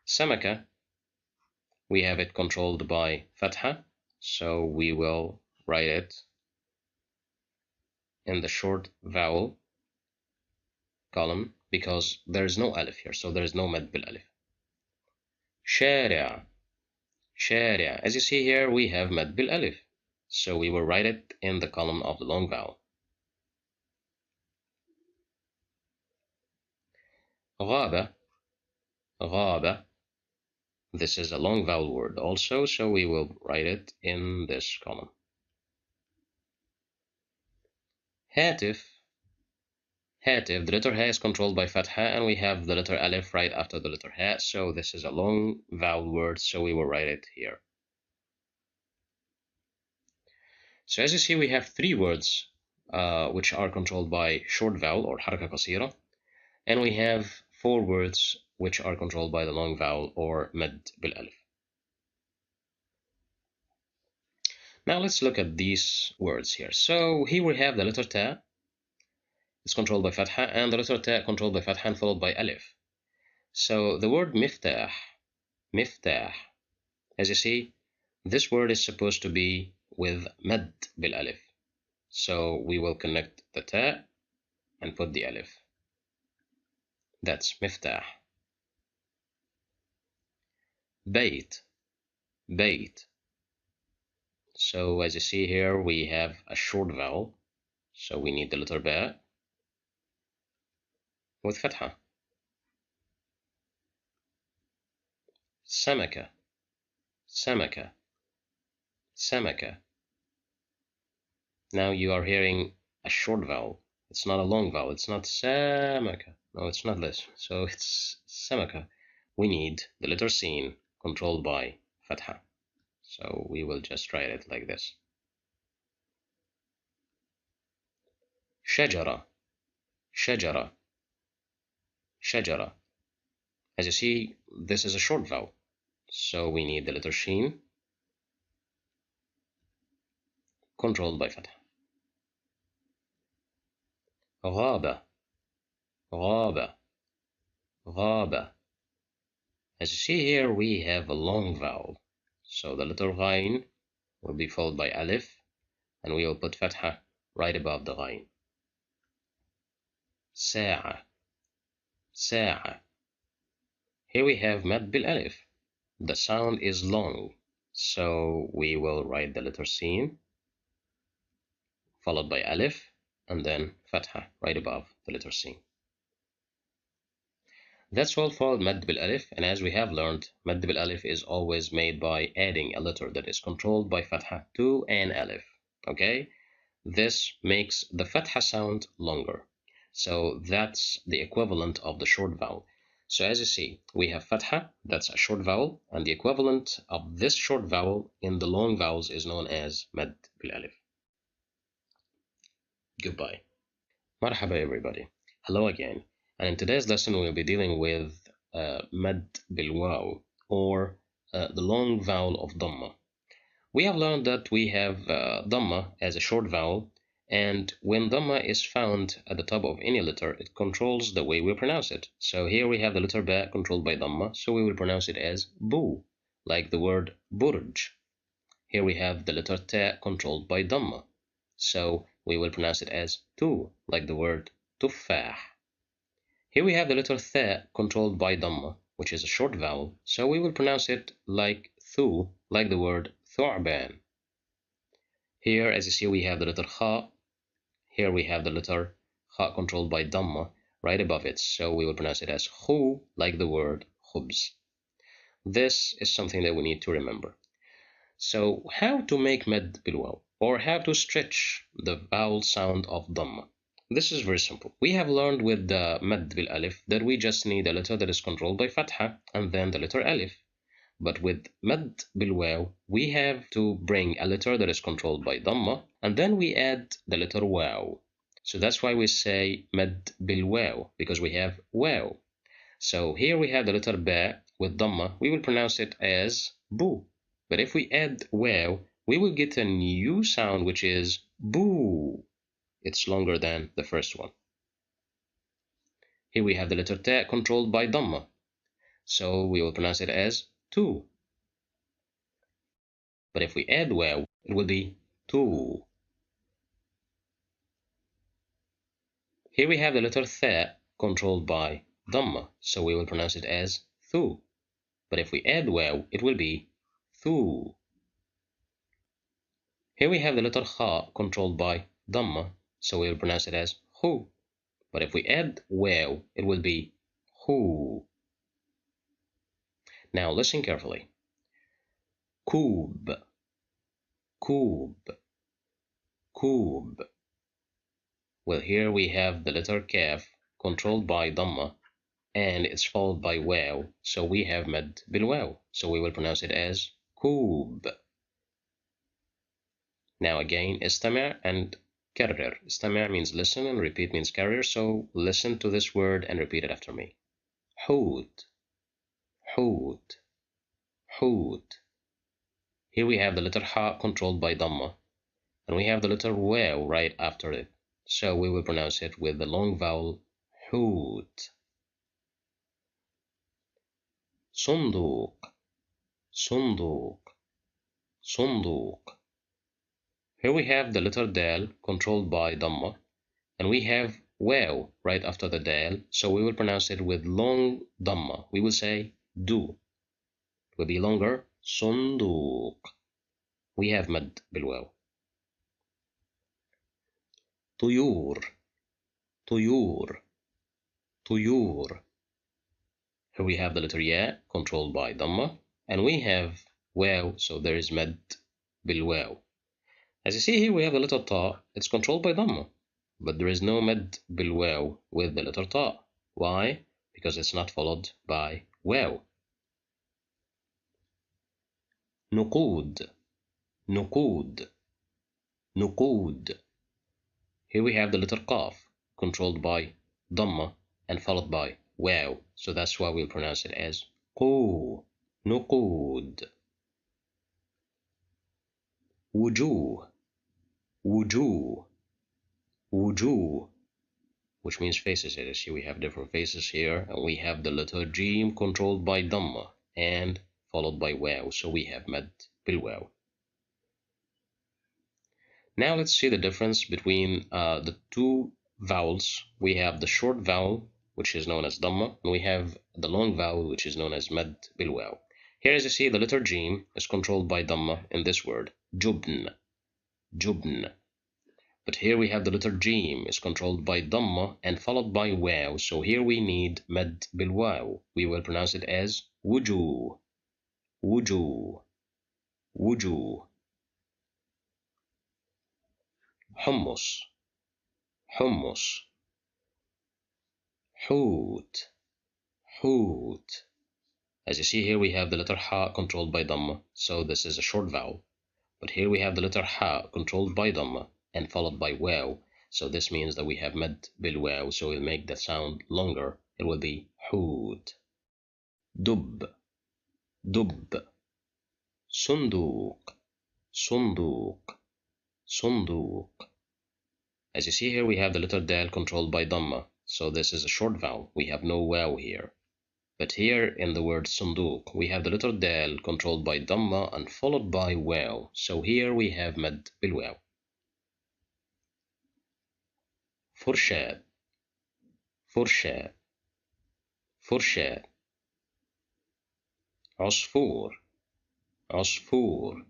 Samaka, we have it controlled by fatha, so we will write it in the short vowel column because there is no alif here, so there is no mad bil alif. Shari'a, shari'a. As you see here, we have mad bil alif, so we will write it in the column of the long vowel. غابة, غابة. This is a long vowel word also, so we will write it in this column. هاتف, هاتف. The letter ha is controlled by fatha, and we have the letter alif right after the letter ha, so this is a long vowel word, so we will write it here. So as you see, we have three words which are controlled by short vowel or haraka qasira, and we have four words which are controlled by the long vowel or mad bil alif. Now let's look at these words here. So here we have the letter ta is controlled by fatha, and the letter ta controlled by fatha and followed by alif. So the word miftah, مفتاح. As you see, this word is supposed to be with مد بالألف. So we will connect the ta and put the alif. That's مفتاح. بيت. بيت. So as you see here, we have a short vowel. So we need the letter ba with فتحة. سمكة. سمكة. سمكة. Now you are hearing a short vowel. It's not a long vowel. It's not سمكة. No, it's not this. So it's سمكة. We need the letter sin controlled by فتحة. So we will just write it like this. شجرة. شجرة. شجرة. As you see, this is a short vowel. So we need the letter shin controlled by فتحة. غابة. غابة. غابة. As you see here, we have a long vowel. So the letter ghain will be followed by alif, and we will put فتحة right above the ghain. ساعة. ساعة. Here we have مد بالألف. The sound is long, so we will write the letter sin followed by alif, and then فتحة right above the letter sin. That's all for مد بالألف, and as we have learned, مد بالألف is always made by adding a letter that is controlled by فتحة to an alif. Okay? This makes the فتحة sound longer. So that's the equivalent of the short vowel. So as you see, we have فتحة, that's a short vowel, and the equivalent of this short vowel in the long vowels is known as مد بالألف. Goodbye. Marhaba everybody. Hello again. And in today's lesson, we'll be dealing with مد بالواو, or the long vowel of Dhamma. We have learned that we have Dhamma as a short vowel, and when Dhamma is found at the top of any letter, it controls the way we pronounce it. So here we have the letter Ba controlled by Dhamma, so we will pronounce it as Bu, like the word Burj. Here we have the letter Ta controlled by Dhamma, so we will pronounce it as Tu, like the word Tuffah. Here we have the letter Tha controlled by Dhamma, which is a short vowel, so we will pronounce it like Thu, like the word Thu'ban. Here, as you see, we have the letter Kha. Here we have the letter Kha controlled by Dhamma right above it, so we will pronounce it as Khu, like the word Khubz. This is something that we need to remember. So, how to make Med bilwaw, or how to stretch the vowel sound of Dhamma? This is very simple. We have learned with the Med bil Alif that we just need a letter that is controlled by Fatha and then the letter Alif. But with Med bil Waw, we have to bring a letter that is controlled by Dhamma, and then we add the letter Waw. So that's why we say Med bil Waw, because we have Waw. So here we have the letter Ba with Dhamma, we will pronounce it as Bu. But if we add Waw, we will get a new sound which is Boo. It's longer than the first one. Here we have the letter Ta controlled by Dhamma, so we will pronounce it as Tu. But if we add Waw, it will be Tu. Here we have the letter Tha controlled by Dhamma, so we will pronounce it as Thu. But if we add Waw, it will be Thu. Here we have the letter Kha controlled by Dhamma, so we will pronounce it as Hu. But if we add Waw, it will be Hu. Now listen carefully. Koob, Koob, Koob. Well, here we have the letter Kaf controlled by Dhamma, and it's followed by Waw, so we have Mad bil Waw, so we will pronounce it as Koob. Now again, istama' and karrir. Istama' means listen and repeat means carrier, so listen to this word and repeat it after me. Hoot, Hoot, Hoot. Here we have the letter Ha controlled by Dhamma, and we have the letter Waw right after it, so we will pronounce it with the long vowel Hoot. Sunduq, صندوق صندوق. Here we have the letter dal controlled by Dhamma, and we have wow right after the dal, so we will pronounce it with long Dhamma. We will say do. It will be longer. صندوق. We have mad بالواو. طيور طيور طيور. Here we have the letter ya controlled by Dhamma, and we have wow, so there is mad بالواو. As you see here, we have the letter ta. It's controlled by Dhamma, but there is no mad بالواو with the letter ta. Why? Because it's not followed by wow. نقود نقود نقود. Here we have the letter qaf controlled by Dhamma and followed by wow, so that's why we'll pronounce it as qu. نقود. وجوه وجوه وجوه, which means faces. As you see, we have different faces here, and we have the letter Jim controlled by Dhamma and followed by wow, so we have mad بالواو. Now let's see the difference between the two vowels. We have the short vowel, which is known as Dhamma, and we have the long vowel, which is known as mad بالواو. Here, as you see, the letter Jim is controlled by Dhamma in this word, jubn, jubn. But here we have the letter Jim is controlled by Dhamma and followed by wow, so here we need mad بالواو. We will pronounce it as wujuh, wujuh, wujuh. حمص حمص. حوت حوت. As you see here, we have the letter ha controlled by Dhamma, so this is a short vowel. But here we have the letter ha controlled by Dhamma and followed by wow, so this means that we have mad بالواو, so we'll make the sound longer. It will be حوت. دب دب. صندوق صندوق صندوق. As you see here, we have the letter dal controlled by Dhamma, so this is a short vowel. We have no wow here. But here in the word صندوق, we have the letter dal controlled by Dhamma and followed by wow, so here we have mad بالواو. فرشاة فرشاة فرشاة. عصفور عصفور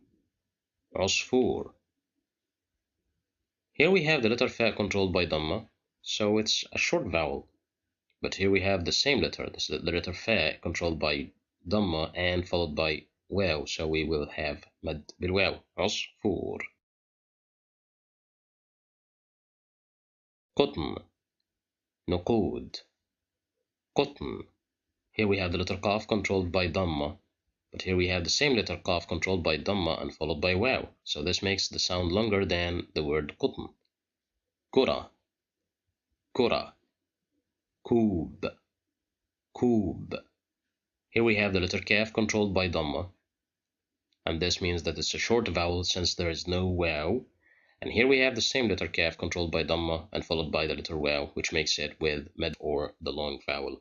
عصفور. Here we have the letter fa controlled by Dhamma, so it's a short vowel. But here we have the same letter, this is the letter fa controlled by Dhamma and followed by wow, so we will have mad بالواو. عصفور. قطن نقود قطن. Here we have the letter qaf controlled by Dhamma, but here we have the same letter qaf controlled by Dhamma and followed by wow, so this makes the sound longer than the word قطن. كرة كرة. كوب كوب. Here we have the letter kaf controlled by Dhamma, and this means that it's a short vowel since there is no wow. And here we have the same letter kaf controlled by Dhamma and followed by the letter wow, which makes it with mad or the long vowel.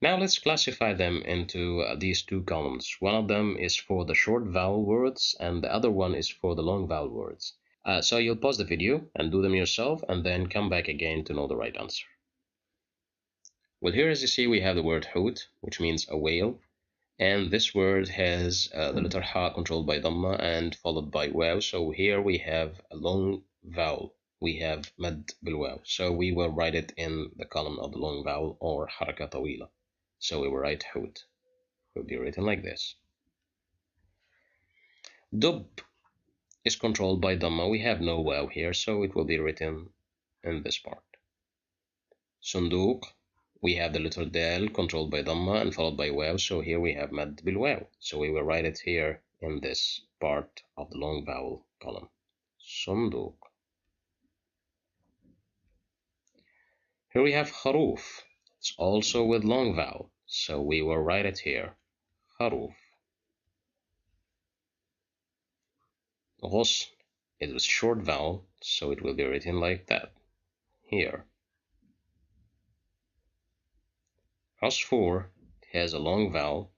Now let's classify them into these two columns. One of them is for the short vowel words and the other one is for the long vowel words. So you'll pause the video and do them yourself and then come back again to know the right answer. Well, here as you see, we have the word hut, which means a whale. And this word has the letter ha controlled by Dhamma and followed by wow. So here we have a long vowel. We have mad بالواو. So we will write it in the column of the long vowel or حركة طويلة. So we will write hut. It will be written like this. Dub is controlled by Dhamma. We have no wow here, so it will be written in this part. Sunduq, we have the letter dal controlled by Dhamma and followed by wow, so here we have mad بالواو. So we will write it here in this part of the long vowel column. Sunduq. Here we have kharoof. It's also with long vowel, so we will write it here. Kharoof. Ghusn is a short vowel, so it will be written like that here. Asfour has a long vowel,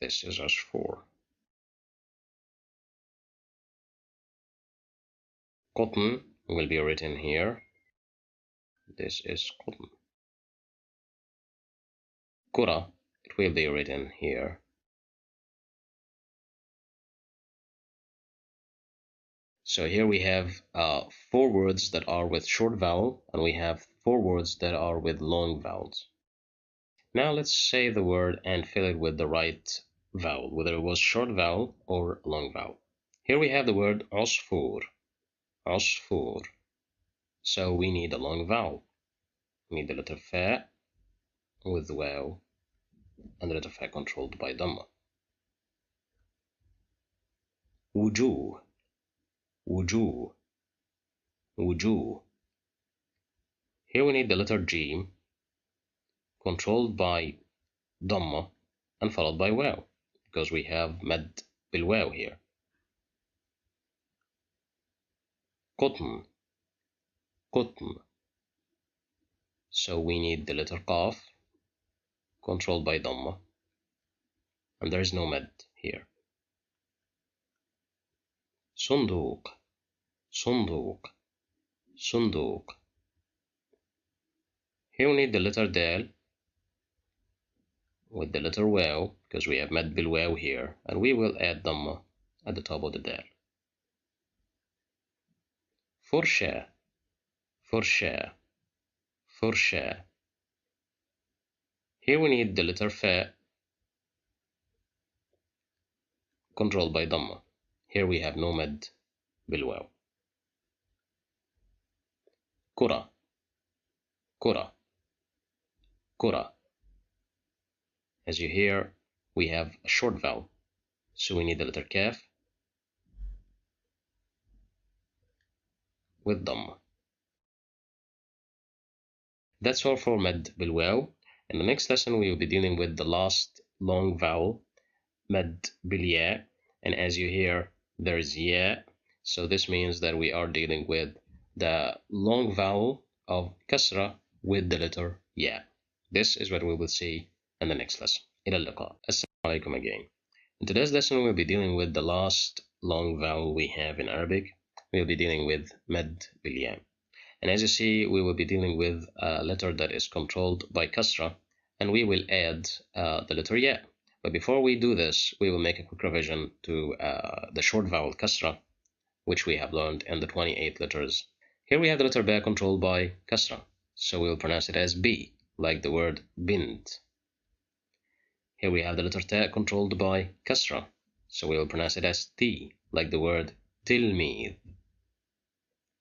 This is عصفور. Cotton will be written here. This is cotton. كرة, it will be written here. So here we have 4 words that are with short vowel, and we have 4 words that are with long vowels. Now let's say the word and fill it with the right vowel, whether it was short vowel or long vowel. Here we have the word عصفور. عصفور. So we need a long vowel. We need the letter fa with waw, and the letter fa controlled by dhamma. وجوه. وجوه. وجوه. Here we need the letter G, controlled by dhamma and followed by waw, because we have mad بالواو here. Cotton. Cotton. So we need the letter qaf, controlled by dhamma, and there is no mad here. صندوق. صندوق. صندوق. Here we need the letter dal with the letter waw, because we have mad بالواو here, and we will add dhamma at the top of the dal. فرشاة. فرشاة. فرشاة. Here we need the letter fa, controlled by dhamma. Here we have no mad بالواو. كرة. كرة. كرة. As you hear, we have a short vowel, so we need the letter kaf with dhamma. That's all for mad بالواو. In the next lesson, we will be dealing with the last long vowel, mad بالياء, and as you hear, there is ya, so this means that we are dealing with the long vowel of kasra with the letter ya. This is what we will see in the next lesson. إلى اللقاء. Assalamu alaikum again. In today's lesson, we'll be dealing with the last long vowel we have in Arabic. We'll be dealing with mad بالياء. And as you see, we will be dealing with a letter that is controlled by kasra, and we will add the letter ya. But before we do this, we will make a quick revision to the short vowel kasra, which we have learned in the 28 letters. Here we have the letter ba controlled by kasra, so we will pronounce it as b, like the word bint. Here we have the letter ta controlled by kasra, so we will pronounce it as t, like the word tilmid.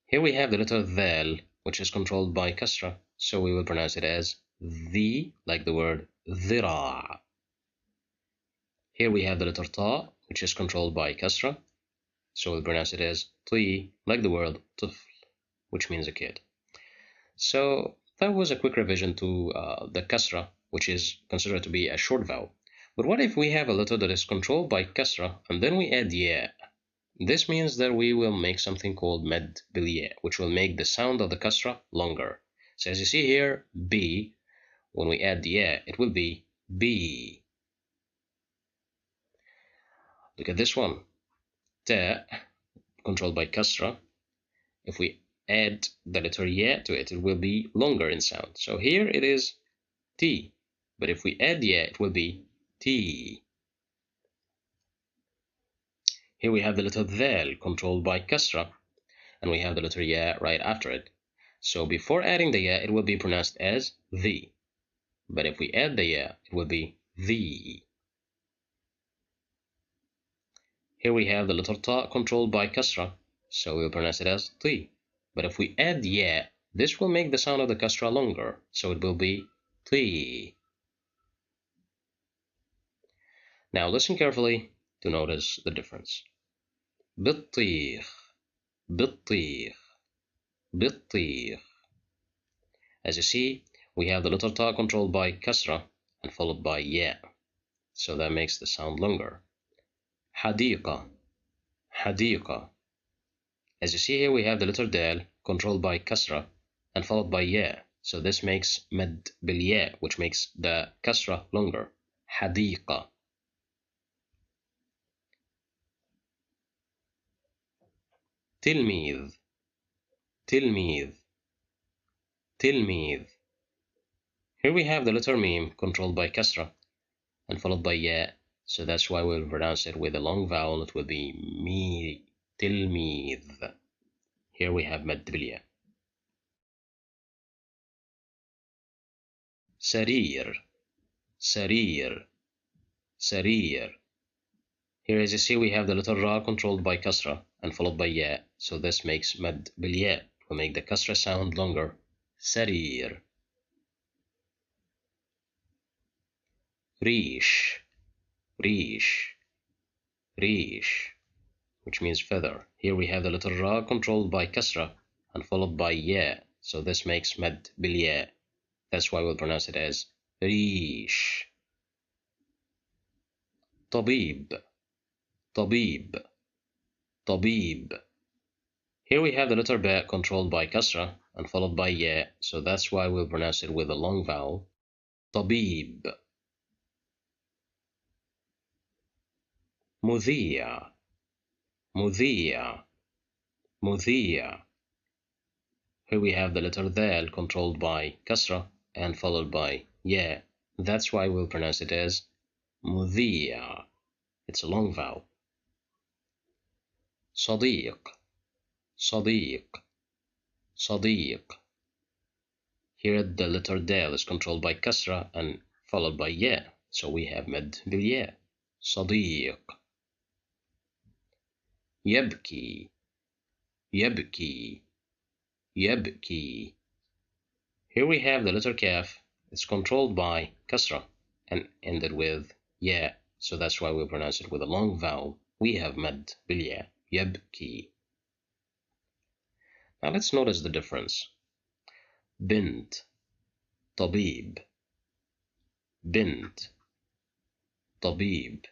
Here we have the letter dhal, which is controlled by kasra, so we will pronounce it as the, like the word dhira. Here we have the letter ta, which is controlled by kasra, so we'll pronounce it as ti, like the word tifl, which means a kid. So that was a quick revision to the kasra, which is considered to be a short vowel. But what if we have a letter that is controlled by kasra and then we add ya? This means that we will make something called mad بالياء, which will make the sound of the kasra longer. So as you see here, b, when we add the ya, it will be b. Look at this one. Ta, controlled by kasra. If we add the letter ya to it, it will be longer in sound. So here it is t, but if we add ya, it will be t. Here we have the letter dhal controlled by kasra, and we have the letter ya right after it. So before adding the ya, it will be pronounced as the. But if we add the ya, it will be the. Here we have the letter ta controlled by kasra, so we'll pronounce it as ti. But if we add ya, this will make the sound of the kasra longer, so it will be ti. Now listen carefully to notice the difference. بطيخ. بطيخ. بطيخ. As you see, we have the letter ta controlled by kasra and followed by ya, so that makes the sound longer. حديقة. حديقة. As you see here, we have the letter dal controlled by kasra and followed by ya, so this makes mad بالياء, which makes the kasra longer. حديقة. تلميذ تلميذ تلميذ. Here we have the letter meme controlled by kasra and followed by ya, so that's why we'll pronounce it with a long vowel. It will be mi تلميذ. Here we have مد بالياء. سرير سرير سرير. Here as you see we have the letter ra controlled by kasra and followed by ya, so this makes مد بالياء. We'll make the kasra sound longer. سرير. ريش ريش ريش, which means feather. Here we have the letter ra controlled by kasra and followed by ya, so this makes مد بالياء. That's why we'll pronounce it as ريش. طبيب طبيب طبيب. Here we have the letter ba controlled by kasra and followed by ya, so that's why we'll pronounce it with a long vowel. طبيب. مذيع مذيع مذيع. Here we have the letter dal controlled by kasra and followed by ya. That's why we'll pronounce it as مذيع. It's a long vowel. صديق صديق صديق. Here the letter dal is controlled by kasra and followed by ya, so we have مد بالياء. صديق. يبكي يبكي يبكي. Here we have the letter kaf. It's controlled by kasra and ended with ya, so that's why we pronounce it with a long vowel. We have مد بالياء. يبكي. Now let's notice the difference. بنت طبيب بنت طبيب.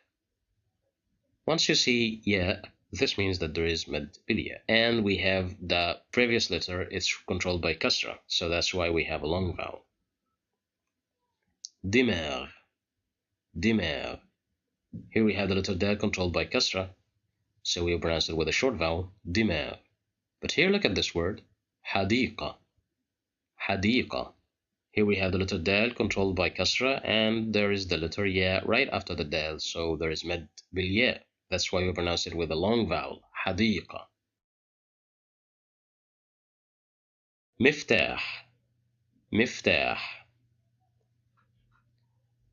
Once you see ya, this means that there is مد بالياء, and we have the previous letter, it's controlled by kasra, so that's why we have a long vowel. دماغ دماغ. Here we have the letter dal controlled by kasra, so we pronounce it with a short vowel. دماغ. But here look at this word. حديقة حديقة. Here we have the letter dal controlled by kasra, and there is the letter ya right after the dal, so there is مد بالياء. That's why we pronounce it with a long vowel. حديقة. مفتاح مفتاح.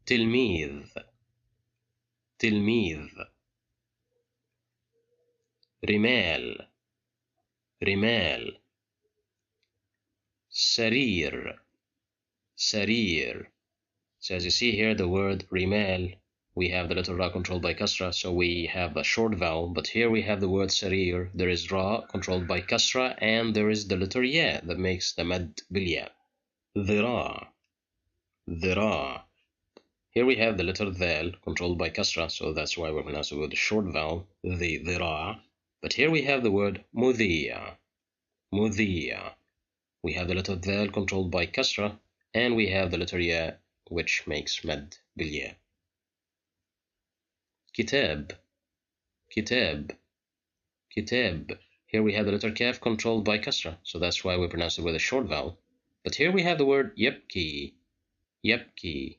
تلميذ تلميذ. رمال رمال. سرير سرير. So as you see here, the word rimal, we have the letter ra controlled by kasra, so we have a short vowel. But here we have the word sarir. There is ra controlled by kasra, and there is the letter ya that makes the mad bilya. ذراع ذراع. Here we have the letter dal controlled by kasra, so that's why we pronounce it with a short vowel, the ذراع. But here we have the word مذيع مذيع. We have the letter dal controlled by kasra, and we have the letter ya, which makes mad بالياء. كتاب كتاب كتاب. Here we have the letter kaf controlled by kasra, so that's why we pronounce it with a short vowel. But here we have the word يبكي يبكي.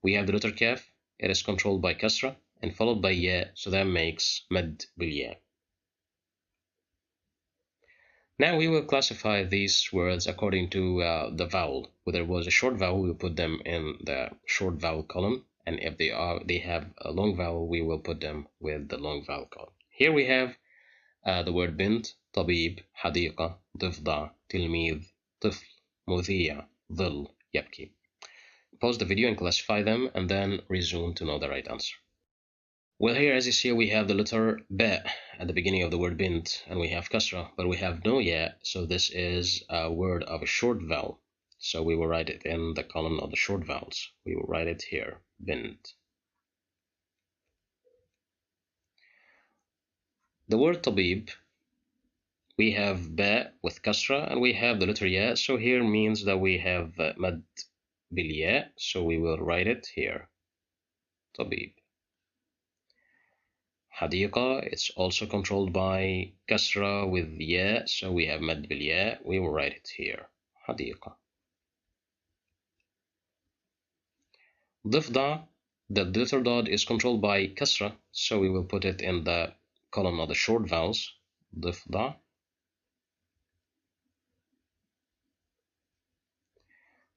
We have the letter kaf, it is controlled by kasra and followed by ya, so that makes mad بالياء. Now we will classify these words according to the vowel. Whether it was a short vowel, we will put them in the short vowel column, and if they have a long vowel, we will put them with the long vowel column. Here we have the word بنت, طبيب, حديقة, ضفدع, تلميذ, طفل, مذيع, ظل, يبكي. Pause the video and classify them, and then resume to know the right answer. Well, here as you see, we have the letter ba at the beginning of the word bint, and we have kasra, but we have no ya, so this is a word of a short vowel. So we will write it in the column of the short vowels. We will write it here, bint. The word tabib, we have ba with kasra, and we have the letter ya, so here means that we have mad bilya, so we will write it here, tabib. حديقة, it's also controlled by kasra with ya, so we have mad bil ya. We will write it here. حديقة. ضفدع, the letter dot is controlled by kasra, so we will put it in the column of the short vowels. ضفدع.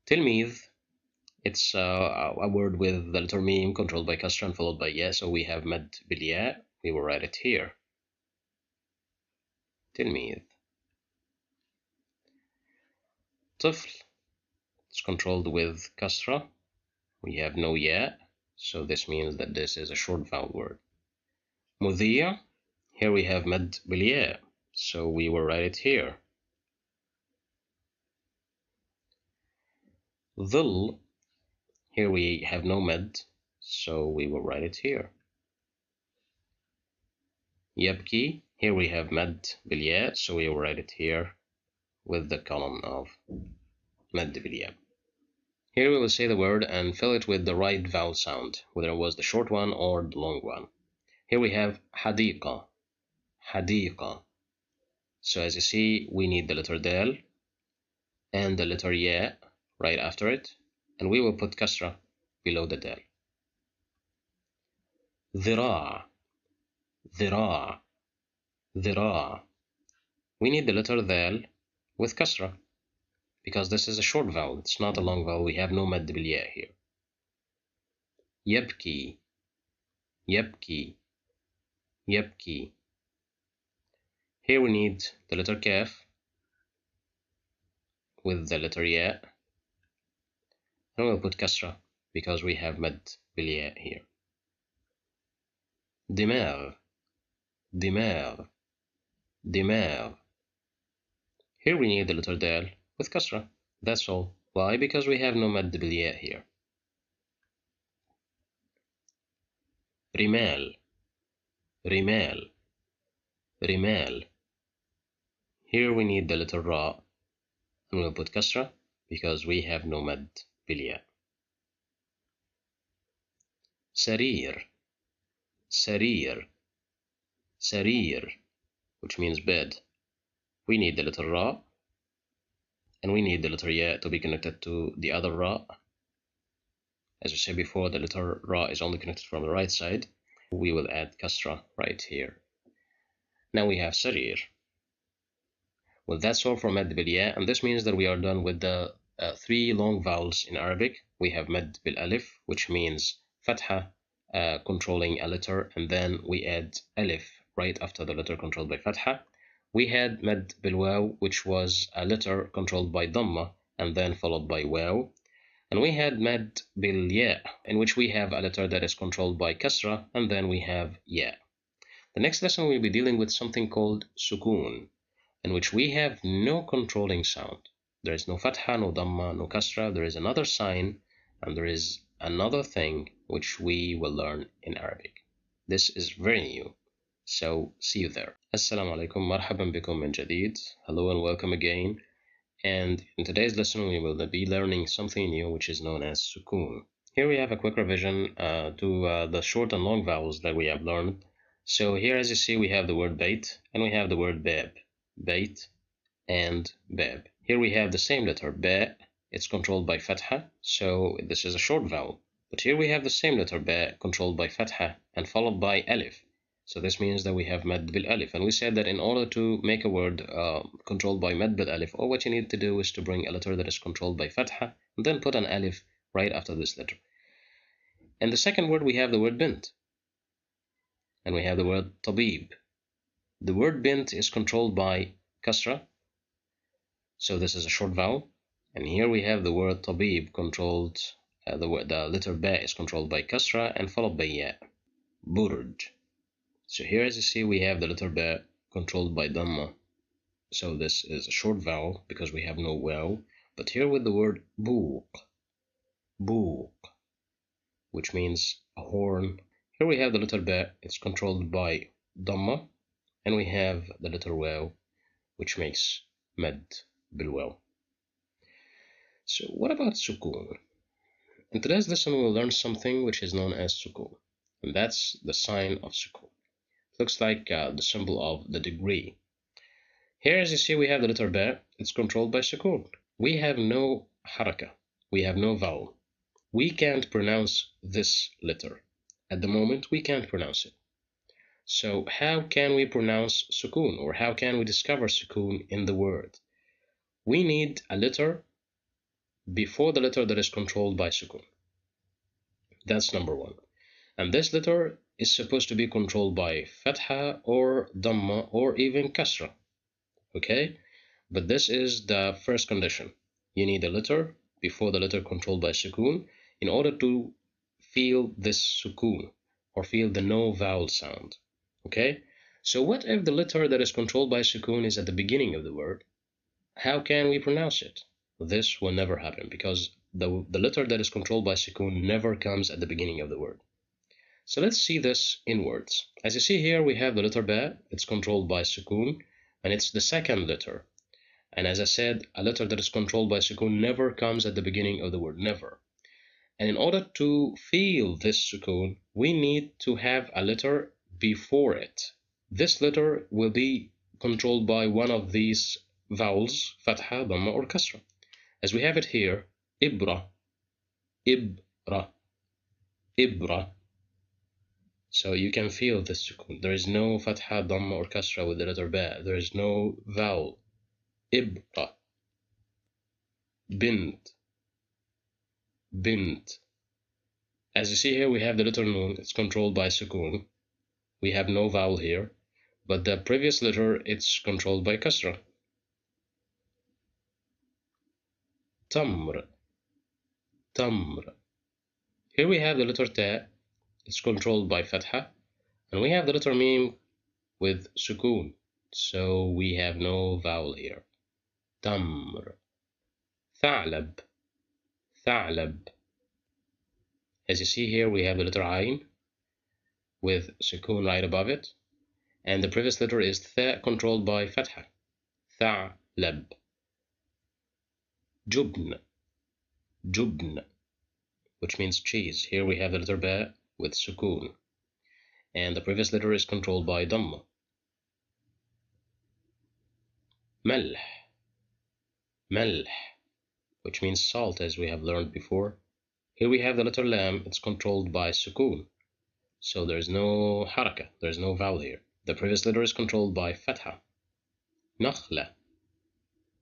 تلميذ, it's a word with the letter meme controlled by kasra and followed by ya, so we have mad bil ya. We will write it here. تلميذ. طفل, it's controlled with kasra. We have no ya, so this means that this is a short vowel word. مذيع, here we have mad bil ya, so we will write it here. ظل, here we have no mad, so we will write it here. يبكي, here we have mad bil ya, so we will write it here with the column of mad bil ya. Here we will say the word and fill it with the right vowel sound, whether it was the short one or the long one. Here we have حديقة, حديقة. So as you see, we need the letter dal and the letter ya right after it, and we will put kasra below the dal. ذراع, ذراع, ذراع. We need the letter dal with kasra because this is a short vowel, it's not a long vowel. We have no mad bil ya here. يبكي, يبكي, يبكي. Here we need the letter kaf with the letter ya, and we'll put kasra because we have mad bil ya here. دماغ, دماغ, دماغ. Here we need the letter dal with kasra. That's all. Why? Because we have no mad bil ya here. رمال, رمال, رمال. Here we need the letter ra, and we'll put kasra because we have no mad bil ya. سرير, سرير, سرير, which means bed. We need the letter ra, and we need the letter ya to be connected to the other ra. As we said before, the letter ra is only connected from the right side. We will add kasra right here. Now we have sarir. Well, that's all for mad bil ya, and this means that we are done with the three long vowels in Arabic. We have mad bil alif, which means fatha, controlling a letter, and then we add alif right after the letter controlled by fatha. We had mad bil waw, which was a letter controlled by dhamma and then followed by waw. And we had mad bil ya, in which we have a letter that is controlled by kasra, and then we have ya. The next lesson we'll be dealing with something called sukoon, in which we have no controlling sound. There is no fatha, no dhamma, no kasra. There is another sign, and there is another thing which we will learn in Arabic. This is very new, so see you there. Assalamu alaikum, marhaban bikum min jadid. Hello and welcome again. And in today's lesson, we will be learning something new, which is known as sukoon. Here we have a quick revision to the short and long vowels that we have learned. So here, as you see, we have the word bait, and we have the word bab. Bait and bab. Here we have the same letter, ba. It's controlled by fatha, so this is a short vowel. But here we have the same letter, ba, controlled by fatha and followed by alif. So this means that we have mad bil alif, and we said that in order to make a word controlled by mad bil alif, all what you need to do is to bring a letter that is controlled by fatha and then put an alif right after this letter. And the second word, we have the word bint, and we have the word tabib. The word bint is controlled by kasra, so this is a short vowel. And here we have the word tabib controlled, the letter ba is controlled by kasra and followed by ya. Burj. So here, as you see, we have the letter ba controlled by dhamma. So this is a short vowel because we have no waw. But here with the word buq, buq, which means a horn. Here we have the letter ba, it's controlled by dhamma, and we have the letter waw, which makes mad bil waw. So what about sukoon? In today's lesson, we'll learn something which is known as sukoon, and that's the sign of sukoon. Looks like the symbol of the degree. Here, as you see, we have the letter ba. It's controlled by sukun. We have no haraka. We have no vowel. We can't pronounce this letter. At the moment, we can't pronounce it. So how can we pronounce sukun, or how can we discover sukun in the word? We need a letter before the letter that is controlled by sukun. That's number one. And this letter is supposed to be controlled by fatha or dhamma or even kasra. Okay? But this is the first condition. You need a letter before the letter controlled by sukun in order to feel this sukun or feel the no vowel sound. Okay? So what if the letter that is controlled by sukun is at the beginning of the word? How can we pronounce it? This will never happen because the letter that is controlled by sukun never comes at the beginning of the word. So let's see this in words. As you see here, we have the letter ba. It's controlled by sukun, and it's the second letter. And as I said, a letter that is controlled by sukun never comes at the beginning of the word, never. And in order to feel this sukun, we need to have a letter before it. This letter will be controlled by one of these vowels, fatha, dhamma, or kasra. As we have it here, ibra, ibra, ibra. So you can feel this sukun. There is no fatha, dhamma, or kasra with the letter ba. There is no vowel. Ibra. Bint. Bint. As you see here, we have the letter nun. It's controlled by sukun. We have no vowel here. But the previous letter, it's controlled by kasra. Tamr. Tamr. Here we have the letter ta. It's controlled by fatha. And we have the letter mim with sukun. So we have no vowel here. Tamr. Tha'lab. Tha'lab. As you see here, we have the letter ayn with sukun right above it. And the previous letter is tha, controlled by fatha. Tha'lab. Jubn. Jubn, which means cheese. Here we have the letter ba with sukun. And the previous letter is controlled by dhamma. Malh. Malh, which means salt, as we have learned before. Here we have the letter lam. It's controlled by sukun. So there's no haraka. There's no vowel here. The previous letter is controlled by fatha. Nakhla.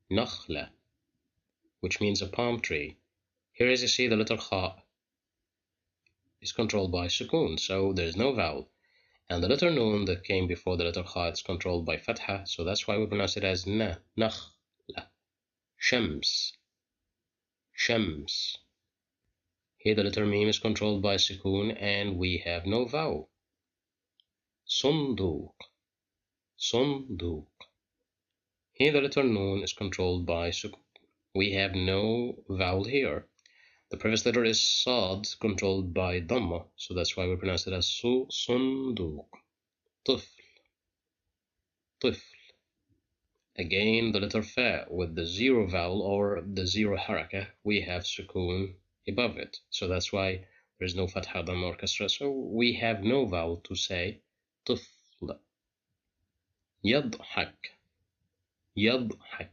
Nakhla, which means a palm tree. Here, as you see, the letter kha is controlled by sukun, so there's no vowel. And the letter nun that came before the letter kha is controlled by fatha, so that's why we pronounce it as na, nakhla. Shams. Shams. Here the letter mim is controlled by sukun, and we have no vowel. Sunduq. Sunduq. Here the letter nun is controlled by sukun. We have no vowel here. The previous letter is sad, controlled by dhamma, so that's why we pronounce it as sunduq. Tifl. Tifl. Again, the letter fa with the zero vowel or the zero haraka, we have sukun above it. So that's why there's no fatha, dhamma, or kasra. So we have no vowel to say tifl. Yadhak. Yadhak.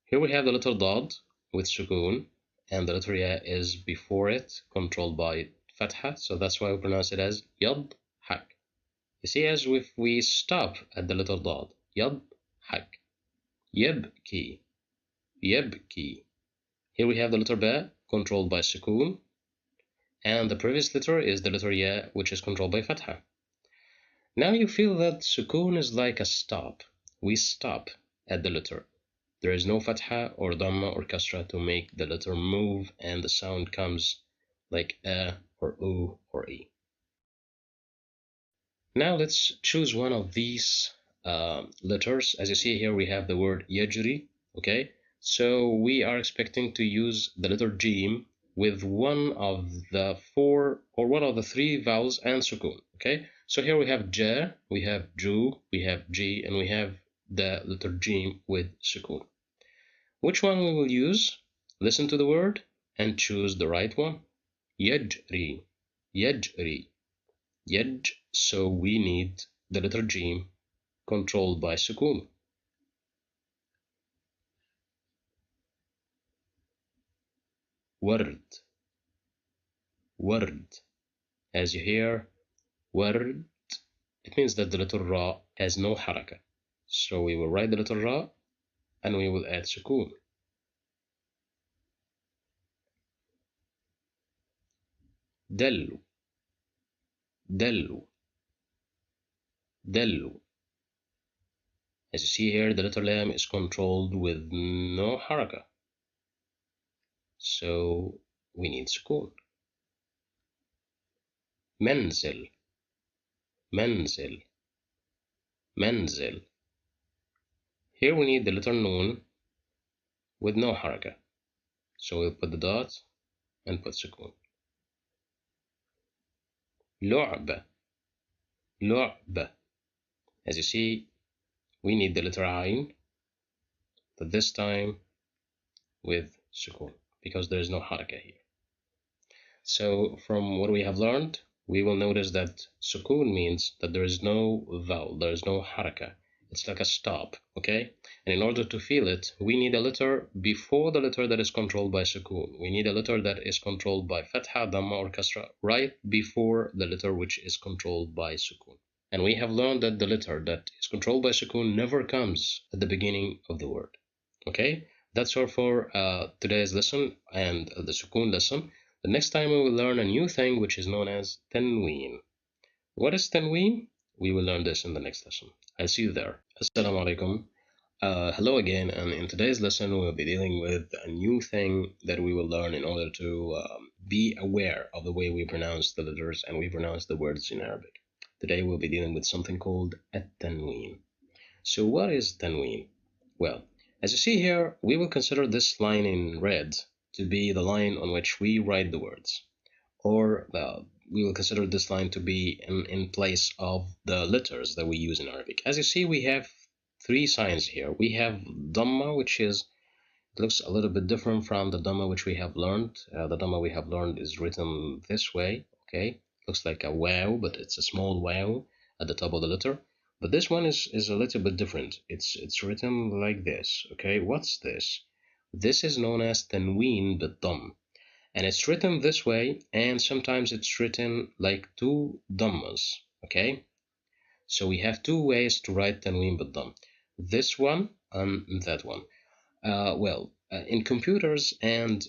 Here we have the letter dad with sukun, and the letter ya is before it, controlled by fatha, so that's why we pronounce it as yadhak. You see, as if we stop at the letter dad, yadhak. Yabki. Yabki. Here we have the letter ba, controlled by sukun, and the previous letter is the letter ya, which is controlled by fatha. Now you feel that sukun is like a stop. We stop at the letter. There is no fatha or dhamma or kasra to make the letter move, and the sound comes like a or u or e. Now let's choose one of these letters. As you see here, we have the word yajri. Okay, so we are expecting to use the letter jim with one of the four or one of the three vowels and sukun. Okay, so here we have ja, we have ju, we have ji, and we have the letter jim with sukun. Which one we will use? Listen to the word and choose the right one. Yajri. Yajri. Yaj, so we need the letter G controlled by sukun. Word, word. As you hear, word, it means that the letter Ra has no haraka. So we will write the letter Ra and we will add sukun. Dellu, dellu, dellu. As you see here, the letter Lam is controlled with no haraka. So we need sukun. Manzil, manzil, manzil. Here we need the letter Noon with no haraka. So we'll put the dot and put sukun. لعبة, لعبة. As you see, we need the letter Ain, but this time with sukun because there is no haraka here. So from what we have learned, we will notice that sukun means that there is no vowel, there is no haraka. It's like a stop, okay? And in order to feel it, we need a letter before the letter that is controlled by sukun. We need a letter that is controlled by fatha, dhamma, or kasra right before the letter which is controlled by sukun. And we have learned that the letter that is controlled by sukun never comes at the beginning of the word. Okay? That's all for today's lesson and the sukun lesson. The next time we will learn a new thing which is known as tanween. What is tanween? We will learn this in the next lesson. I'll see you there. Assalamu alaikum. Hello again, and in today's lesson we'll be dealing with a new thing that we will learn in order to be aware of the way we pronounce the letters and we pronounce the words in Arabic. Today we'll be dealing with something called at-tanween. So what is tanween? Well, as you see here, we will consider this line in red to be the line on which we write the words, or we will consider this line to be in place of the letters that we use in Arabic. As you see, we have three signs here. We have Dhamma, which is, it looks a little bit different from the Dhamma which we have learned. The Dhamma we have learned is written this way, okay? Looks like a wow, but it's a small wow at the top of the letter. But this one is a little bit different. It's written like this, okay? What's this? This is known as Tanween bid-Dhamm. And it's written this way, and sometimes it's written like two dhammas, okay? So we have two ways to write tanween bid-dhamm. This one and that one. In computers and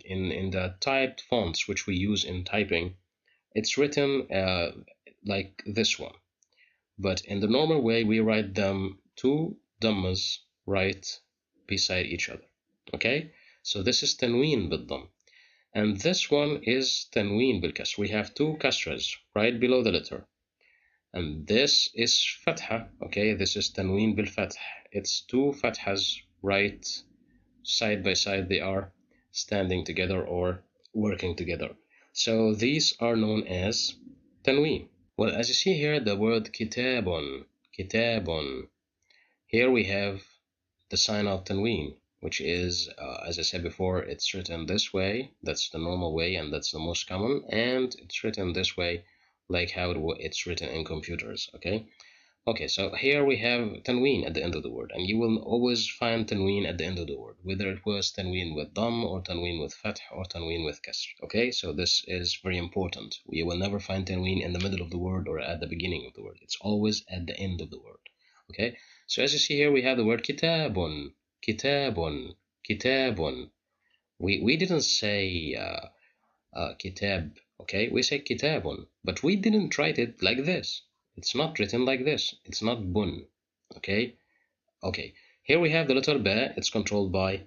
in the typed fonts which we use in typing, it's written like this one. But in the normal way, we write them two dhammas right beside each other, okay? So this is tanween bid-dhamm. And this one is tanween bil kasr. We have two kasras right below the letter. And this is fatha, okay? This is tanween bil fath. It's two fathas right side by side. They are standing together or working together. So these are known as tanween. Well, as you see here, the word kitabun, kitabun. Here we have the sign of tanween, which is, as I said before, it's written this way. That's the normal way, and that's the most common. And it's written this way, like how it's written in computers, okay? Okay, so here we have tanween at the end of the word, and you will always find tanween at the end of the word, whether it was tanween with dhamm or tanween with fath or tanween with kasr. Okay, so this is very important. You will never find tanween in the middle of the word or at the beginning of the word. It's always at the end of the word. Okay, so as you see here, we have the word kitabun, kitabun, kitabun. We didn't say kitab, okay? We say kitabun, but we didn't write it like this. It's not written like this. It's not bun, okay? Okay, here we have the letter ba. It's controlled by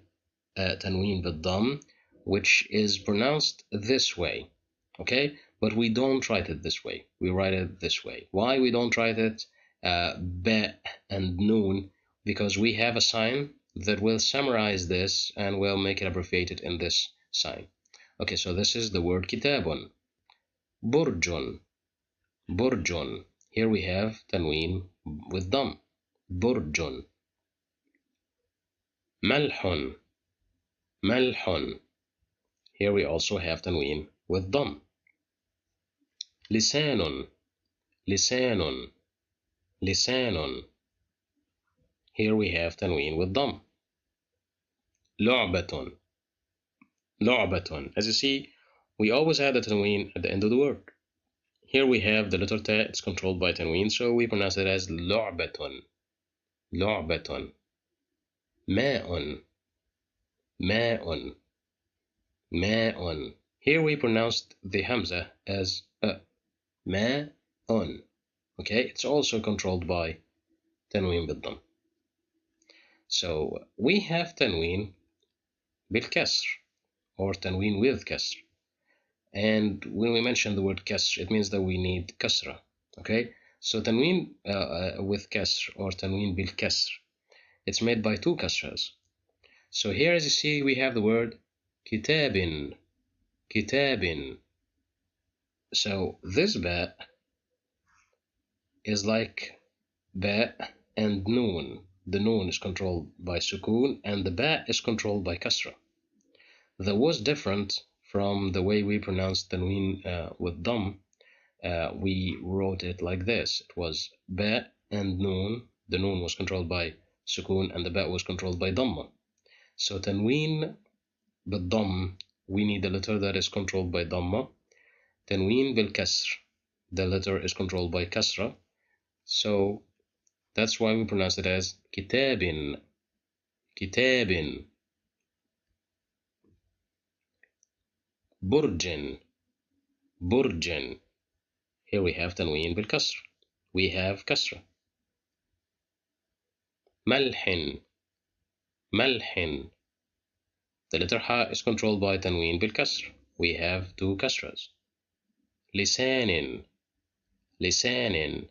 tanween bid-dhamm, which is pronounced this way, okay? But we don't write it this way. We write it this way. Why we don't write it ba and noon? Because we have a sign that will summarize this and will make it abbreviated in this sign. Okay, so this is the word kitabun. Burjun, burjun. Here we have tanween with dhamm. Burjun. Malhun, malhun. Here we also have tanween with dhamm. Lisanun, lisanun. لسان. Here we have tanween with dam. لعبة. لعبة. As you see, we always have the tanween at the end of the word. Here we have the letter ta, it's controlled by tanween, so we pronounce it as لعبة. لعبة. ماء. ماء. ماء. Here we pronounced the hamza as a. ماء. Okay, it's also controlled by tanween بالضم. So we have tanween بالكسر or tanween with kasr. And when we mention the word kasr, it means that we need kasra. Okay, so tanween with kasr or tanween bil kasr, it's made by two kasras. So here, as you see, we have the word kitabin. Kitabin. So this ba is like ba and noon. The noon is controlled by sukun and the ba is controlled by kasra. That was different from the way we pronounced tanween with dam. We wrote it like this. It was ba and noon. The noon was controlled by sukun and the ba was controlled by dhamma. So tanween بالضم, we need a letter that is controlled by dhamma. Tanween بالكسر, the letter is controlled by kasra. So that's why we pronounce it as kitabin. Kitabin. برج. برج. Here we have tanween بالكسر. We have kasra. ملح. ملح. The letter ha is controlled by tanween بالكسر. We have two kasras. لسان. لسان.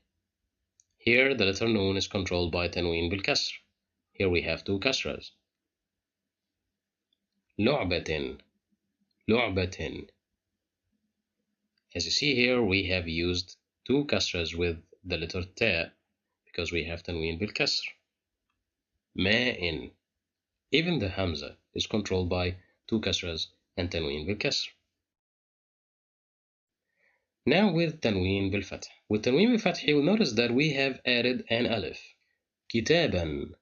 Here the letter noon is controlled by tanween بالكسر. Here we have two kasras. لعبة. لعبة. As you see here, we have used two kasras with the letter ta because we have tanween بالكسر. ماء. Even the hamza is controlled by two kasras and tanween بالكسر. Now with tanween بالفتح. With tanween بالفتح, you will notice that we have added an alif. كتابا.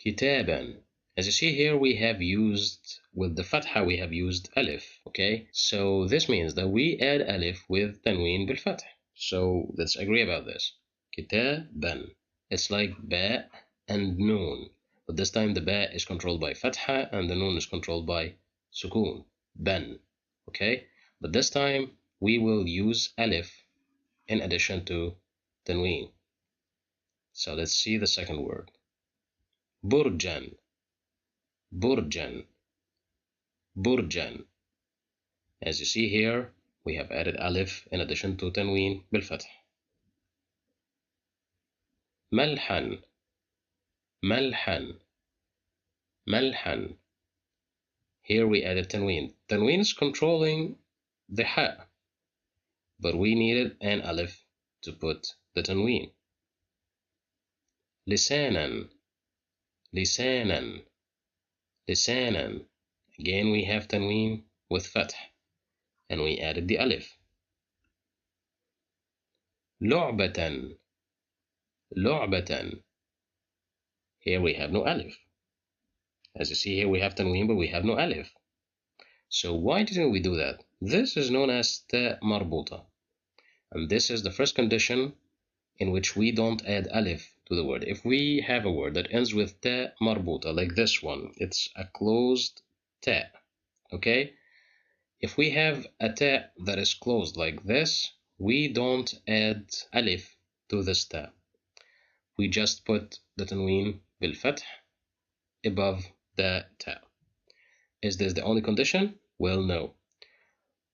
كتابا. As you see here, we have used, with the fatha, we have used alif. Okay, so this means that we add alif with tanween بالفتح. So let's agree about this. كتابا. It's like ba and noon, but this time the ba is controlled by fatha and the noon is controlled by sukun. Ban. Okay, but this time we will use alif in addition to tanween. So let's see the second word. برجا. برجا. برجا. As you see here, we have added alif in addition to tanween بالفتح. ملحا. ملحا. ملحا. Here we added tanween. Tanween is controlling the ha, but we needed an alif to put the tanween. لسانا. لسانا. لسانا. Again we have tanween with fath, and we added the alif. لعبة. لعبة. Here we have no alif. As you see here, we have tanween, but we have no alif. So why didn't we do that? This is known as ta marbuta, and this is the first condition in which we don't add alif to the word. If we have a word that ends with ta marbuta, like this one, it's a closed ta. Okay? If we have a ta that is closed like this, we don't add alif to this ta. We just put the tanween bil fath above the ta. Is this the only condition? Well, no.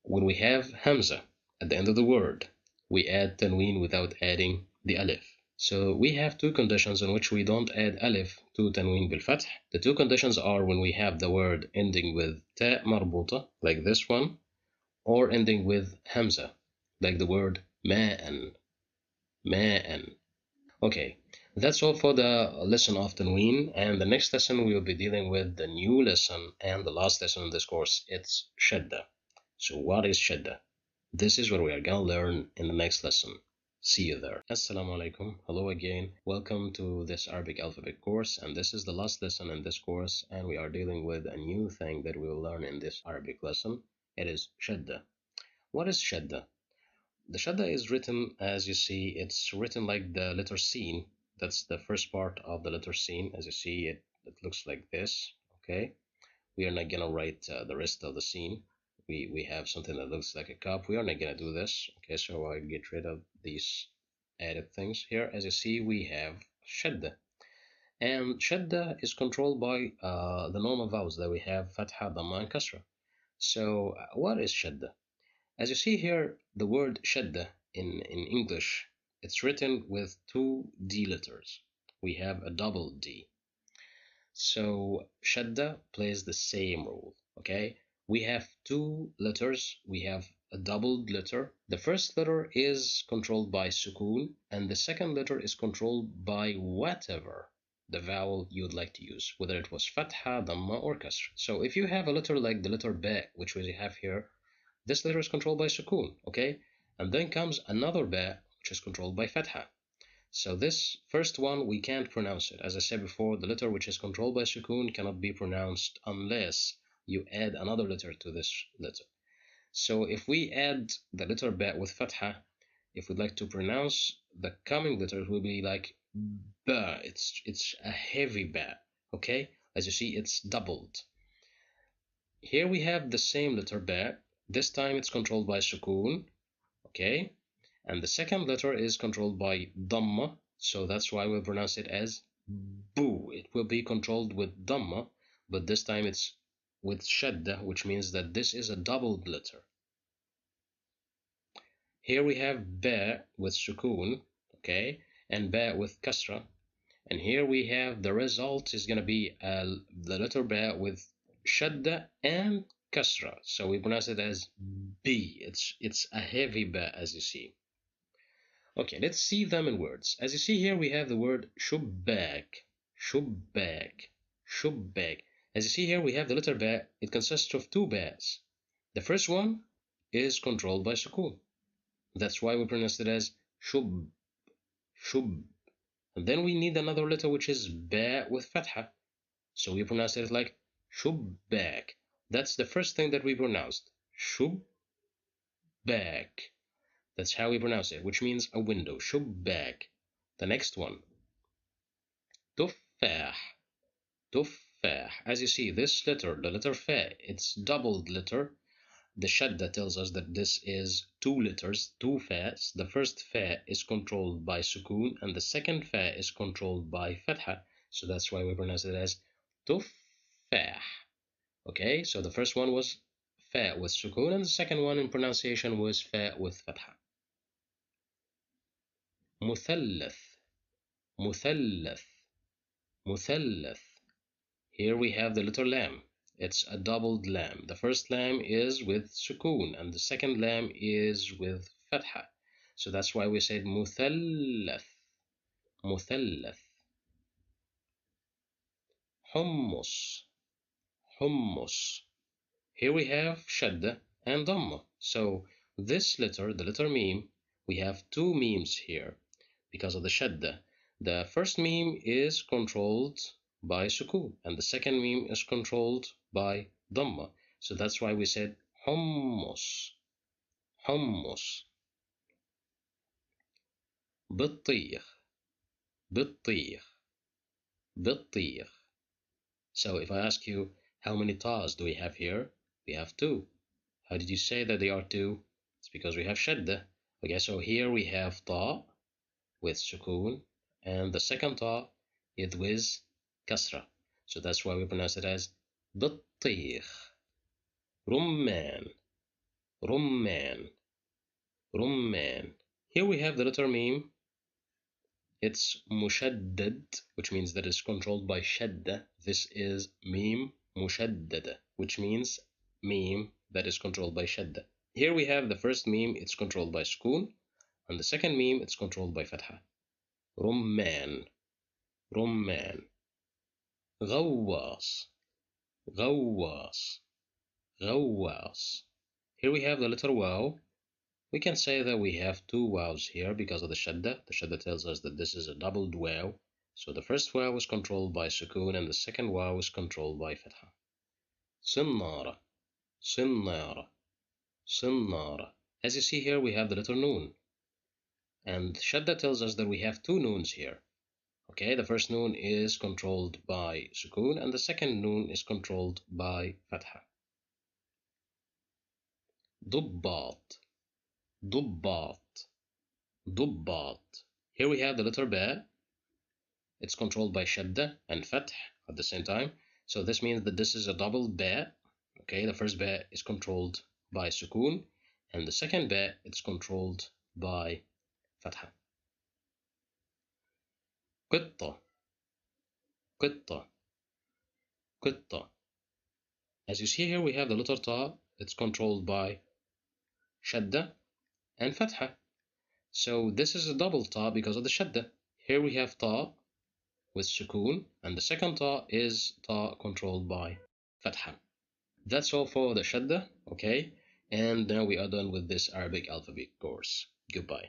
When we have hamza at the end of the word, we add tanween without adding the alif. So we have two conditions in which we don't add alif to tanween bil fath. The two conditions are when we have the word ending with ta marbuta, like this one, or ending with hamza, like the word ma'an. Ma'an. Okay, that's all for the lesson of tanween, and the next lesson we will be dealing with the new lesson and the last lesson in this course. It's shadda. So what is shadda? This is what we are gonna learn in the next lesson. See you there. Assalamu alaikum. Hello again. Welcome to this Arabic alphabet course, and this is the last lesson in this course, and we are dealing with a new thing that we will learn in this Arabic lesson. It is shadda. What is shadda? The shadda is written, as you see, it's written like the letter sin. That's the first part of the letter sin. As you see, it looks like this. Okay, we are not gonna write the rest of the scene. We have something that looks like a cup. We are not gonna do this. Okay, so I get rid of these added things here. As you see, we have shadda, and shadda is controlled by the normal vowels that we have fatha, dhamma, and kasra. So what is shadda? As you see here, the word shadda in English, it's written with two D letters. We have a double D. So shadda plays the same role. Okay, we have two letters. We have a doubled letter. The first letter is controlled by sukun, and the second letter is controlled by whatever the vowel you'd like to use, whether it was fatha, dhamma, or kasr. So if you have a letter like the letter ba, which we have here, this letter is controlled by sukun. Okay, and then comes another ba, which is controlled by fatha. So this first one, we can't pronounce it. As I said before, the letter which is controlled by sukun cannot be pronounced unless you add another letter to this letter. So if we add the letter ba with fatha, if we'd like to pronounce the coming letter, it will be like ba. It's a heavy ba. Okay, as you see, it's doubled. Here we have the same letter ba. This time it's controlled by sukun. Okay, and the second letter is controlled by dhamma, so that's why we pronounce it as boo. It will be controlled with dhamma, but this time it's with shadda, which means that this is a doubled letter. Here we have ba with sukun, okay, and ba with kasra, and here we have the result is going to be the letter ba with shadda and kasra, so we pronounce it as b. It's a heavy ba, as you see. Okay, let's see them in words. As you see here, we have the word shubbak, shubbak, shubbak. As you see here, we have the letter ba. It consists of two bas. The first one is controlled by sukun. That's why we pronounce it as shub, shub. And then we need another letter which is ba with fatha. So we pronounce it like shubbak. That's the first thing that we pronounced. Shubbak. That's how we pronounce it, which means a window. Shubbak. The next one. Tuffah. Tuffah. As you see, this letter, the letter fa, it's doubled letter. The shadda tells us that this is two letters, two fas. The first fa is controlled by sukun, and the second fa is controlled by fatha. So that's why we pronounce it as tuffah. Okay, so the first one was fa with sukun, and the second one in pronunciation was fa with fatha. مثلث مثلث مثلث. Here we have the letter lam. It's a doubled lam. The first lam is with sukun and the second lam is with fatha. So that's why we said مثلث مثلث. حمص حمص. Here we have shadda and dhamma. So this letter, the letter meme, we have two memes here because of the shadda. The first meme is controlled by sukun, and the second meme is controlled by dhamma. So that's why we said hummus, hummus. بطيخ, بطيخ, بطيخ. So if I ask you, how many ta's do we have here? We have two. How did you say that they are two? It's because we have shadda. Okay, so here we have ta with sukun, and the second ta is with kasra. So that's why we pronounce it as بطيخ. رمان, رمان, رمان. Here we have the letter meme. It's mushaddad, which means that it's controlled by shadda. This is meme mushaddada, which means meme that is controlled by shadda. Here we have the first meme, it's controlled by sukun, and the second meme, it's controlled by fatha. رمان, رمان. غواص, غواص, غواص. Here we have the letter waw. We can say that we have two waws here because of the shadda. The shadda tells us that this is a doubled waw. So the first waw is controlled by sukoon and the second waw is controlled by fatha. Sinnara, sinnara, sinnara. As you see here, we have the letter noon. And shadda tells us that we have two noons here. Okay, the first noon is controlled by sukoon and the second noon is controlled by fatha. Dubbat, dubbat, dubbat. Here we have the letter ba. It's controlled by shadda and fath at the same time. So this means that this is a double ba. Okay, the first ba is controlled by sukoon and the second ba is controlled by fatha. Qitta, qitta, qitta. As you see here, we have the letter ta. It's controlled by shadda and fatha. So this is a double ta because of the shadda. Here we have ta with sukoon, and the second ta is ta controlled by fatha. That's all for the shadda, okay? And now we are done with this Arabic alphabet course. Goodbye.